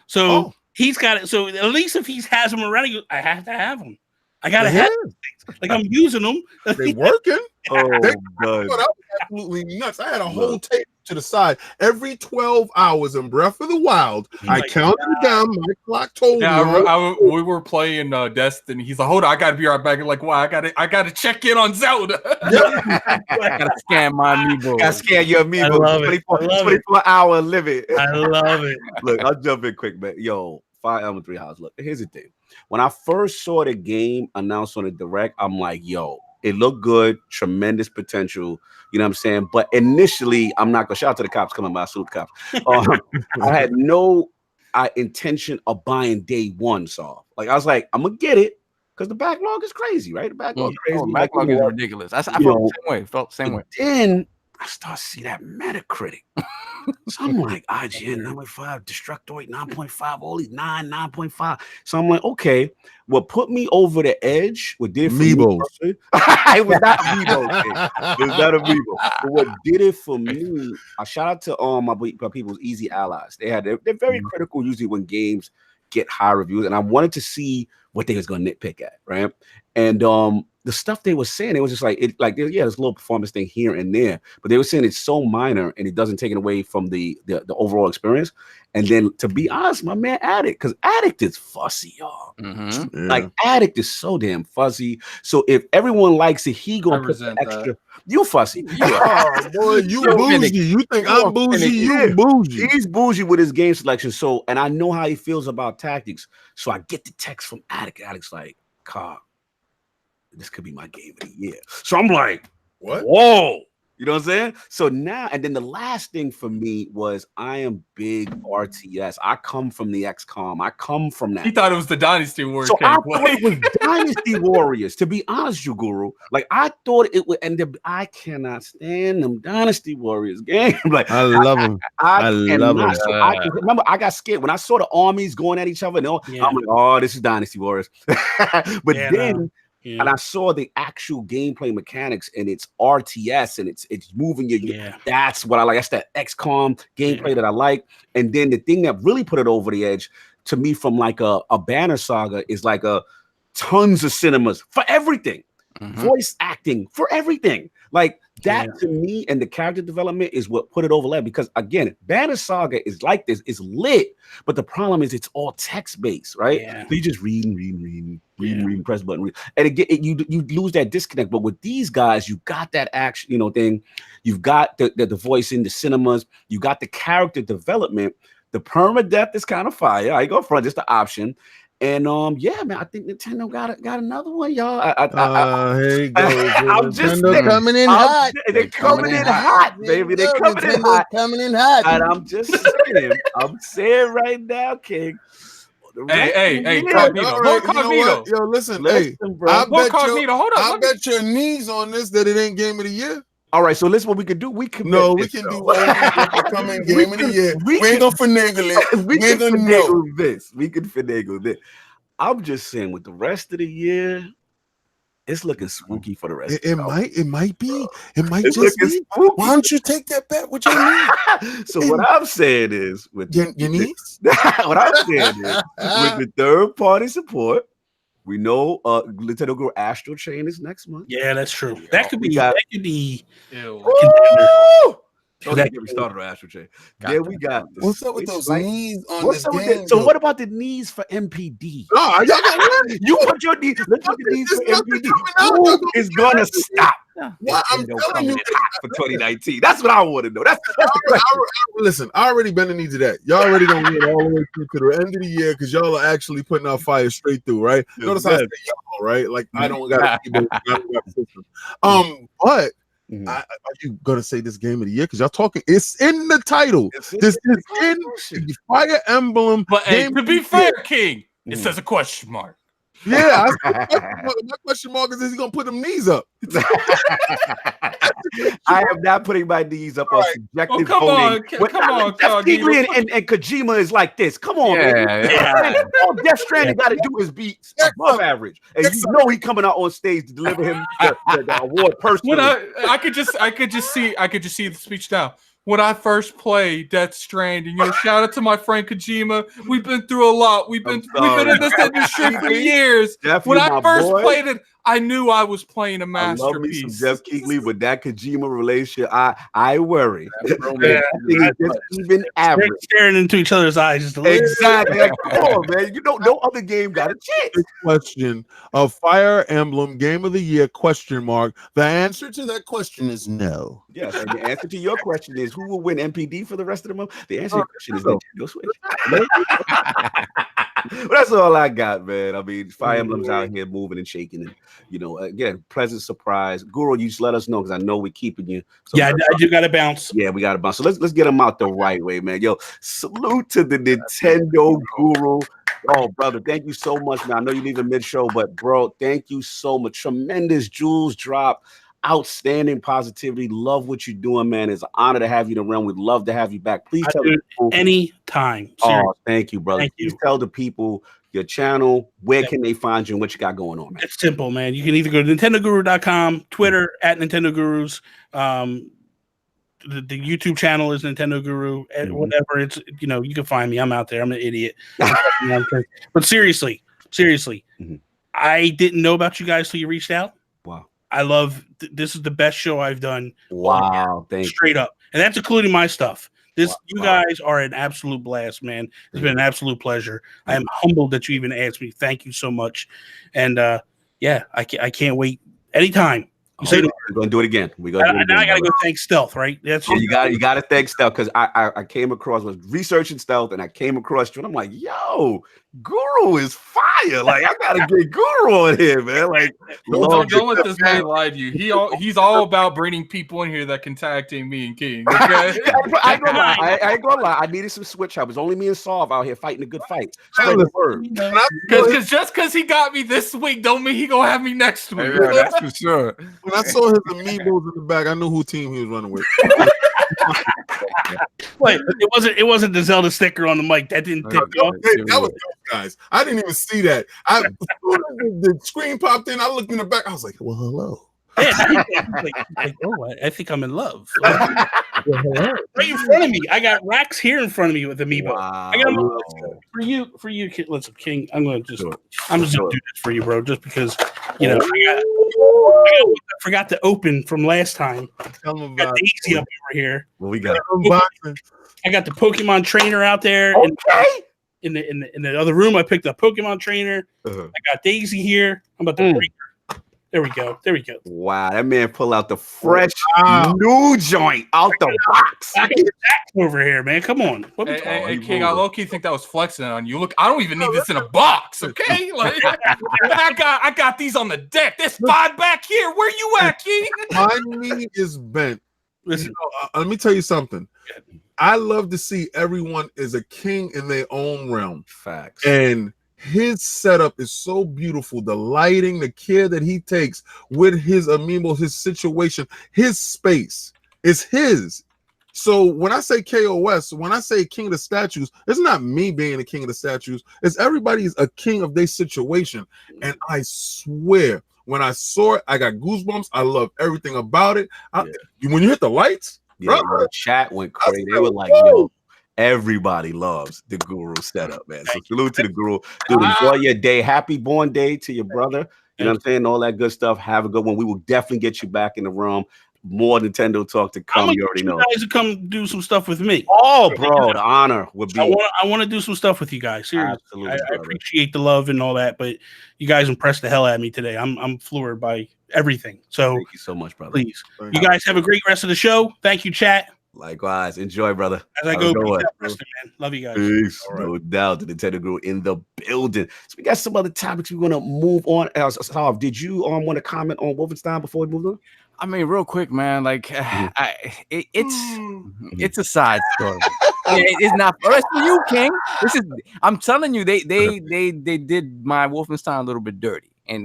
So he's got it. So at least if he has them around, he goes, I have to have them. I gotta have them. Like, I'm using them. They working. God. That was absolutely nuts. I had a whole tape to the side. Every 12 hours in Breath of the Wild, I counted down. My clock told me. We were playing Destiny. He's like, hold on, I gotta be right back. Like, wow, I gotta check in on Zelda. I gotta scan my Amiibo. Gotta scan your Amiibo. I love it. 24-hour limit. I love it. Look, I'll jump in quick, man. Yo, Fire Emblem 3 Houses. Look, here's the thing. When I first saw the game announced on the direct, I'm like, yo, it looked good, tremendous potential. You know what I'm saying? But initially, I'm not gonna shout out to the cops coming by, salute the cops. I had no intention of buying day one. So, like, I was like, I'm gonna get it because the backlog is crazy, right? The backlog is crazy. Backlog is ridiculous. I felt the same way. Then I start to see that Metacritic. So I'm like, IGN 9.5, Destructoid 9.5, all these 9.5. So I'm like, okay, what put me over the edge, what did for Amiibos. me, it was not Amiibo. It was not Amiibo. But what did it for me, I shout out to my people's Easy Allies. They're very critical usually when games get high reviews, and I wanted to see what they was gonna nitpick at, right? And the stuff they were saying, it was just like there's a little performance thing here and there, but they were saying it's so minor and it doesn't take it away from the overall experience. And then to be honest, my man Addict, because Addict is fussy, y'all. Like Addict is so damn fuzzy. So if everyone likes it, he gonna put the extra. You fussy. Oh boy, you bougie. You think I'm bougie? You bougie. He's bougie with his game selection. So, and I know how he feels about tactics. So I get the text from Addict. Addict's like, Carl, this could be my game of the year. So I'm like, what? Whoa. You know what I'm saying? So now, and then the last thing for me was I am big RTS. I come from the XCOM. I come from that. He thought it was the Dynasty Warriors. So I thought it was Dynasty Warriors. To be honest, you Guru, like I thought it would. And I cannot stand them Dynasty Warriors game. Like I love them. I love them. So I remember I got scared when I saw the armies going at each other. And I'm like, oh, this is Dynasty Warriors. But then. Yeah. And I saw the actual gameplay mechanics, and it's RTS, and it's moving your. That's what I like. That's that XCOM gameplay that I like. And then the thing that really put it over the edge to me, from like a Banner Saga, is like tons of cinemas for everything, voice acting for everything. Like that to me, and the character development is what put it over level. Because again, Banner Saga is like this, it's lit, but the problem is it's all text based, right? So you just reading, press button, and you lose that disconnect. But with these guys, you got that action, thing. You've got the voice in the cinemas. You got the character development. The permadeath is kind of fire. I go front, just the option. And man, I think Nintendo got another one, y'all. Here you go. I'm just coming in hot. They're coming in hot, baby. They're coming in hot. And I'm just saying, I'm saying right now, King. Hey, LordCognito. Yo, listen, bro. LordCognito, hold up. I bet your knees on this that it ain't game of the year. All right, so listen, what we could do. We can do all these coming game of the year. We ain't gonna finagle it. We ain't gonna finagle this. We can finagle this. I'm just saying, with the rest of the year, it's looking spooky for the rest. It might be. It might just be. Spooky. Why don't you take that bet with your knees? So what I'm saying is, with your knees. What I'm saying is, with the third party support. We know Nintendo Guru Astral Chain is next month. Yeah, that's true. That could be. Don't get me started on Astral Chain. We got. What's up with those knees on this game? So what about the knees for MPD? Oh, y'all got you put your knees. Let's put the knees for MPD. Who is gonna stop? Well, I'm telling you for 2019. That's what I want to know. That's listen. I already been the needs of that. Y'all already gonna win all the way through to the end of the year because y'all are actually putting out fire straight through, right? Notice I say y'all, right? Like I don't got a system. But. Are you gonna say this game of the year? Because y'all talking, it's in the title. This is in the Fire Emblem. But to be fair, King, it says a question mark. Yeah, my question mark is he gonna put them knees up? I am not putting my knees up on subjective come voting. On, Keighley and Kojima is like this. Come on, man. All Death Stranding got to do is be above average, and you know he coming out on stage to deliver him the award personally. I could just see the speech now. When I first played Death Stranding, shout out to my friend Kojima. We've been through a lot. We've been in this industry for years. When I first played it, I knew I was playing a masterpiece. I love me some Jeff Keighley with that Kojima relationship. I worry. Even average. Staring into each other's eyes. Just exactly. Like, come on, man. No other game got a chance. Question of Fire Emblem Game of the Year ? The answer to that question is no. Yes, and the answer to your question is who will win MPD for the rest of the month? The answer to your question is Nintendo Switch. Well, that's all I got, man. I mean, Fire Emblem's out here moving and shaking, and again, pleasant surprise. Guru, you just let us know because I know we're keeping you. So I do got to bounce. Yeah, we got to bounce. So let's get them out the right way, man. Yo, salute to the Nintendo Guru. Oh, brother, thank you so much, man. I know you're leaving mid-show, but bro, thank you so much. Tremendous jewels drop. outstanding positivity. Love what you're doing, man. It's an honor to have you in the realm. We'd love to have you back. Please tell people anytime. Oh, thank you, brother. Thank Please you. tell the people your channel. Where can they find you and what you got going on, man? It's simple, man. You can either go to nintendoguru.com, Twitter at Nintendo Gurus. The YouTube channel is Nintendo Guru. Whatever. It's, you know, you can find me. I'm out there. I'm an idiot. But seriously, I didn't know about you guys till you reached out. Wow. I love this is the best show I've done. Wow. Thank straight you. up. And that's including my stuff. You guys are an absolute blast, man. It's been an absolute pleasure. I am humbled that you even asked me. Thank you so much. And yeah, I can't wait. Anytime. You say we're gonna do it again. We're gonna do it again, now I gotta go thank Stealth, right? That's you gotta thank Stealth, because I came across, was researching Stealth, and I came across you, and I'm like, yo, Guru is fire. Like, I gotta get Guru on here, man. Like, don't let this man lie to you. He's all about bringing people in here that can tag team me and King. Okay? I ain't gonna lie. I needed some switch help. It's only me and Solve out here fighting a good fight. Spread the word. Because just because he got me this week don't mean he gonna have me next week. Yeah, that's for sure. When I saw his amiibos in the back, I knew who team he was running with. Wait, it wasn't the Zelda sticker on the mic. That didn't tip off. That was dope, guys. I didn't even see that. The screen popped in. I looked in the back. I was like, well, hello. I think I'm in love. Right in front of me. I got racks here in front of me with amiibo. Wow. I got for you, listen, King. I'm just gonna do this for you, bro. Just because you know I forgot to open from last time. Tell them about Daisy up over here. What we got? I got the Pokemon trainer out there. Okay. In the other room, I picked up Pokemon trainer. I got Daisy here. I'm about to break her. There we go. Wow, that man pull out the fresh new joint out the box. I got over here, man. Come on. Hey, King, I low-key think that was flexing on you. Look, I don't even need this in a box, okay? Like, I got these on the deck. There's 5 back here. Where you at, King? My knee is bent. Listen, let me tell you something. I love to see everyone is a king in their own realm. Facts. And his setup is so beautiful. The lighting, the care that he takes with his amiibos, his situation, his space is his. So when I say KOS, when I say king of the statues, it's not me being the king of the statues. It's everybody's a king of their situation. And I swear, when I saw it, I got goosebumps. I love everything about it. When you hit the lights, the chat went crazy. They were like, yo, everybody loves the Guru setup, man. So salute to the Guru. Dude, enjoy your day. Happy born day to your brother. You know what I'm saying? All that good stuff. Have a good one. We will definitely get you back in the room. More Nintendo talk to come. You already know. You guys to come do some stuff with me. Oh, bro, the honor would be. I want to do some stuff with you guys. Seriously, absolutely. I appreciate the love and all that, but you guys impressed the hell out of me today. I'm floored by everything. So thank you so much, brother. Please, you guys have a great rest of the show. Thank you, chat. Likewise. Enjoy, brother. As I go, man. Love you guys. Peace. Right. No doubt. The Nintendo Guru in the building. So we got some other topics we're gonna move on. Solve, did you want to comment on Wolfenstein before we move on? I mean, real quick, man. Like, it's a side story. It's not for you, King. I'm telling you, they did my Wolfenstein a little bit dirty, and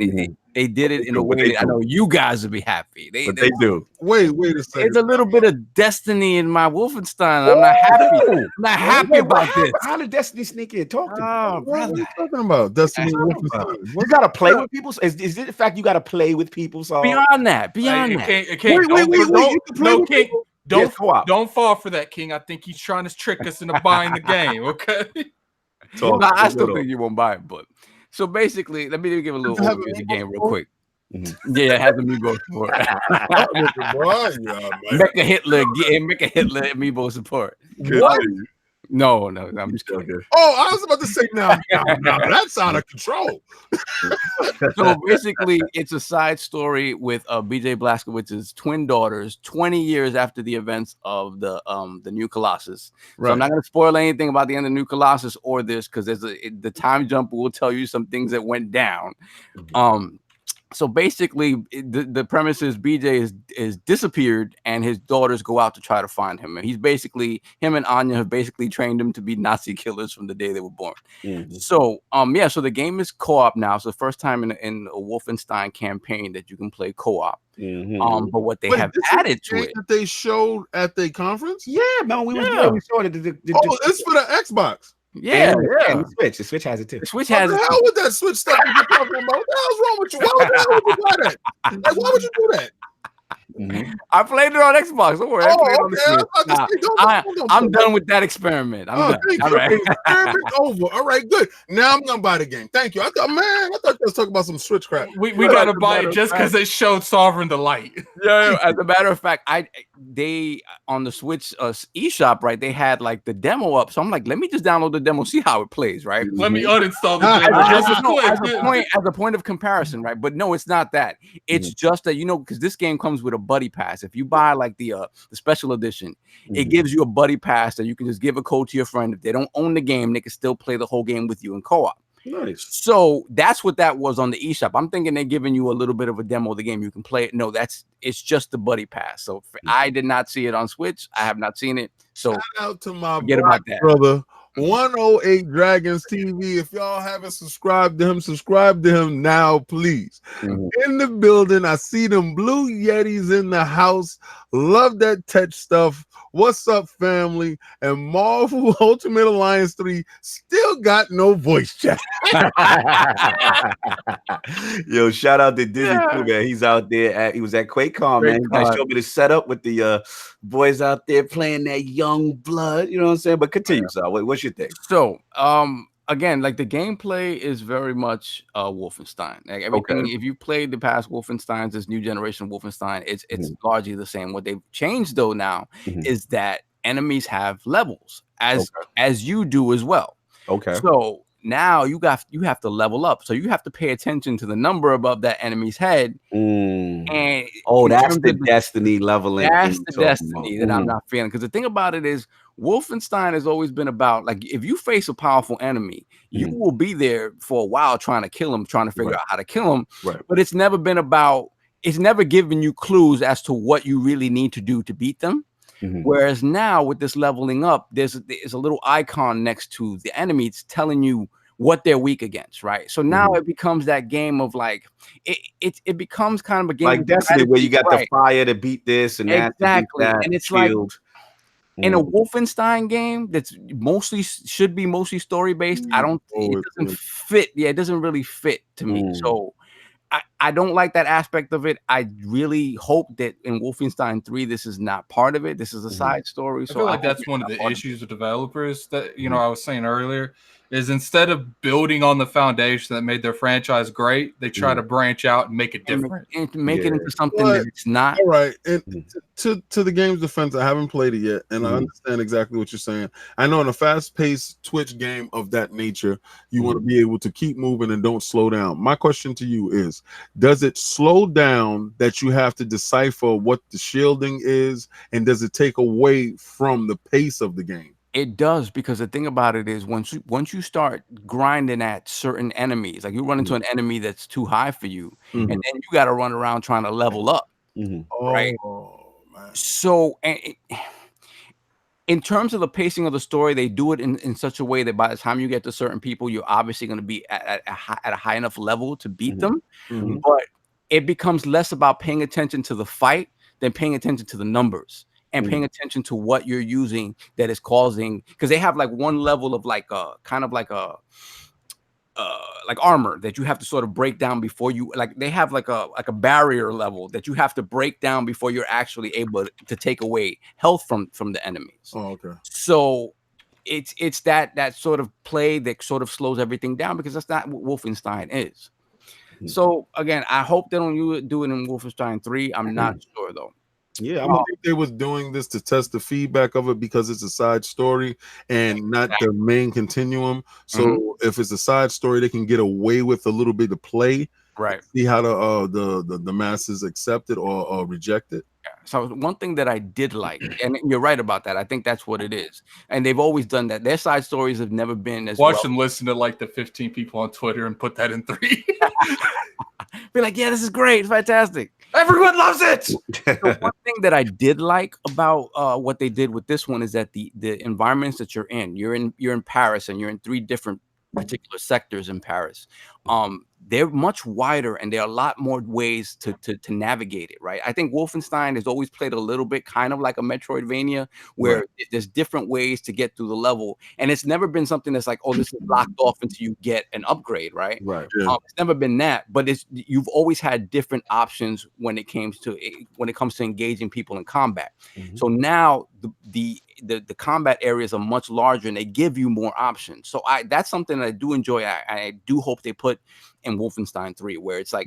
they did it in a way that I know you guys would be happy. They do. Wait a second. There's a little bit of destiny in my Wolfenstein. I'm not happy. I'm not happy about this. How did Destiny sneak in? Talk to me. What are you talking about? Destiny Wolfenstein. You gotta play with people. Is it the fact you gotta play with people? So beyond that. Don't fall for that, King. I think he's trying to trick us into buying the game. Okay. I still think you won't buy it, but. So basically, let me give a little overview of the game real quick. Yeah, it has amiibo support. Mecha Hitler amiibo support. What? No, I'm just kidding. Oh, I was about to say now that's out of control. So basically, it's a side story with BJ Blazkowicz's twin daughters 20 years after the events of the New Colossus. Right. So I'm not going to spoil anything about the end of New Colossus or this because the time jump will tell you some things that went down. So basically, the premise is BJ is disappeared, and his daughters go out to try to find him. And him and Anya have basically trained him to be Nazi killers from the day they were born. So so the game is co-op now. It's the first time in a Wolfenstein campaign that you can play co-op. But what they have added to it that they showed at the conference. Yeah, man, we saw it. It's for the Xbox. Yeah. And the Switch has it too. The Switch has What the it. hell with that Switch stuff you're talking about? What the hell's wrong with you? Why the hell would you buy that? Like, why would you do that? I played it on Xbox. Don't worry. I played it on the Switch. I'm done with that experiment. I'm done. Thank All you. right. Experiment over. All right, good. Now I'm gonna buy the game. Thank you. I thought you was talking about some Switch crap. We gotta buy it just because it showed Sovereign Delight. Yeah. As a matter of fact, they on the Switch eShop, right? They had like the demo up, so I'm like, let me just download the demo, see how it plays, right? Let me uninstall the as a point of comparison, right? But no, it's not that. It's just that because this game comes with a buddy pass. If you buy like the special edition, it gives you a buddy pass that you can just give a code to your friend. If they don't own the game, they can still play the whole game with you in co-op. Nice. So that's what that was on the eShop. I'm thinking they're giving you a little bit of a demo of the game. You can play it. No, it's just the buddy pass. So I did not see it on Switch. I have not seen it. So shout out to my brother. 108 Dragons TV. If y'all haven't subscribed to him now, please. In the building, I see them blue Yetis in the house. Love that tech stuff. What's up, family? And Marvel Ultimate Alliance 3 still got no voice chat. Yo, shout out to Dizzy too, man. He's out there. He was at QuakeCon, man. He showed me the setup with the boys out there playing that Youngblood. You know what I'm saying? But continue, Sal. What's your thing? So, again, like the gameplay is very much Wolfenstein. Like everything, if you played the past Wolfensteins, this new generation of Wolfenstein, it's largely the same. What they've changed though now is that enemies have levels, as you do as well. Okay. So now you have to level up. So you have to pay attention to the number above that enemy's head. And that's the destiny leveling. That's the destiny that I'm not feeling. Because the thing about it is, Wolfenstein has always been about, like, if you face a powerful enemy, you will be there for a while trying to kill him, trying to figure out how to kill him. But it's never been about, it's never given you clues as to what you really need to do to beat them. Whereas now with this leveling up, there's a little icon next to the enemy. It's telling you what they're weak against, right? So now it becomes that game of like, it becomes kind of a game like Destiny where you got the fire to beat this and that. Exactly. That and it's shield. like, in a Wolfenstein game that's should be mostly story based, it doesn't fit. Yeah, it doesn't really fit to me. So I don't like that aspect of it. I really hope that in Wolfenstein 3, this is not part of it. This is a side story. So I feel like that's one of the issues with developers that, I was saying earlier, is instead of building on the foundation that made their franchise great, they try to branch out and make it different. And make it into something that it's not. All right. And to the game's defense, I haven't played it yet, and I understand exactly what you're saying. I know in a fast-paced Twitch game of that nature, you want to be able to keep moving and don't slow down. My question to you is, does it slow down that you have to decipher what the shielding is, and does it take away from the pace of the game? It does, because the thing about it is once you start grinding at certain enemies, like you run into an enemy that's too high for you, and then you got to run around trying to level up, right? Man. So in terms of the pacing of the story, they do it in such a way that by the time you get to certain people, you're obviously going to be at a high enough level to beat them. But it becomes less about paying attention to the fight than paying attention to the numbers. And paying attention to what you're using that is causing, because they have like one level of like kind of like a like armor that you have to sort of break down before you, like they have like a barrier level that you have to break down before you're actually able to take away health from the enemies. Oh, okay. So it's that sort of play that sort of slows everything down, because that's not what Wolfenstein is. So again, I hope they don't do it in Wolfenstein 3. I'm not sure though. Yeah, I think they was doing this to test the feedback of it, because it's a side story and not the main continuum. So if it's a side story, they can get away with a little bit of play, right? See how the masses accept it or reject it. So one thing that I did like, and you're right about that, I think that's what it is. And they've always done that. Their side stories have never been as Watch them listen to like the 15 people on Twitter and put that in 3. Be like, yeah, this is great, it's fantastic. Everyone loves it. So one thing that I did like about what they did with this one is that the environments that you're in Paris, and you're in 3 different particular sectors in Paris. They're much wider, and there are a lot more ways to navigate it, right? I think Wolfenstein has always played a little bit kind of like a Metroidvania, where there's different ways to get through the level, and it's never been something that's like, oh, this is locked off until you get an upgrade, right? Right. Yeah. It's never been that, but you've always had different options when it comes to engaging people in combat. So now the combat areas are much larger, and they give you more options. So that's something that I do enjoy. I do hope they put in Wolfenstein 3, where it's like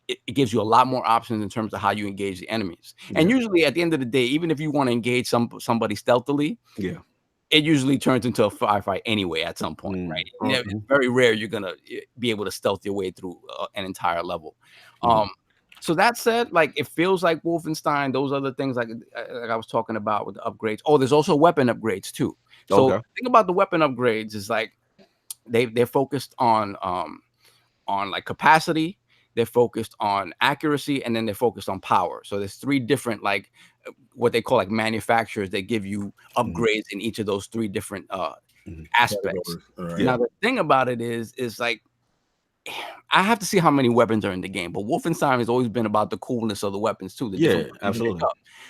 it gives you a lot more options in terms of how you engage the enemies. And usually at the end of the day, even if you want to engage somebody stealthily, it usually turns into a firefight anyway at some point, right? It's very rare you're gonna be able to stealth your way through an entire level. So that said, like, it feels like Wolfenstein, those other things like I was talking about with the upgrades. Oh, there's also weapon upgrades too. So the thing about the weapon upgrades is like they're focused on like capacity, they're focused on accuracy, and then they're focused on power. So there's 3 different like what they call like manufacturers that give you upgrades in each of those 3 different aspects. Now the thing about it is like, I have to see how many weapons are in the game, but Wolfenstein has always been about the coolness of the weapons too. Absolutely.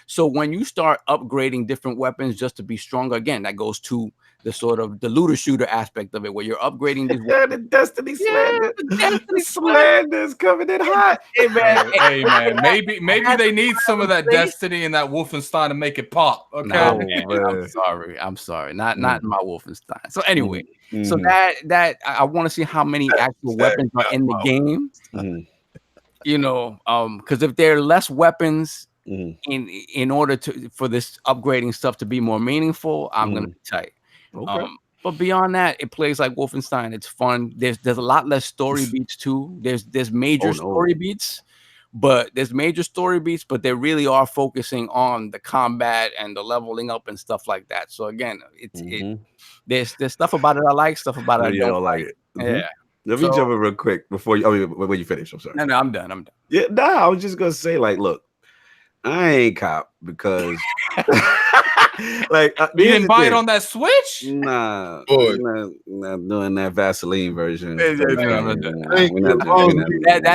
So when you start upgrading different weapons just to be stronger, again, that goes to the sort of the looter shooter aspect of it, where you're upgrading these weapons. The Destiny slander. The slander's coming in hot. Hey man, maybe they need some of that Destiny and that Wolfenstein to make it pop. Okay, no, man, I'm sorry, not in my Wolfenstein. So anyway, so that I want to see how many actual weapons are in the game. You know, because if there are less weapons in order for this upgrading stuff to be more meaningful, I'm gonna be tight. But beyond that, it plays like Wolfenstein. It's fun. There's a lot less story beats too. There's major story beats, but they really are focusing on the combat and the leveling up and stuff like that. So again, there's stuff about it I like, stuff about it I don't like it. Yeah. Let me jump in real quick before when you finish. I'm sorry. No, I'm done. Yeah, I was just gonna say, like, look, I ain't cop because like you didn't buy it on that Switch? Nah, not doing that Vaseline version. That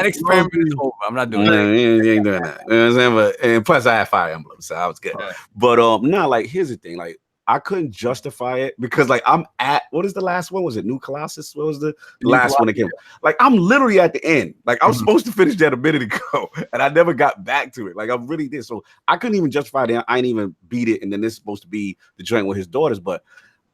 experiment is over. I'm not doing that. You ain't doing that. You know what I'm saying? But and plus I had Fire Emblem, so I was good. But like here's the thing, like I couldn't justify it because like I'm at what is the last one? Was it New Colossus? What was the last one that came? Like I'm literally at the end. Like I was supposed to finish that a minute ago, and I never got back to it. Like I really did. So I couldn't even justify that. I ain't even beat it, and then this is supposed to be the joint with his daughters. But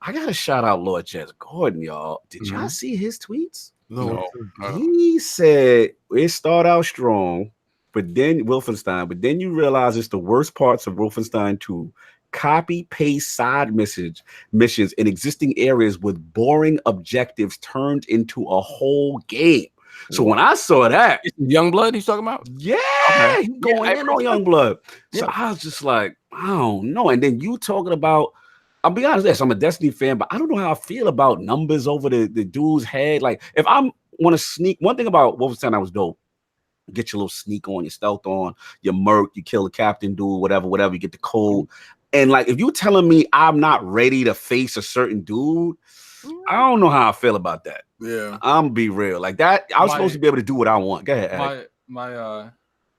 I gotta shout out Lord Jez Gordon, y'all. Did y'all see his tweets? No. He said it started out strong, but then Wolfenstein, but then you realize it's the worst parts of Wolfenstein 2. Copy paste side missions in existing areas with boring objectives turned into a whole game. So when I saw that, Youngblood, he's talking about, he's going in on Youngblood. So I was just like, I don't know. And then you talking about, I'll be honest, I'm a Destiny fan, but I don't know how I feel about numbers over the dude's head. Like if I want to sneak, one thing about Wolfenstein that was dope. Get your little sneak on, your stealth on, your merc, you kill the captain dude, whatever, you get the code. And like, if you're telling me I'm not ready to face a certain dude, I don't know how I feel about that. Yeah, I'm be real. Like that, I was supposed to be able to do what I want. Go ahead. My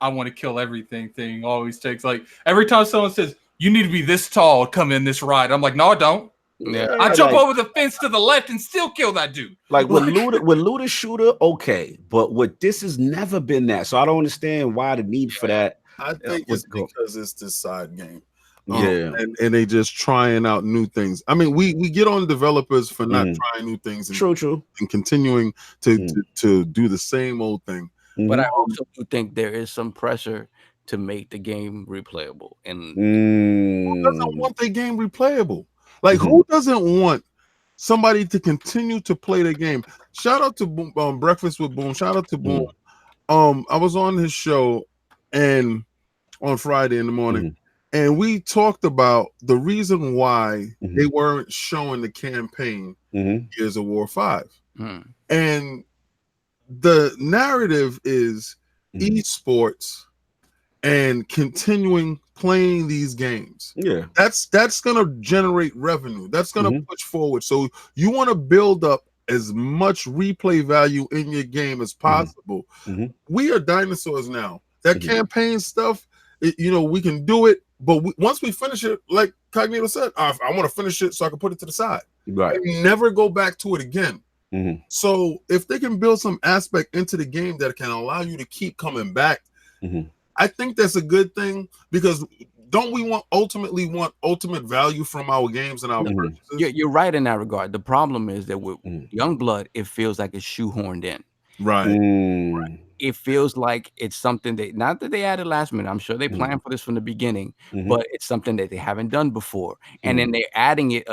I want to kill everything thing always takes, like, every time someone says you need to be this tall, come in this ride. I'm like, no, I don't. Yeah, I jump over the fence to the left and still kill that dude. Like with looter shooter, okay, but with this has never been that. So I don't understand why the need for that. I think it's because it's this side game. And they just trying out new things. I mean, we get on developers for not trying new things and, true, and continuing to do the same old thing. But I also do think there is some pressure to make the game replayable. And who doesn't want the game replayable? Like who doesn't want somebody to continue to play the game? Shout out to Breakfast with Boom. Shout out to Boom. I was on his show and on Friday in the morning. And we talked about the reason why they weren't showing the campaign Gears of War 5. And the narrative is esports and continuing playing these games. Yeah. That's gonna generate revenue. That's gonna push forward. So you want to build up as much replay value in your game as possible. We are dinosaurs now. That campaign stuff, we can do it, but once we finish it, like Cognito said, I want to finish it so I can put it to the side. Right. And never go back to it again. So if they can build some aspect into the game that can allow you to keep coming back, I think that's a good thing, because don't we ultimately want ultimate value from our games and our purchases? Yeah, you're right in that regard. The problem is that with Youngblood, it feels like it's shoehorned in. Right. It feels like it's something not that they added last minute. I'm sure they planned for this from the beginning, but it's something that they haven't done before. And then they're adding it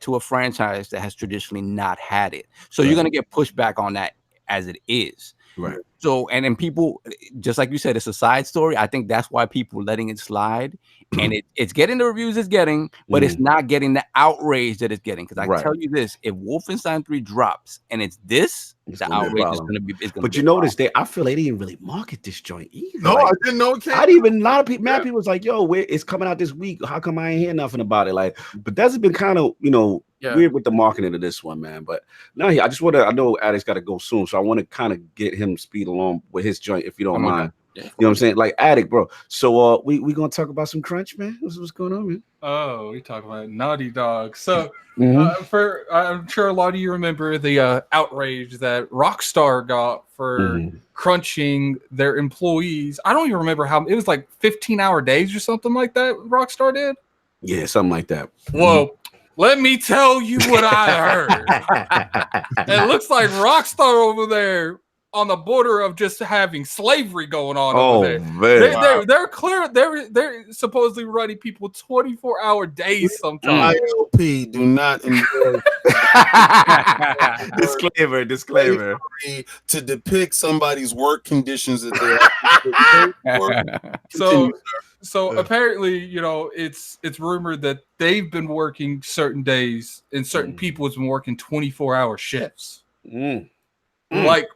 to a franchise that has traditionally not had it. So you're going to get pushback on that as it is. Right. So, and then people, just like you said, it's a side story. I think that's why people are letting it slide, and it's getting the reviews it's getting, but it's not getting the outrage that it's getting. Because I tell you this, if Wolfenstein 3 drops and it's the outrage is going to be. But you notice I feel they didn't really market this joint either. No, I didn't know it came. I didn't even. A lot of people, mad people was like, "Yo, it's coming out this week. How come I ain't hear nothing about it?" Like, but that's been kind of weird with the marketing of this one, man. But no, I just want to. I know Addict's got to go soon, so I want to kind of get him speed along with his joint, if you don't mind. Yeah, you know what I'm saying? Like Addict, bro. So we gonna talk about some crunch, man. What's going on, man? Oh, we talk about Naughty Dog. So I'm sure a lot of you remember the outrage that Rockstar got for crunching their employees. I don't even remember how it was, like 15-hour days or something like that. Rockstar did. Yeah, something like that. Whoa. Let me tell you what I heard. It looks like Rockstar over there on the border of just having slavery going on over there. Man. They're clear. They're supposedly running people 24-hour days sometimes. ILP do not enjoy disclaimer to depict somebody's work conditions that they're So apparently, it's rumored that they've been working certain days and certain people has been working 24-hour shifts. Like,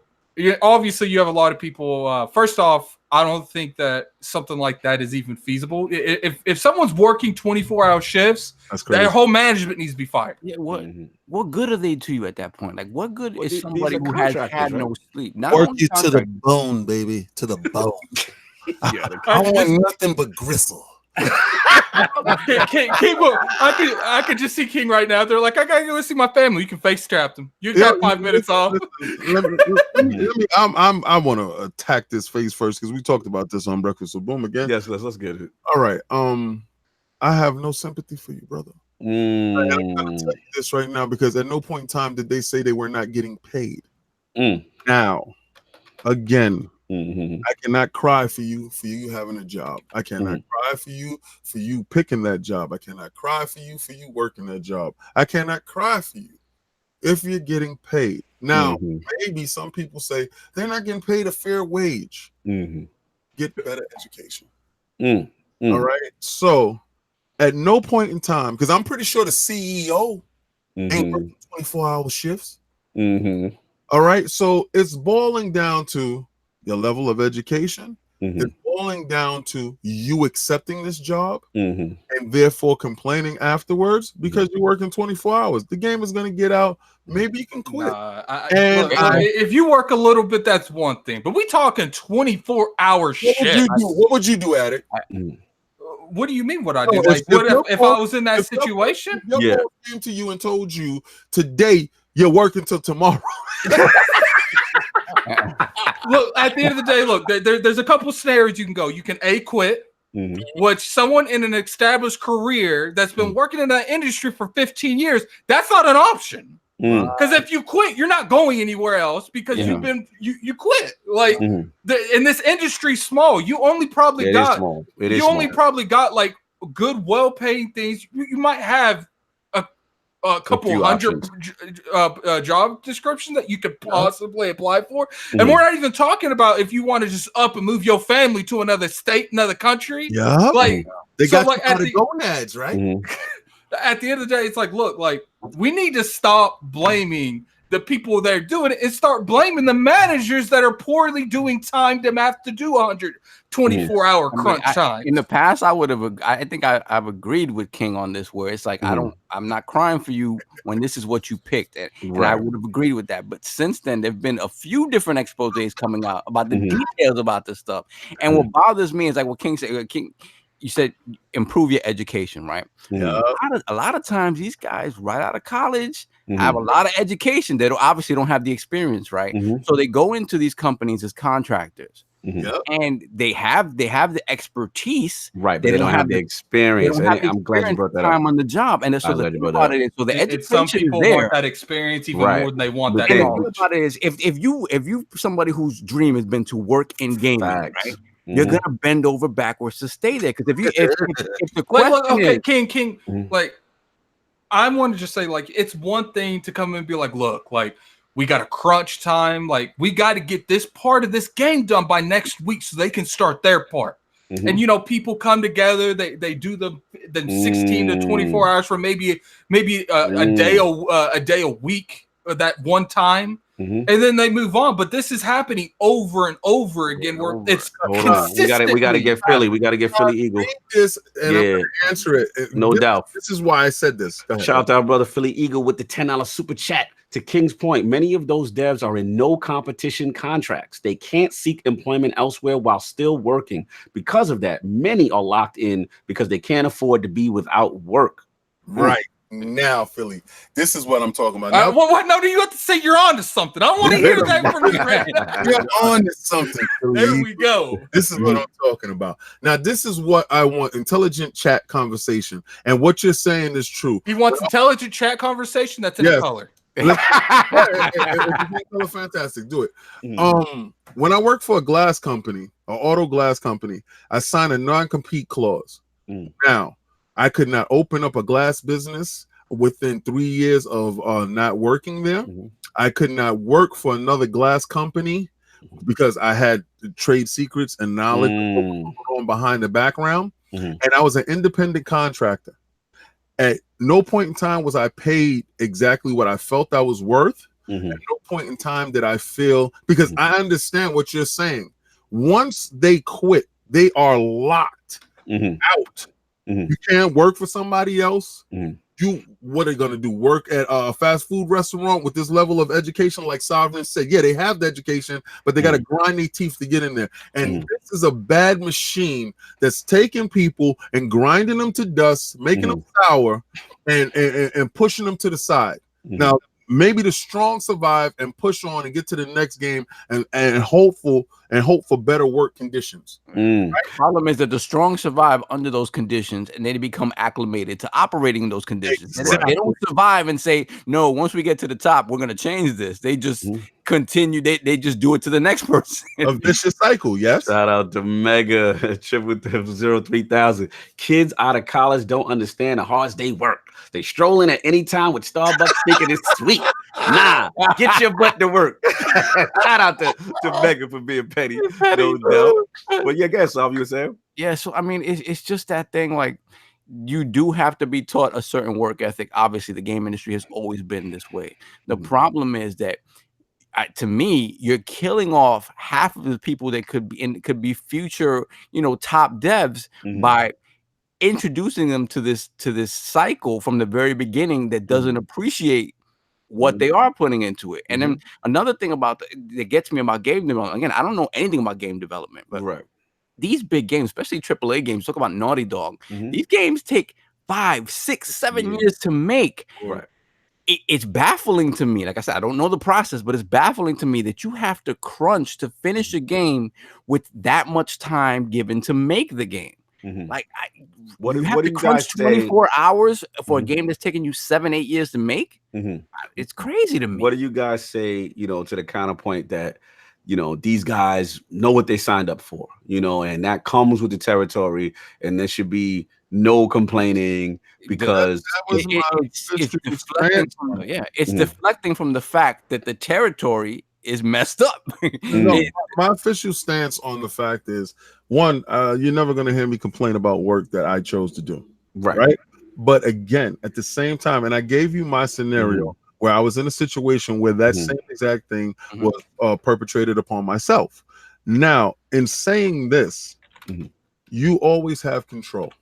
obviously, you have a lot of people. First off, I don't think that something like that is even feasible. If someone's working 24-hour shifts, their whole management needs to be fired. Yeah, what good are they to you at that point? Like, what good is somebody who has had no sleep? Work you to the bone, baby, to the bone. I want nothing but gristle. King, I could just see King right now. They're like, I gotta go see my family. You can face trap them. You got 5 minutes off. I want to attack this face first, because we talked about this on Breakfast with Boom again. Yes, let's get it. All right. I have no sympathy for you, brother. I'm gonna tell you this right now, because at no point in time did they say they were not getting paid. Now, again. I cannot cry for you having a job. I cannot cry for you picking that job. I cannot cry for you working that job. I cannot cry for you if you're getting paid. Now, maybe some people say they're not getting paid a fair wage. Get better education. All right. So at no point in time, because I'm pretty sure the CEO ain't working 24-hour shifts. All right. So it's boiling down to your level of education. It's boiling down to you accepting this job and therefore complaining afterwards because you're working 24 hours. The game is going to get out. Maybe you can quit. If you work a little bit, that's one thing. But we talking 24-hour shifts. What would you do at it? What do you mean? What I do? Like, if I was in that situation? If your boss came to you and told you today you're working till tomorrow. Look, at the end of the day, look, there's a couple scenarios you can go. You can quit, which someone in an established career that's been working in that industry for 15 years, that's not an option. Because if you quit, you're not going anywhere else because you quit. Like in this industry, small. You only probably probably got like good, well-paying things. You might have a couple hundred job descriptions that you could possibly apply for. And we're not even talking about if you want to just up and move your family to another state, another country. Yeah. Like, they got like the gonads, right? At the end of the day, it's like, look, like we need to stop blaming the people that are doing it and start blaming the managers that are poorly doing time to have to do 124-hour crunch time. In the past, I think I've agreed with King on this, where it's like I'm not crying for you when this is what you picked, and I would have agreed with that. But since then, there've been a few different exposés coming out about the details about this stuff. And what bothers me is like what King said. King, you said improve your education, right? A lot of times these guys right out of college have a lot of education. They obviously don't have the experience, right? So they go into these companies as contractors. And they have the expertise, right? But they don't have the experience. I'm glad you brought that up. Time on the job, and so the thing about it is, so the education some people there, want that experience even more than they want that. The thing about it is, if you somebody whose dream has been to work in gaming, right? You're gonna bend over backwards to stay there, because if the question is, King, like, I want to just say, like, it's one thing to come and be like, look, like, we got a crunch time, like, we got to get this part of this game done by next week so they can start their part. And people come together, they do the 16 to 24 hours for maybe a day a week, that one time. And then they move on, but this is happening over and over again. Where it's consistent. We got to get Philly. We got to get Philly Eagle. I'm gonna answer it. No doubt. This is why I said this. Shout out to our brother Philly Eagle with the $10 super chat. To King's point, many of those devs are in no competition contracts. They can't seek employment elsewhere while still working. Because of that, many are locked in because they can't afford to be without work. Right. Now, Philly, this is what I'm talking about. Now, what? No, you have to say you're on to something. I want to hear that from you right now. You're on to something, Philly. There we go. This is what I'm talking about. Now, this is what I want: intelligent chat conversation. And what you're saying is true. He wants intelligent chat conversation. That's in color. Fantastic. Do it. When I work for a glass company, an auto glass company, I signed a non-compete clause. Now, I could not open up a glass business within 3 years of not working there. I could not work for another glass company because I had trade secrets and knowledge on behind the background. And I was an independent contractor. At no point in time was I paid exactly what I felt I was worth. At no point in time did I feel, because I understand what you're saying. Once they quit, they are locked out. You can't work for somebody else. What are they going to do? Work at a fast food restaurant with this level of education? Like Sovereign said, yeah, they have the education, but they got to grind their teeth to get in there. And this is a bad machine that's taking people and grinding them to dust, making them sour, and pushing them to the side. Now, maybe the strong survive and push on and get to the next game and hope for better work conditions. Right? Problem is that the strong survive under those conditions, and they become acclimated to operating in those conditions. They don't survive and say, no, once we get to the top, we're going to change this. They just continue. They just do it to the next person. A vicious cycle. Yes. Shout out to Mega 03000. Kids out of college don't understand the hard they work. They stroll in at any time with Starbucks thinking it's sweet. Nah, get your butt to work. Shout out to Mega for being petty. No doubt. But yeah, guess all you were saying. Yeah, so I mean, it's just that thing. Like, you do have to be taught a certain work ethic. Obviously, the game industry has always been this way. The problem is that, to me, you're killing off half of the people that could be future, top devs by introducing them to this cycle from the very beginning that doesn't appreciate what they are putting into it. And then another thing that gets me about game development, again, I don't know anything about game development, but these big games, especially AAA games, talk about Naughty Dog, these games take 5, 6, 7 years to make. It's baffling to me. Like I said, I don't know the process, but it's baffling to me that you have to crunch to finish a game with that much time given to make the game. Like, what you do have to you crunch guys 24 hours for a game that's taking you 7, 8 years to make. It's crazy to me. What do you guys say, to the counterpoint that, these guys know what they signed up for, and that comes with the territory, and there should be no complaining, because it's deflecting from the fact that the territory is messed up. My official stance on the fact is, one, you're never going to hear me complain about work that I chose to do. Right. But again, at the same time, and I gave you my scenario where I was in a situation where that same exact thing was perpetrated upon myself. Now, in saying this, you always have control,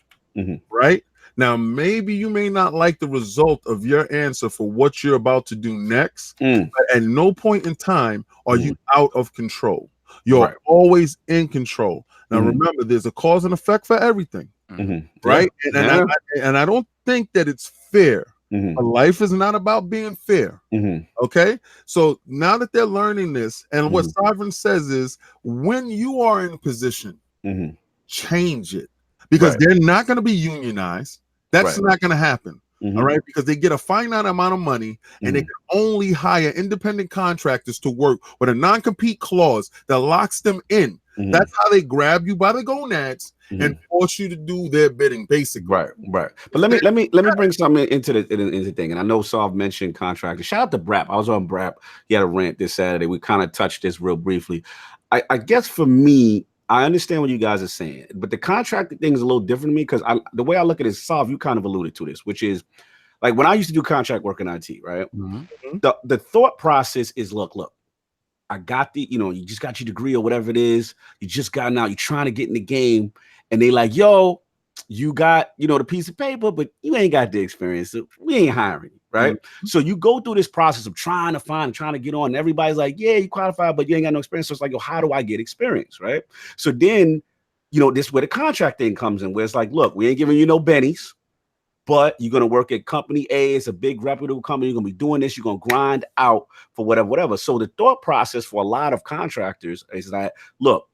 right? Now, maybe you may not like the result of your answer for what you're about to do next, but at no point in time are you out of control. You're always in control. Now, remember, there's a cause and effect for everything, right? Yeah. And I don't think that it's fair. Life is not about being fair. Okay, so now that they're learning this, and what Sovereign says is, when you are in a position, change it, because they're not going to be unionized. That's not going to happen. All right, because they get a finite amount of money, and they can only hire independent contractors to work with a non-compete clause that locks them in. That's how they grab you by the gonads and force you to do their bidding, basically. Right. But let me bring something into the thing. And I know Sav mentioned contractors. Shout out to Brap. I was on Brap. He had a rant this Saturday. We kind of touched this real briefly. I guess for me, I understand what you guys are saying, but the contractor thing is a little different to me, because the way I look at it, Sav, you kind of alluded to this, which is like when I used to do contract work in IT, right? The thought process is, look, I got you just got your degree or whatever it is. You just got out, you're trying to get in the game, and they like, yo, you got, the piece of paper, but you ain't got the experience. So we ain't hiring you, right? So you go through this process of trying to get on, and everybody's like, yeah, you qualified, but you ain't got no experience. So it's like, yo, how do I get experience, right? So then, this is where the contract thing comes in, where it's like, look, we ain't giving you no bennies, but you're going to work at company A. It's a big reputable company. You're going to be doing this. You're going to grind out for whatever. So the thought process for a lot of contractors is that, look,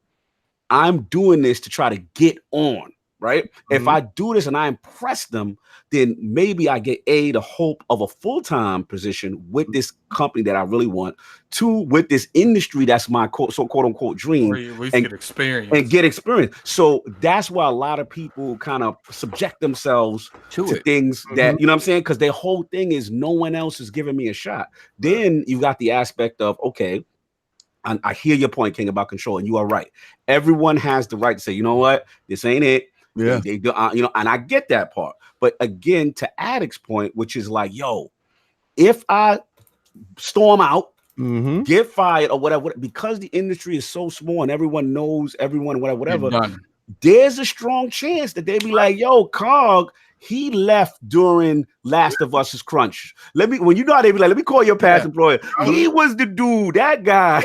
I'm doing this to try to get on, right? If I do this and I impress them, then maybe I get the hope of a full-time position with this company that I really want, with this industry that's my quote unquote dream, and get experience. So that's why a lot of people kind of subject themselves to things that, you know what I'm saying? Because their whole thing is, no one else is giving me a shot. Then you got the aspect of, okay, and I hear your point, King, about control, and you are right. Everyone has the right to say, you know what, this ain't it. Yeah, they do, and I get that part. But again, to Addict's point, which is like, yo, if I storm out, get fired or whatever, because the industry is so small and everyone knows everyone, whatever, there's a strong chance that they be like, yo, Cog, he left during Last of Us's crunch. When you know how they be like, let me call your past employer. He was the dude, that guy.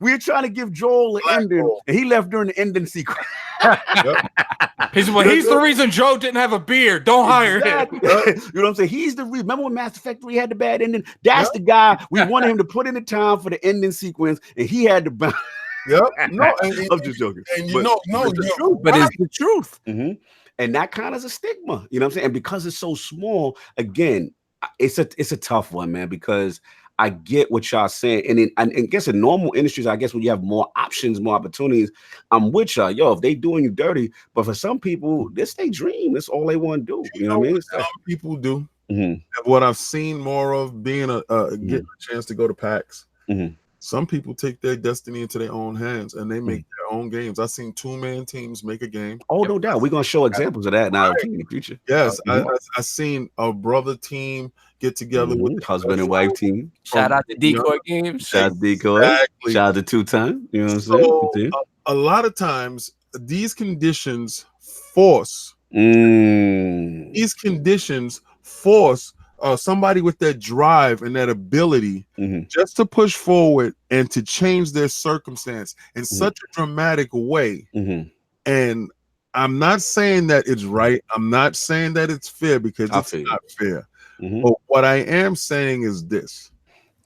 We're trying to give Joel an ending, and he left during the ending sequence. He's the reason Joe didn't have a beard. Don't hire him. You know what I'm saying? He's the reason. Remember when Mass Effect 3 had the bad ending? That's the guy we wanted him to put in the time for the ending sequence, and he had to. I'm just joking. And but it's the truth. And that kind of is a stigma, you know what I'm saying? And because it's so small, again, it's a tough one, man, because I get what y'all saying. And I guess in normal industries, I guess when you have more options, more opportunities, I'm with y'all. Yo, if they doing you dirty, but for some people, this they dream. That's all they want to do. You know what I mean? Some people do. What I've seen more of being getting a chance to go to PAX. Some people take their destiny into their own hands and they make their own games. I've seen 2-man teams make a game. Oh, no doubt. We're going to show examples of that now in the future. Yes. I've seen a brother team get together with husband and wife team. Shout out to Decoy Games. Shout out to Decoy. Exactly. Shout out to 2 Time. You know what I'm saying? A lot of times these conditions force somebody with that drive and that ability just to push forward and to change their circumstance in such a dramatic way. And I'm not saying that it's right. I'm not saying that it's fair, because it's not fair. But what I am saying is this: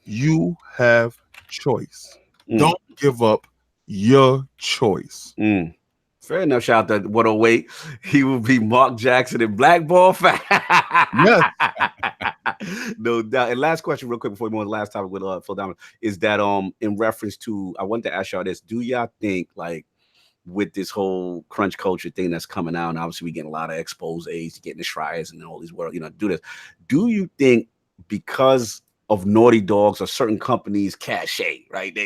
you have choice. Don't give up your choice. Fair enough. Shout out to 108. He will be Mark Jackson in Blackball. Yes. No doubt. And last question, real quick, before we move on to the last topic with Phil Diamond, is that in reference to, I wanted to ask y'all this: do y'all think, like, with this whole crunch culture thing that's coming out, and obviously we getting a lot of exposés, getting the Schreiers and all these world, do you think because of Naughty Dogs or certain companies' cachet, right?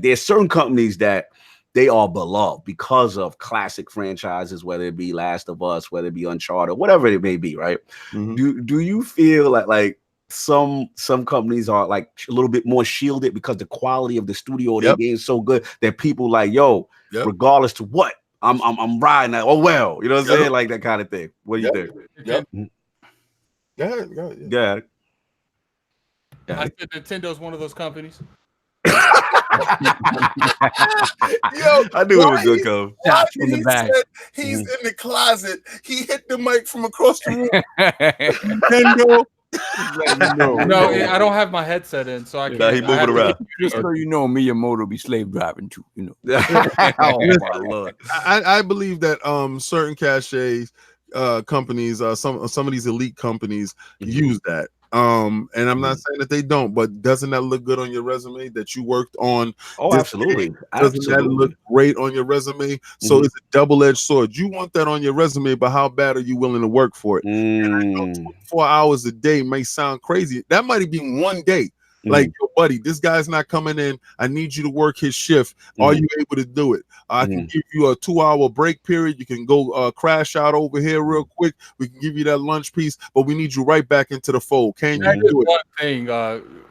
There's certain companies that they are beloved because of classic franchises, whether it be Last of Us, whether it be Uncharted, whatever it may be, right? Do you feel like some companies are like a little bit more shielded because the quality of the studio they game is so good that people like, yo, regardless to what, I'm riding that. Oh well, you know what I'm saying? Like that kind of thing. What do you think? Yeah. I said Nintendo's one of those companies. Yo, I knew it was good, Cove. In the back. He's in the closet. He hit the mic from across the room. Nintendo. No, I don't have my headset in, so I can't. He moving around. Just so you know, Miyamoto be slave driving too. You know. Oh my Lord. I believe that certain cachets companies, some of these elite companies use that. And I'm not saying that they don't, but doesn't that look good on your resume that you worked on? Oh, absolutely. Doesn't that look great on your resume? So it's a double-edged sword. You want that on your resume, but how bad are you willing to work for it? And I know 24 hours a day may sound crazy. That might be one day. Like, yo, buddy, this guy's not coming in. I need you to work his shift. Are you able to do it? I can give you a 2-hour break period. You can go crash out over here real quick. We can give you that lunch piece, but we need you right back into the fold. Can you do it? One thing,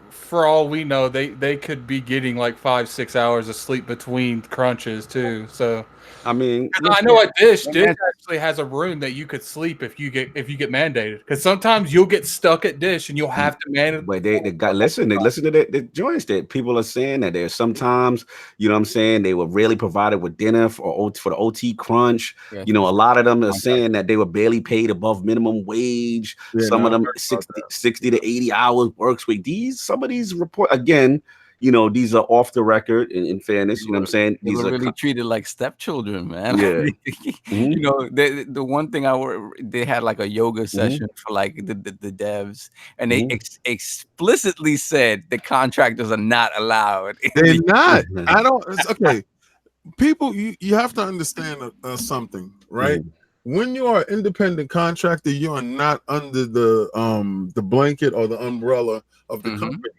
for all we know, they could be getting like 5-6 hours of sleep between crunches too. So I mean, I know at Dish actually has a room that you could sleep if you get mandated, because sometimes you'll get stuck at Dish and you'll have to manage. But they listen to the joints that people are saying that there's sometimes, you know what I'm saying, they were rarely provided with dinner for the OT crunch. You know, a lot of them are saying that they were barely paid above minimum wage. Some of them 60 to 80 hours works week. Some of these report again. You know, these are off the record. In fairness, you know what I'm saying. These are really treated like stepchildren, man. Yeah. You know, the one thing they had like a yoga session for like the devs, and they explicitly said the contractors are not allowed. They're not. I don't. Okay, people, you have to understand something, right? When you are an independent contractor, you are not under the blanket or the umbrella of the company.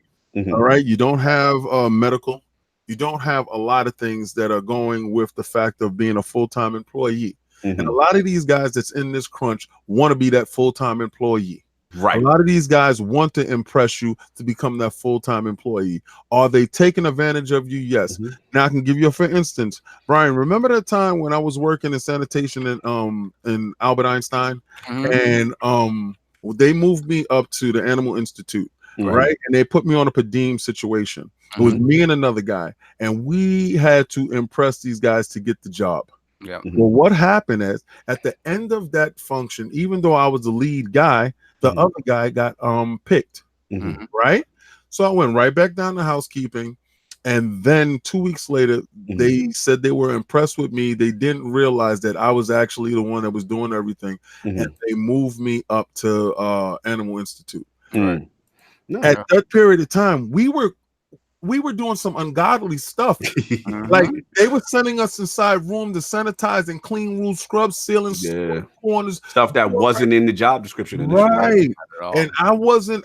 All right, you don't have medical, you don't have a lot of things that are going with the fact of being a full-time employee. And a lot of these guys that's in this crunch want to be that full-time employee. Right. A lot of these guys want to impress you to become that full-time employee. Are they taking advantage of you? Yes. Now I can give you for instance, Brian, remember that time when I was working in sanitation in Albert Einstein, and they moved me up to the Animal Institute. Right. And they put me on a per diem situation. It was me and another guy, and we had to impress these guys to get the job. Well, what happened is at the end of that function, even though I was the lead guy, the other guy got picked. Right. So I went right back down to housekeeping. And then 2 weeks later, they said they were impressed with me. They didn't realize that I was actually the one that was doing everything. And they moved me up to Animal Institute. At that period of time, we were doing some ungodly stuff. Like they were sending us inside room to sanitize and clean rooms, scrub ceilings, corners, stuff that wasn't in the job description. Right. And I wasn't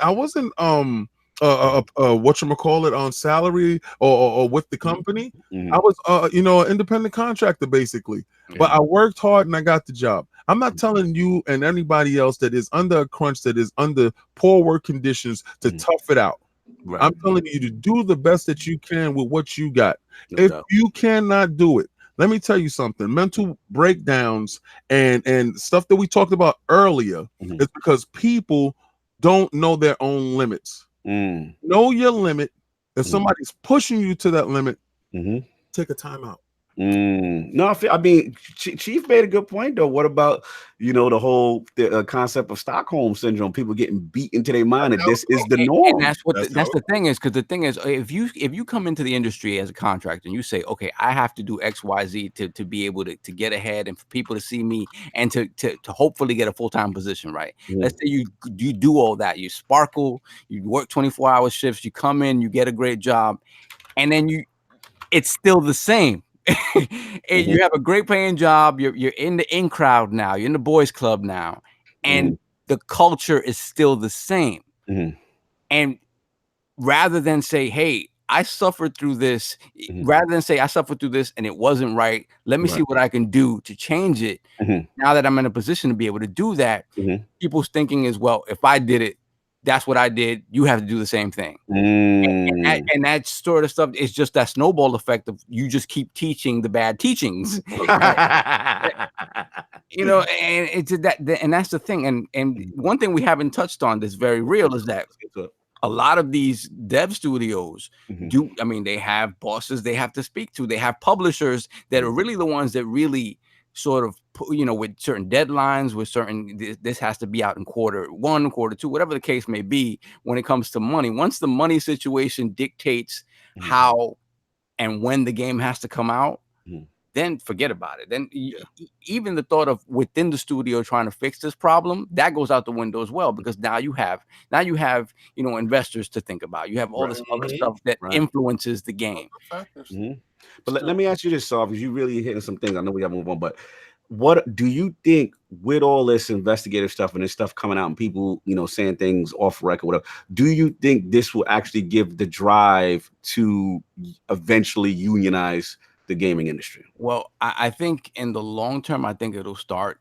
whatchamacallit on salary or with the company. I was you know, an independent contractor basically. But I worked hard and I got the job. I'm not telling you and anybody else that is under a crunch, that is under poor work conditions, to tough it out. I'm telling you to do the best that you can with what you got. If you cannot do it, let me tell you something. Mental breakdowns and stuff that we talked about earlier is because people don't know their own limits. Know your limit. If somebody's pushing you to that limit, take a time out. No, I mean, Chief made a good point though. What about, you know, the whole concept of Stockholm syndrome? People getting beat into their mind that this is the norm. And that's what that's the thing is, because the thing is, if you come into the industry as a contractor and you say, okay, I have to do X, Y, Z to be able to get ahead and for people to see me and to hopefully get a full-time position, right? Let's say you do all that, you sparkle, you work 24-hour shifts, you come in, you get a great job, and then it's still the same. And you have a great paying job, you're in the in crowd now, you're in the boys club now, and the culture is still the same. And rather than say, hey, I suffered through this, rather than say I suffered through this and it wasn't right, let me see what I can do to change it. Now that I'm in a position to be able to do that, people's thinking is, well, if I did it, That's what I did. You have to do the same thing. And that sort of stuff is just that snowball effect of you just keep teaching the bad teachings. You know, and it's that, and that's the thing. And one thing we haven't touched on that's very real is that a lot of these dev studios I mean, they have bosses they have to speak to. They have publishers that are really the ones that really sort of, you know, with certain deadlines, with certain, this has to be out in Q1, Q2, whatever the case may be. When it comes to money, once the money situation dictates how and when the game has to come out, then forget about it. Then even the thought of within the studio trying to fix this problem, that goes out the window as well, because now you have, you know, investors to think about. You have all this other stuff that influences the game. But let me ask you this, Saul, because you really hitting some things. I know we got to move on, but what do you think with all this investigative stuff and this stuff coming out and people, you know, saying things off record, whatever, do you think this will actually give the drive to eventually unionize the gaming industry? Well, I think in the long term, I think it'll start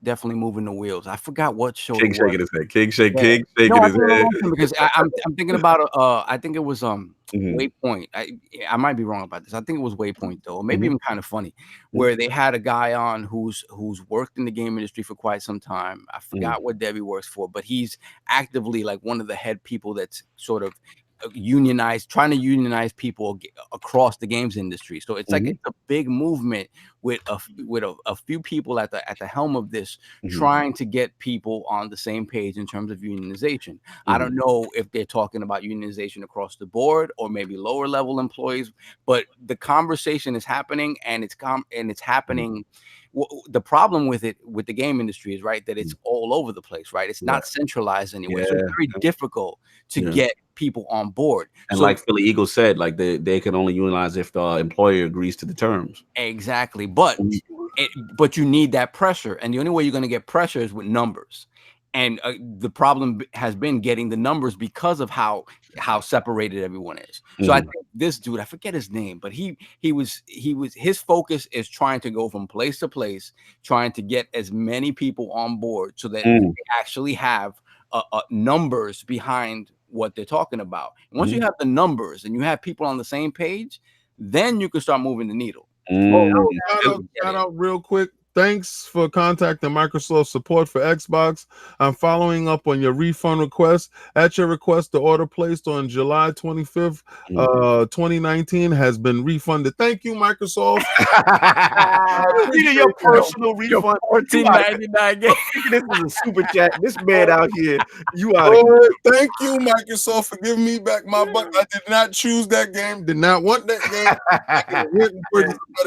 definitely moving the wheels. I forgot what show. King shaking his head. King shaking his head. Because I'm thinking about I think it was Waypoint. I might be wrong about this. I think it was Waypoint though, or maybe even Kind of Funny, where they had a guy on who's worked in the game industry for quite some time. I forgot what Debbie works for, but he's actively like one of the head people that's sort of trying to unionize people across the games industry. So it's like it's a big movement with a few people at the helm of this, trying to get people on the same page in terms of unionization. I don't know if they're talking about unionization across the board or maybe lower level employees, but the conversation is happening, and it's happening. The problem with the game industry is that it's all over the place, right? It's not centralized anywhere. So it's very difficult to get people on board. And like Philly Eagle said, like they can only unionize if the employer agrees to the terms. Exactly. But you need that pressure. And the only way you're going to get pressure is with numbers. And the problem has been getting the numbers because of how separated everyone is. So I think this dude, I forget his name, but his focus is trying to go from place to place, trying to get as many people on board so that they actually have numbers behind what they're talking about. And once you have the numbers and you have people on the same page, then you can start moving the needle. Shout out real quick. Thanks for contacting Microsoft support for Xbox. I'm following up on your refund request. At your request, the order placed on July 25th, 2019 has been refunded. Thank you, Microsoft. Your personal refund. $14.99 game. This is a super chat. This man out here, you out. Thank you, Microsoft, for giving me back my buck. I did not choose that game. Did not want that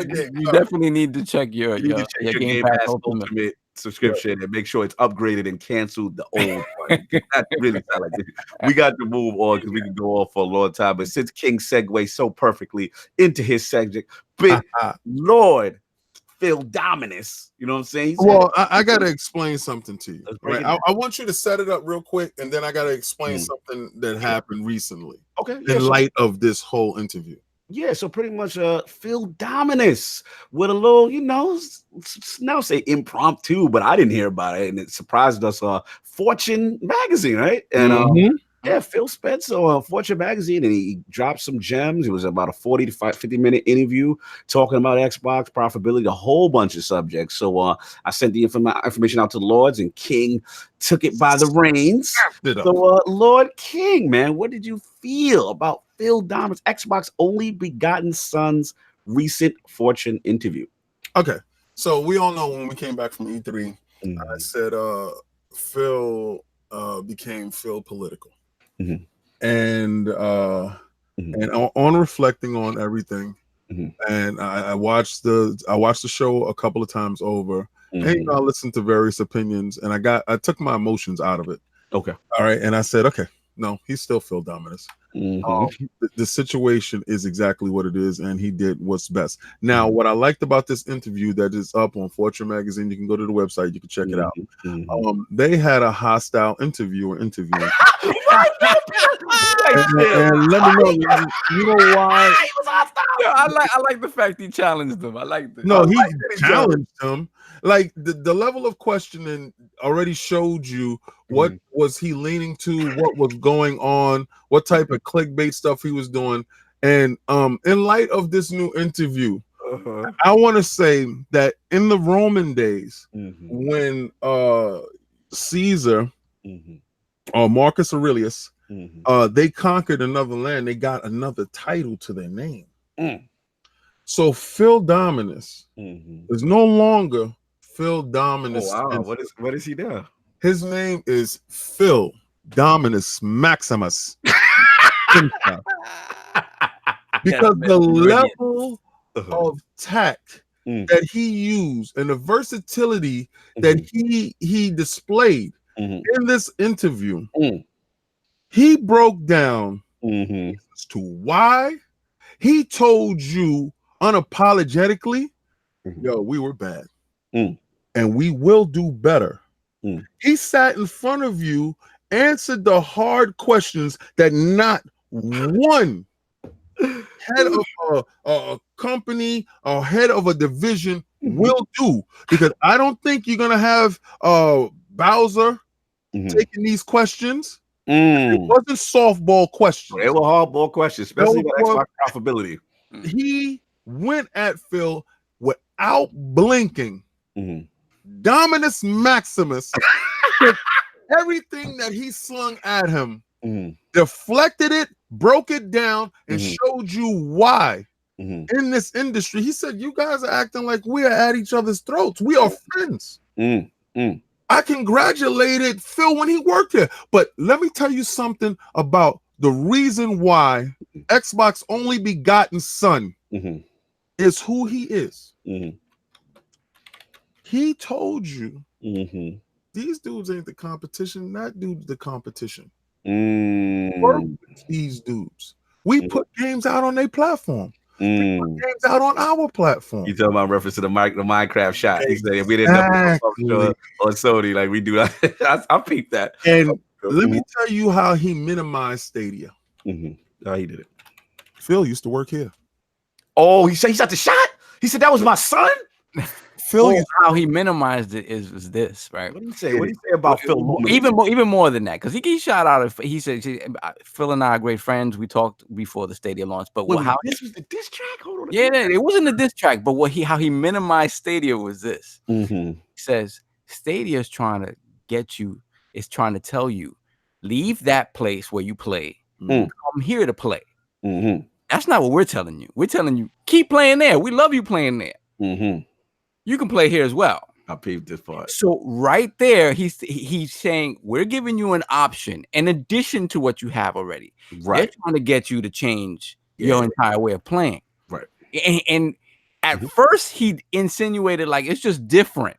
game. You definitely need to check your Game Pass Ultimate subscription and make sure it's upgraded and canceled the old one. That really sound like it. We got to move on because we can go on for a long time. But since King segues so perfectly into his subject, big Lord Phil Dominus, you know what I'm saying? Well, I got to explain something to you. Right? I want you to set it up real quick, and then I got to explain something that happened recently. Okay. In light of this whole interview. Yeah, so pretty much Phil Dominus with a little, you know, now say impromptu, but I didn't hear about it, and it surprised us. Fortune magazine, right? And yeah, Phil Spencer on Fortune magazine, and he dropped some gems. It was about a 40 to 50-minute interview talking about Xbox profitability, a whole bunch of subjects. So I sent the information out to the Lords, and King took it by the reins. So Lord King, man, what did you feel about Phil Dominus, Xbox only begotten son's recent Fortune interview? Okay, so we all know when we came back from E3, I said Phil became Phil political. And on reflecting on everything, and I watched the show a couple of times over, and I listened to various opinions, and I took my emotions out of it. Okay, all right, and I said, okay, no, he's still Phil Dominus. The situation is exactly what it is, and he did what's best. Now, what I liked about this interview that is up on Fortune magazine, you can go to the website, you can check it out. They had a hostile interviewer interviewing. And let me know, you know why? He was hostile. Yeah, I like the fact he challenged them. I like this. No, I he like that he challenged him. Like the level of questioning already showed you what was he leaning to, what was going on, what type of clickbait stuff he was doing. And in light of this new interview, I want to say that in the Roman days, when Caesar or Marcus Aurelius, they conquered another land, they got another title to their name. So Phil Dominus is no longer Phil Dominus. Oh, wow. What is he now? His name is Phil Dominus Maximus. Because the level of tact that he used and the versatility that he displayed in this interview, he broke down as to why he told you unapologetically, yo, we were bad and we will do better. He sat in front of you, answered the hard questions that not one head of a company or head of a division will do, because I don't think you're gonna have Bowser taking these questions. It wasn't softball questions. They were hardball questions, especially with Xbox profitability. He went at Phil without blinking. Dominus Maximus took everything that he slung at him, deflected it, broke it down, and showed you why in this industry. He said, you guys are acting like we are at each other's throats. We are friends. I congratulated Phil when he worked here. But let me tell you something about the reason why Xbox only begotten son is who he is. He told you these dudes ain't the competition. That dude's the competition. Work with these dudes. We put games out on their platform. We put games out on our platform. You talking about reference to the Minecraft shot? He said we didn't know on Sony like we do that. I peeped that. And let me tell you how he minimized Stadia. How he did it. Phil used to work here. Oh, he shot the shot. He said that was my son. Phil, how he minimized it is this, right? What do you say? What do you say about Phil? Even more than that, because he shot out. He said Phil and I are great friends. We talked before the Stadia launch, but this was the diss track. Hold on. Yeah, it wasn't a diss track, but how he minimized Stadia was this. He says Stadia is trying to get you. Is trying to tell you, leave that place where you play. Come here to play. That's not what we're telling you. We're telling you keep playing there. We love you playing there. You can play here as well. I peeped this part. So right there, he's saying we're giving you an option in addition to what you have already. Right. They're trying to get you to change your entire way of playing. Right. And at first he insinuated like it's just different.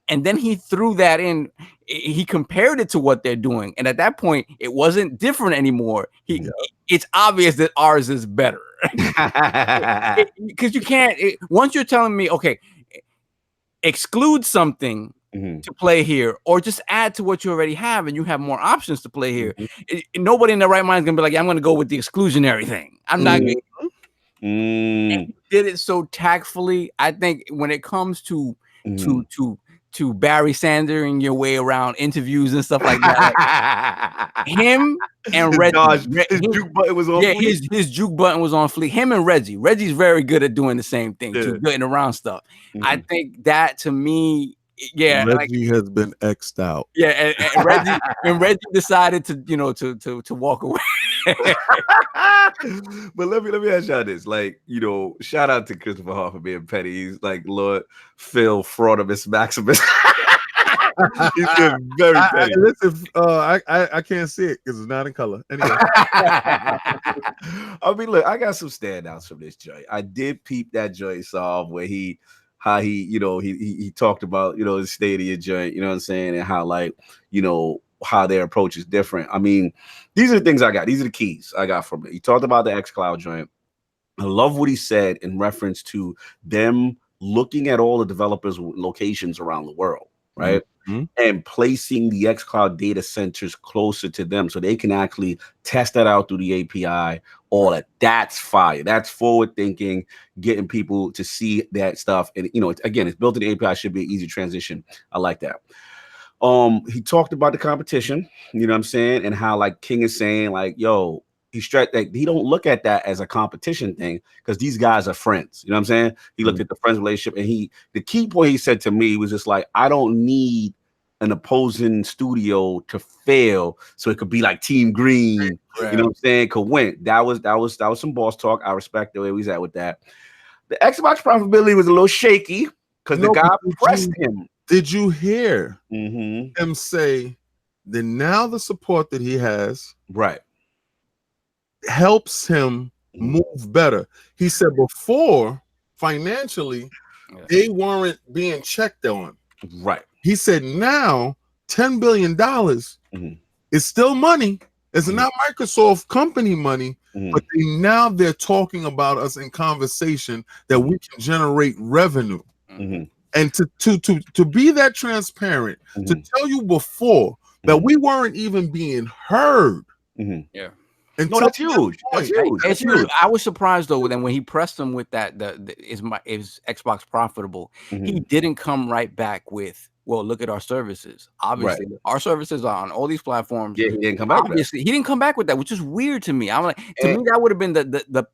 And then he threw that in. He compared it to what they're doing. And at that point, it wasn't different anymore. It's obvious that ours is better. Because you can't, once you're telling me, okay, exclude something to play here, or just add to what you already have, and you have more options to play here. Nobody in their right mind is gonna be like, yeah, I'm gonna go with the exclusionary thing. I'm not gonna. And he did it so tactfully. I think when it comes to Barry Sanders your way around interviews and stuff like that, him and Reggie, his juke button was on. His juke button was on fleek. Him and Reggie's very good at doing the same thing, too, getting around stuff. I think that to me, Reggie has been X'd out. Yeah, and Reggie decided to walk away. But let me ask y'all this. Like, shout out to Christopher Hall for being petty. He's like Lord Phil Fraudimus Maximus. He's been very petty. Listen, I can't see it because it's not in color. Anyway. I mean, look, I got some standouts from this joint. I did peep that joint song where he talked about, his Stadia joint, you know what I'm saying? And how, like, how their approach is different. I mean, these are the things I got. These are the keys I got from it. He talked about the xCloud joint. I love what he said in reference to them looking at all the developers' locations around the world, right? and placing the xCloud data centers closer to them so they can actually test that out through the API. All that. That's fire. That's forward thinking, getting people to see that stuff. And it's built in the API, should be an easy transition. I like that. He talked about the competition, you know what I'm saying, and how like King is saying, like, yo, he don't look at that as a competition thing because these guys are friends. You know what I'm saying? He looked at the friends relationship, and the key point he said to me was just like, I don't need an opposing studio to fail so it could be like Team Green. Right. You know what I'm saying? Could win. That was some boss talk. I respect the way he's at with that. The Xbox profitability was a little shaky because the guy pressed him. Did you hear him say that now the support that he has helps him move better? He said before, financially, they weren't being checked on. Right. He said now $10 billion is still money. It's not Microsoft company money, but now they're talking about us in conversation that we can generate revenue. And to be that transparent, to tell you before that we weren't even being heard. Yeah. No, that's huge. That's huge. It's huge. I was surprised though. Then when he pressed him with that, is Xbox profitable? He didn't come right back with, well, look at our services. Obviously, our services are on all these platforms. Yeah, he didn't come back. Obviously, he didn't come back with that, which is weird to me. I'm like, to me, that would have been the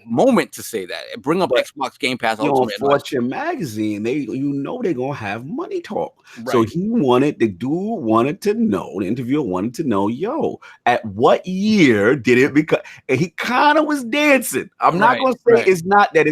moment to say that. Bring up Xbox Game Pass Ultimate. Fortune magazine, they're gonna have money talk. Right. So the interviewer wanted to know, yo, at what year did it become? And he kind of was dancing. I'm not gonna say it's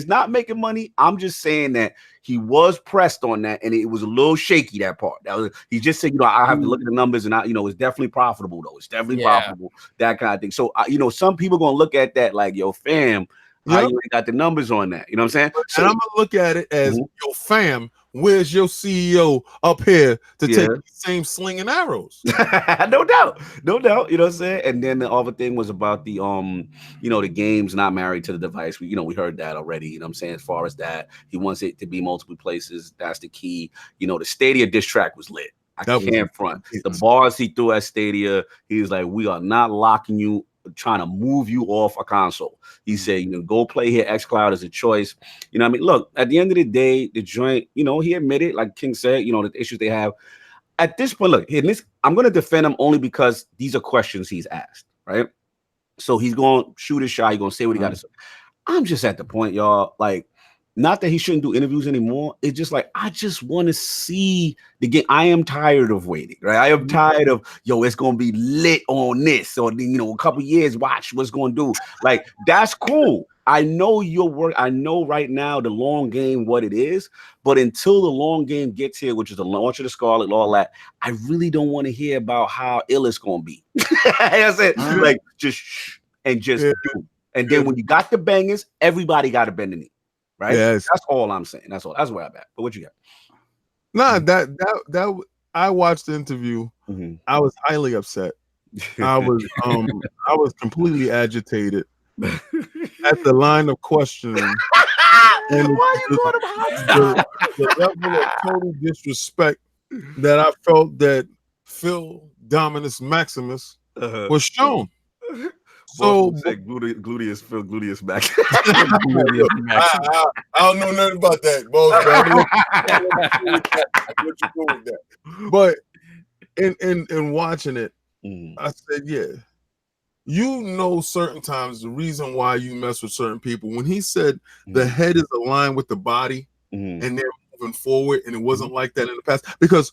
not making money. I'm just saying that he was pressed on that, and it was a little shaky, that part. He just said, I have to look at the numbers, and it's definitely profitable, though. It's definitely profitable, that kind of thing. So, some people going to look at that like, yo, fam, how you ain't got the numbers on that? You know what I'm saying? So, and I'm going to look at it as, yo, fam, where's your CEO up here to take the same sling and arrows? No doubt. You know what I'm saying? And then the other thing was about the the game's not married to the device. We heard that already. You know what I'm saying? As far as that, he wants it to be multiple places. That's the key. The Stadia diss track was lit. I can't front. The bars he threw at Stadia, he was like, we are not locking you, trying to move you off a console. He said, go play here. xCloud is a choice. I mean, look, at the end of the day, the joint, he admitted, like King said, the issues they have. At this point, look, I'm going to defend him only because these are questions he's asked, right? So he's going to shoot his shot. He's going to say what he got to say. I'm just at the point, y'all, like, not that he shouldn't do interviews anymore. It's just like, I just want to see the game. I am tired of waiting, right? I am tired of, it's going to be lit on this, or, a couple years, watch what's going to do. Like, that's cool. I know your work. I know right now the long game, what it is, but until the long game gets here, which is the launch of the Scarlet, all that, I really don't want to hear about how ill it's going to be. I said, like, just shh and just do. And then when you got the bangers, everybody got to bend the knee. Right. Yes. That's all I'm saying. That's all. That's where I'm at. But what you got? Nah, that I watched the interview. I was highly upset. I was completely agitated at the line of questioning. And why you calling him hot? The level of total disrespect that I felt that Phil Dominus Maximus was shown. So gluteus Phil gluteus back. I don't know nothing about that, boss. What you doing with that? But in watching it, I said, certain times the reason why you mess with certain people. When he said the head is aligned with the body and they're moving forward, and it wasn't like that in the past, because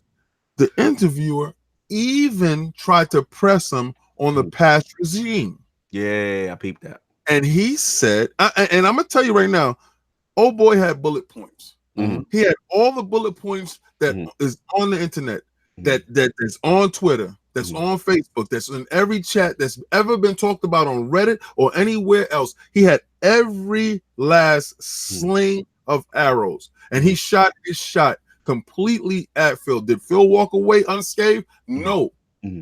the interviewer even tried to press him on the past regime. Yeah, I peeped that. And he said, and I'm gonna tell you right now, old boy had bullet points. He had all the bullet points that is on the internet, that is on Twitter, that's on Facebook, that's in every chat that's ever been talked about on Reddit or anywhere else. He had every last sling of arrows, and he shot his shot completely at Phil. Did Phil walk away unscathed? No.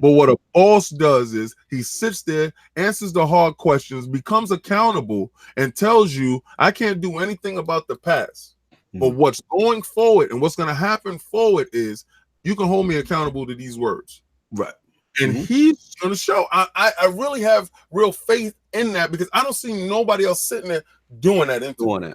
But what a boss does is he sits there, answers the hard questions, becomes accountable, and tells you, I can't do anything about the past. But what's going forward and what's going to happen forward is you can hold me accountable to these words. Right. And he's going to show. I really have real faith in that because I don't see nobody else sitting there doing that.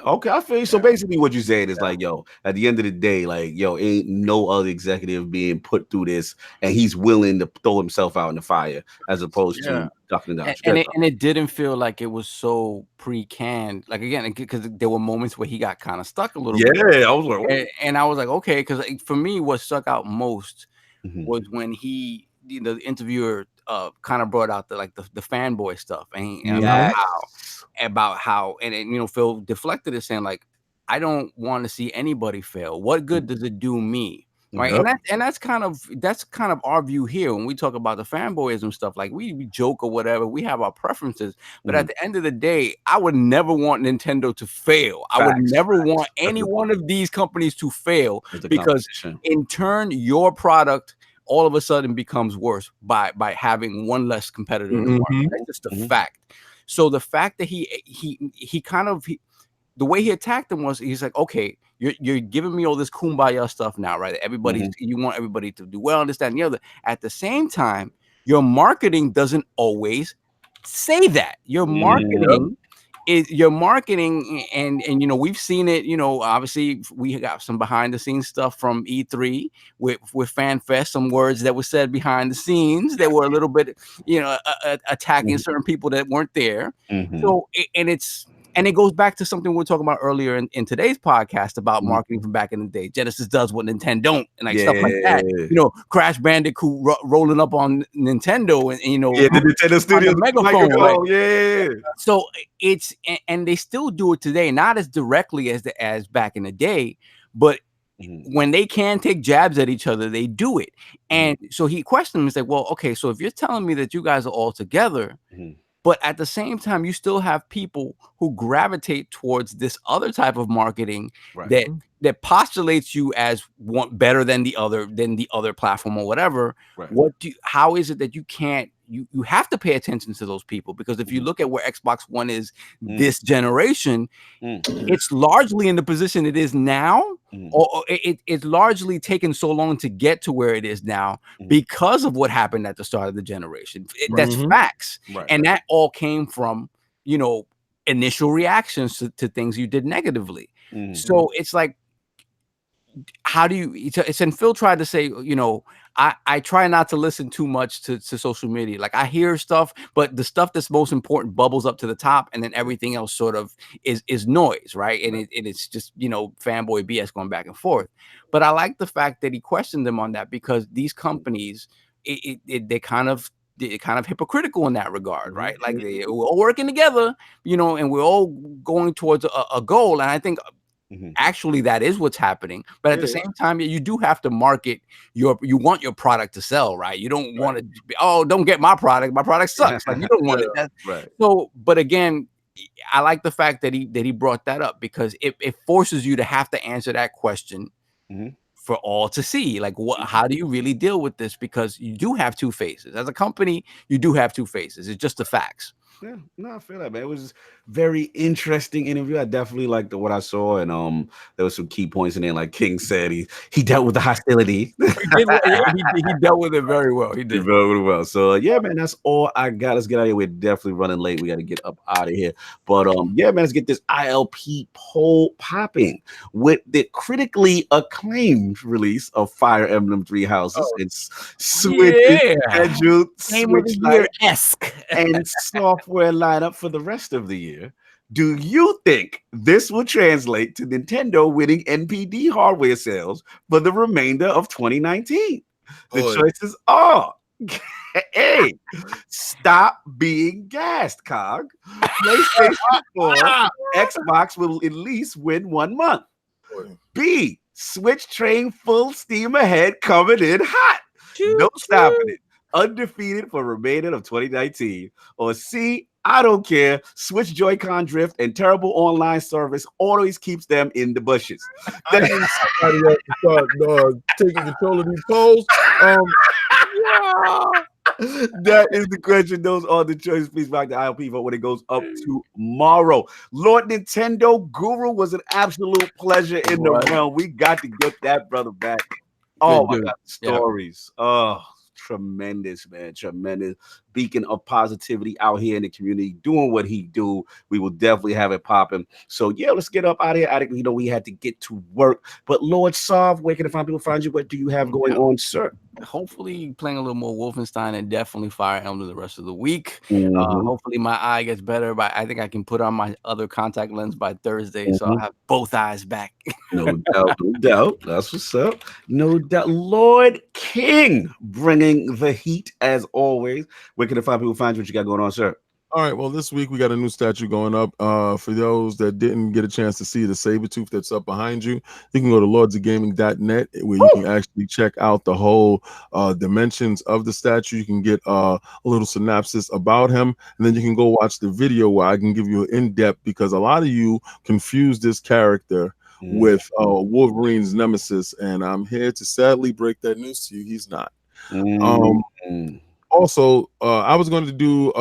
Okay, I feel you. So basically what you're saying is like, yo, at the end of the day, like, yo, ain't no other executive being put through this, and he's willing to throw himself out in the fire as opposed to ducking down. And it didn't feel like it was so pre-canned. Like, again, because there were moments where he got kind of stuck a little bit. Yeah, I was like, and I was like, okay, because for me, what stuck out most was when the interviewer kind of brought out the fanboy stuff and about how Phil deflected it, saying like, I don't want to see anybody fail. What good does it do me? Right. Yep. And that's kind of our view here when we talk about the fanboyism stuff. Like we joke or whatever, we have our preferences, but at the end of the day, I would never want Nintendo to fail. I would never want any one of these companies to fail because in turn, your product all of a sudden becomes worse by having one less competitor in the market. That's just a fact. So the fact that the way he attacked them was, he's like, okay, you're giving me all this kumbaya stuff now, right? You want everybody to do well, this, that, and the other. At the same time, your marketing doesn't always say that. Your marketing and we've seen it, obviously we got some behind the scenes stuff from E3 with FanFest, some words that were said behind the scenes that were a little bit, attacking certain people that weren't there. So, and it goes back to something we were talking about earlier in today's podcast about marketing from back in the day. Genesis does what Nintendo don't, and stuff like that. Crash Bandicoot rolling up on Nintendo, and the Nintendo Studios megaphone. So it's and they still do it today, not as directly as back in the day, but when they can take jabs at each other, they do it. And so he questioned him. He's like, well, okay, so if you're telling me that you guys are all together. But at the same time, you still have people who gravitate towards this other type of marketing that postulates you as better than the other platform or whatever. How is it that you can't? You have to pay attention to those people, because if you look at where Xbox One is this generation, it's largely in the position it is now, or it's largely taken so long to get to where it is now because of what happened at the start of the generation. That's facts. And that all came from, initial reactions to things you did negatively. So it's like, how do you, and Phil tried to say, I try not to listen too much to social media. Like, I hear stuff, but the stuff that's most important bubbles up to the top, and then everything else sort of is noise, right? And it's just, fanboy BS going back and forth. But I like the fact that he questioned them on that, because these companies, they're kind of hypocritical in that regard, right? Like, we're all working together, and we're all going towards a goal. And I think actually that is what's happening. But at the same time, you do have to market you want your product to sell, right? You don't want to be, don't get my product sucks. Like, you don't want it. So, but again, I like the fact that he brought that up, because it forces you to have to answer that question for all to see. Like, how do you really deal with this? Because you do have two faces. As a company, you do have two faces. It's just the facts. Yeah, no, I feel that, man. It was very interesting interview. I definitely liked what I saw, and there was some key points in there. Like King said, he dealt with the hostility. he dealt with it very well. He did very well. So yeah, man, that's all I got. Let's get out of here. We're definitely running late. We got to get up out of here. But yeah, man, let's get this ILP poll popping with the critically acclaimed release of Fire Emblem Three Houses. It's Switch scheduled, Switch-esque and software lineup for the rest of the year. Do you think this will translate to Nintendo winning NPD hardware sales for the remainder of 2019? The choices are A, stop being gassed, Cog. PlayStation 4, Xbox will at least win 1 month. B, Switch train full steam ahead, coming in hot. No stopping it. Undefeated for remainder of 2019. Or C, I don't care. Switch JoyCon drift and terrible online service always keeps them in the bushes. I need somebody else to start taking control of these polls. That is the question. Those are the choices. Please back the ILP vote when it goes up tomorrow. Lord Nintendo Guru, was an absolute pleasure in the realm. We got to get that brother back. Oh Good my dude. God, stories. Oh, tremendous, man. Tremendous beacon of positivity out here in the community, doing what he do. We will definitely have it popping. So yeah, let's get up out of here. You know, we had to get to work. But Lord Sov, where can people find you? What do you have going on, sir? Hopefully playing a little more Wolfenstein and definitely Fire Emblem the rest of the week. Mhm. Hopefully my eye gets better, but I think I can put on my other contact lens by Thursday, so I'll have both eyes back. No doubt, no doubt. That's what's up. No doubt. Lord King bringing the heat as always. Where can people find you? What you got going on, sir? All right, well, this week we got a new statue going up. For those that didn't get a chance to see the saber tooth that's up behind you, you can go to lordsofgaming.net where you can actually check out the whole dimensions of the statue. You can get a little synopsis about him, and then you can go watch the video where I can give you an in-depth, because a lot of you confuse this character with Wolverine's nemesis, and I'm here to sadly break that news to you. He's not. Also, I was going to do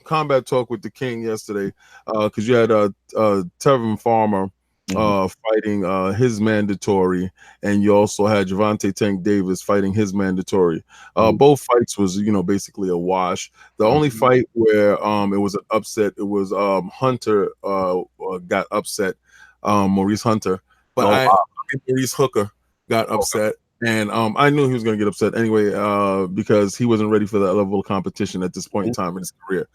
combat talk with the King yesterday, because you had Tevin Farmer fighting his mandatory, and you also had Javante Tank Davis fighting his mandatory. Both fights was, you know, basically a wash. The only fight where it was an upset, it was Hunter got upset, Maurice Hunter, but Maurice Hooker got upset. And I knew he was going to get upset anyway, because he wasn't ready for that level of competition at this point in time in his career.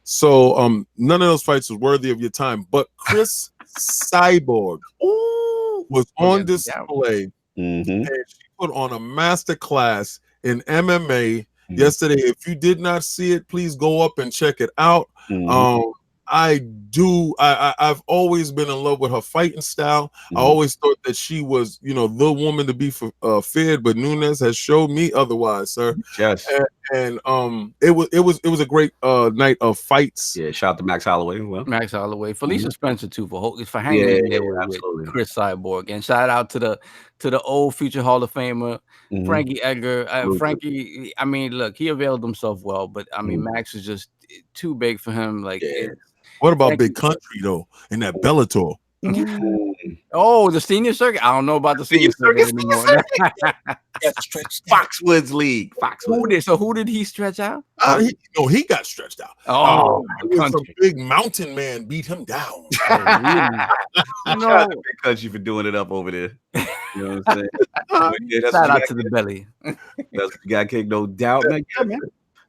So none of those fights was worthy of your time. But Chris Cyborg was on display, and she put on a master class in MMA yesterday. If you did not see it, please go up and check it out. I've always been in love with her fighting style. I always thought that she was, you know, the woman to be feared, but Nunes has showed me otherwise, sir. Yes. And it was a great night of fights. Yeah, shout out to Max Holloway. Well, Max Holloway, Felicia Spencer too for hanging in there with Chris Cyborg, and shout out to the old future Hall of Famer Frankie Edgar. Frankie, I mean, look, he availed himself well, but I mean, Max is just too big for him. Like, what about Big Country though in that Bellator? Oh, the senior circuit. I don't know about the senior circuit anymore. Foxwoods League. Who did he stretch out? He got stretched out. Oh, some big mountain man beat him down. Shout out to Big Country for doing it up over there. You know what I'm saying? Shout out to the belly. That's what you got, King. No doubt, man. Yeah, man.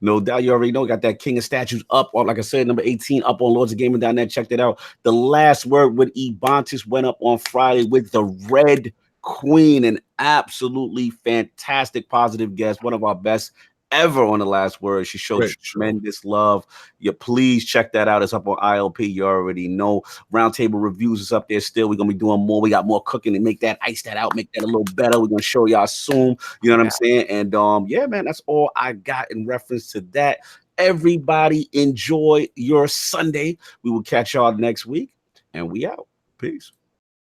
No doubt, you already know. Got that King of Statues up on, like I said, number 18 up on lordsofgaming.net. Check that out. The Last Word with Ebontis went up on Friday with the Red Queen, an absolutely fantastic positive guest, one of our best ever on The Last Word. She showed tremendous love. Please check that out. It's up on ILP. You already know. Roundtable Reviews is up there still. We're gonna be doing more. We got more cooking to make that, ice that out, make that a little better. We're gonna show y'all soon. You know what I'm saying? And yeah, man, that's all I got in reference to that. Everybody enjoy your Sunday. We will catch y'all next week, and we out. Peace.